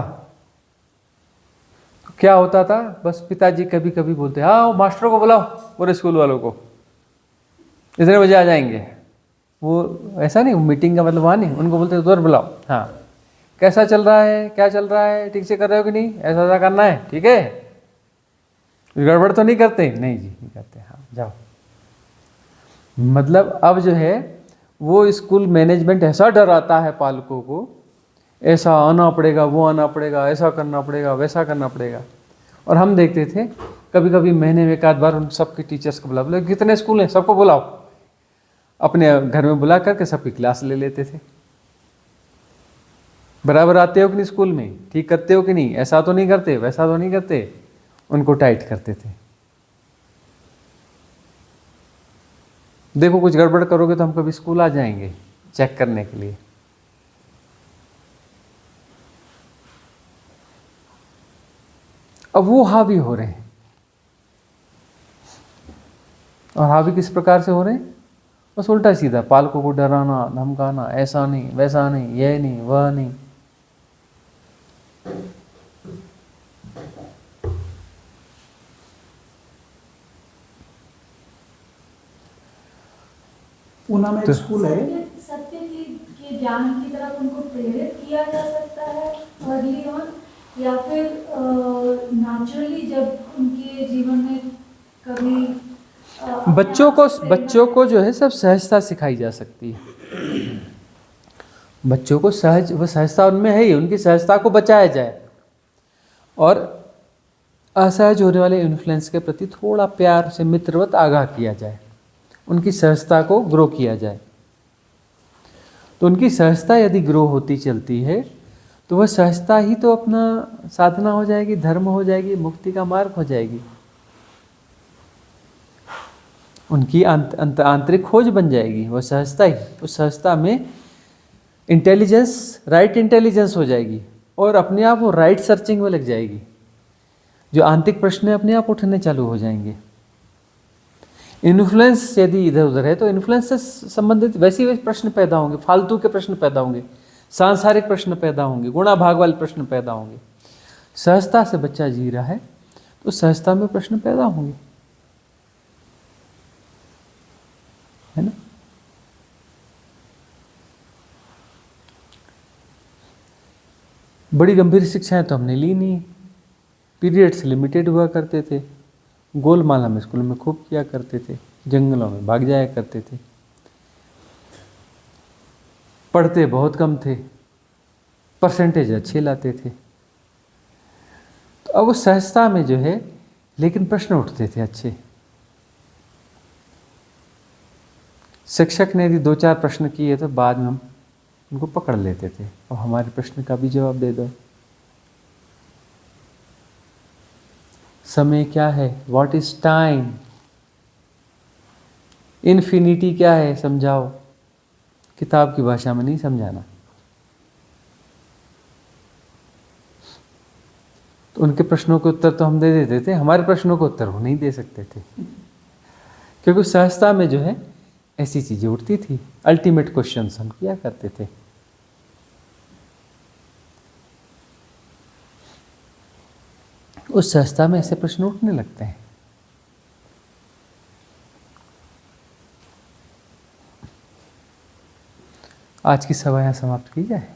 तो क्या होता था? बस पिताजी कभी कभी बोलते, हाँ मास्टरों को बुलाओ, पूरे स्कूल वालों को, इतने बजे आ जाएंगे। वो ऐसा नहीं, मीटिंग का मतलब वहाँ नहीं, उनको बोलते उधर बुलाओ। हाँ, कैसा चल रहा है, क्या चल रहा है, ठीक से कर रहे हो कि नहीं, ऐसा ऐसा करना है, ठीक है, गड़बड़ तो नहीं करते? नहीं जी, नहीं करते। हाँ जाओ। मतलब अब जो है वो स्कूल मैनेजमेंट ऐसा डराता है पालकों को, ऐसा आना पड़ेगा, वो आना पड़ेगा, ऐसा करना पड़ेगा, वैसा करना पड़ेगा। और हम देखते थे कभी कभी महीने में एक आध बार उन सबके टीचर्स को बुला, बोले कितने स्कूल हैं सबको बुलाओ, अपने घर में बुला करके सबकी क्लास ले लेते थे। बराबर आते हो कि नहीं स्कूल में, ठीक करते हो कि नहीं, ऐसा तो नहीं करते, वैसा तो नहीं करते, उनको टाइट करते थे। देखो कुछ गड़बड़ करोगे तो हम कभी स्कूल आ जाएंगे चेक करने के लिए। अब वो हावी हो रहे हैं। और हावी किस प्रकार से हो रहे हैं? बस उल्टा सीधा, पालकों को डराना, धमकाना, ऐसा नहीं, वैसा नहीं, यह नहीं, वह नहीं। पूना में एक स्कूल है। सत्य के ज्ञान की तरफ उनको प्रेरित किया जा सकता है अर्ली ऑन, या फिर नेचुरली जब उनके जीवन में कभी बच्चों को जो है सब सहजता सिखाई जा सकती है। बच्चों को सहज, वो सहजता उनमें है ही, उनकी सहजता को बचाया जाए और असहज होने वाले इन्फ्लुएंस के प्रति थोड़ा प्यार से मित्रवत आगाह किया जाए, उनकी सहजता को ग्रो किया जाए। तो उनकी सहजता यदि ग्रो होती चलती है तो वह सहजता ही तो अपना साधना हो जाएगी, धर्म हो जाएगी, मुक्ति का मार्ग हो जाएगी, उनकी आंतरिक खोज बन जाएगी वह सहजता ही। उस सहजता में इंटेलिजेंस, राइट इंटेलिजेंस हो जाएगी और अपने आप वो राइट सर्चिंग में लग जाएगी। जो आंतरिक प्रश्न है अपने आप उठने चालू हो जाएंगे। इन्फ्लुएंस यदि इधर उधर है तो इन्फ्लुएंस से संबंधित वैसे वैसे प्रश्न पैदा होंगे, फालतू के प्रश्न पैदा होंगे, सांसारिक प्रश्न पैदा होंगे, गुणा भाग वाले प्रश्न पैदा होंगे। सहजता से बच्चा जी रहा है तो सहजता में प्रश्न पैदा होंगे, है ना। बड़ी गंभीर शिक्षाएं तो हमने ली नहीं, पीरियड्स लिमिटेड हुआ करते थे, गोलमाल हम स्कूल में खूब किया करते थे, जंगलों में भाग जाया करते थे, पढ़ते बहुत कम थे, परसेंटेज अच्छे लाते थे। तो अब उस सहजता में जो है लेकिन प्रश्न उठते थे अच्छे। शिक्षक ने यदि 2-4 प्रश्न किए तो बाद में हम उनको पकड़ लेते थे और हमारे प्रश्न का भी जवाब दे दो। समय क्या है, व्हाट इज टाइम, इन्फिनिटी क्या है, समझाओ। किताब की भाषा में नहीं समझाना। तो उनके प्रश्नों के उत्तर तो हम दे देते थे, हमारे प्रश्नों के उत्तर वो नहीं दे सकते थे, क्योंकि सहजता में जो है ऐसी चीजें उठती थी। अल्टीमेट क्वेश्चंस हम किया करते थे। उस संस्था में ऐसे प्रश्न उठने लगते हैं। आज की सभा यहाँ समाप्त की जाए।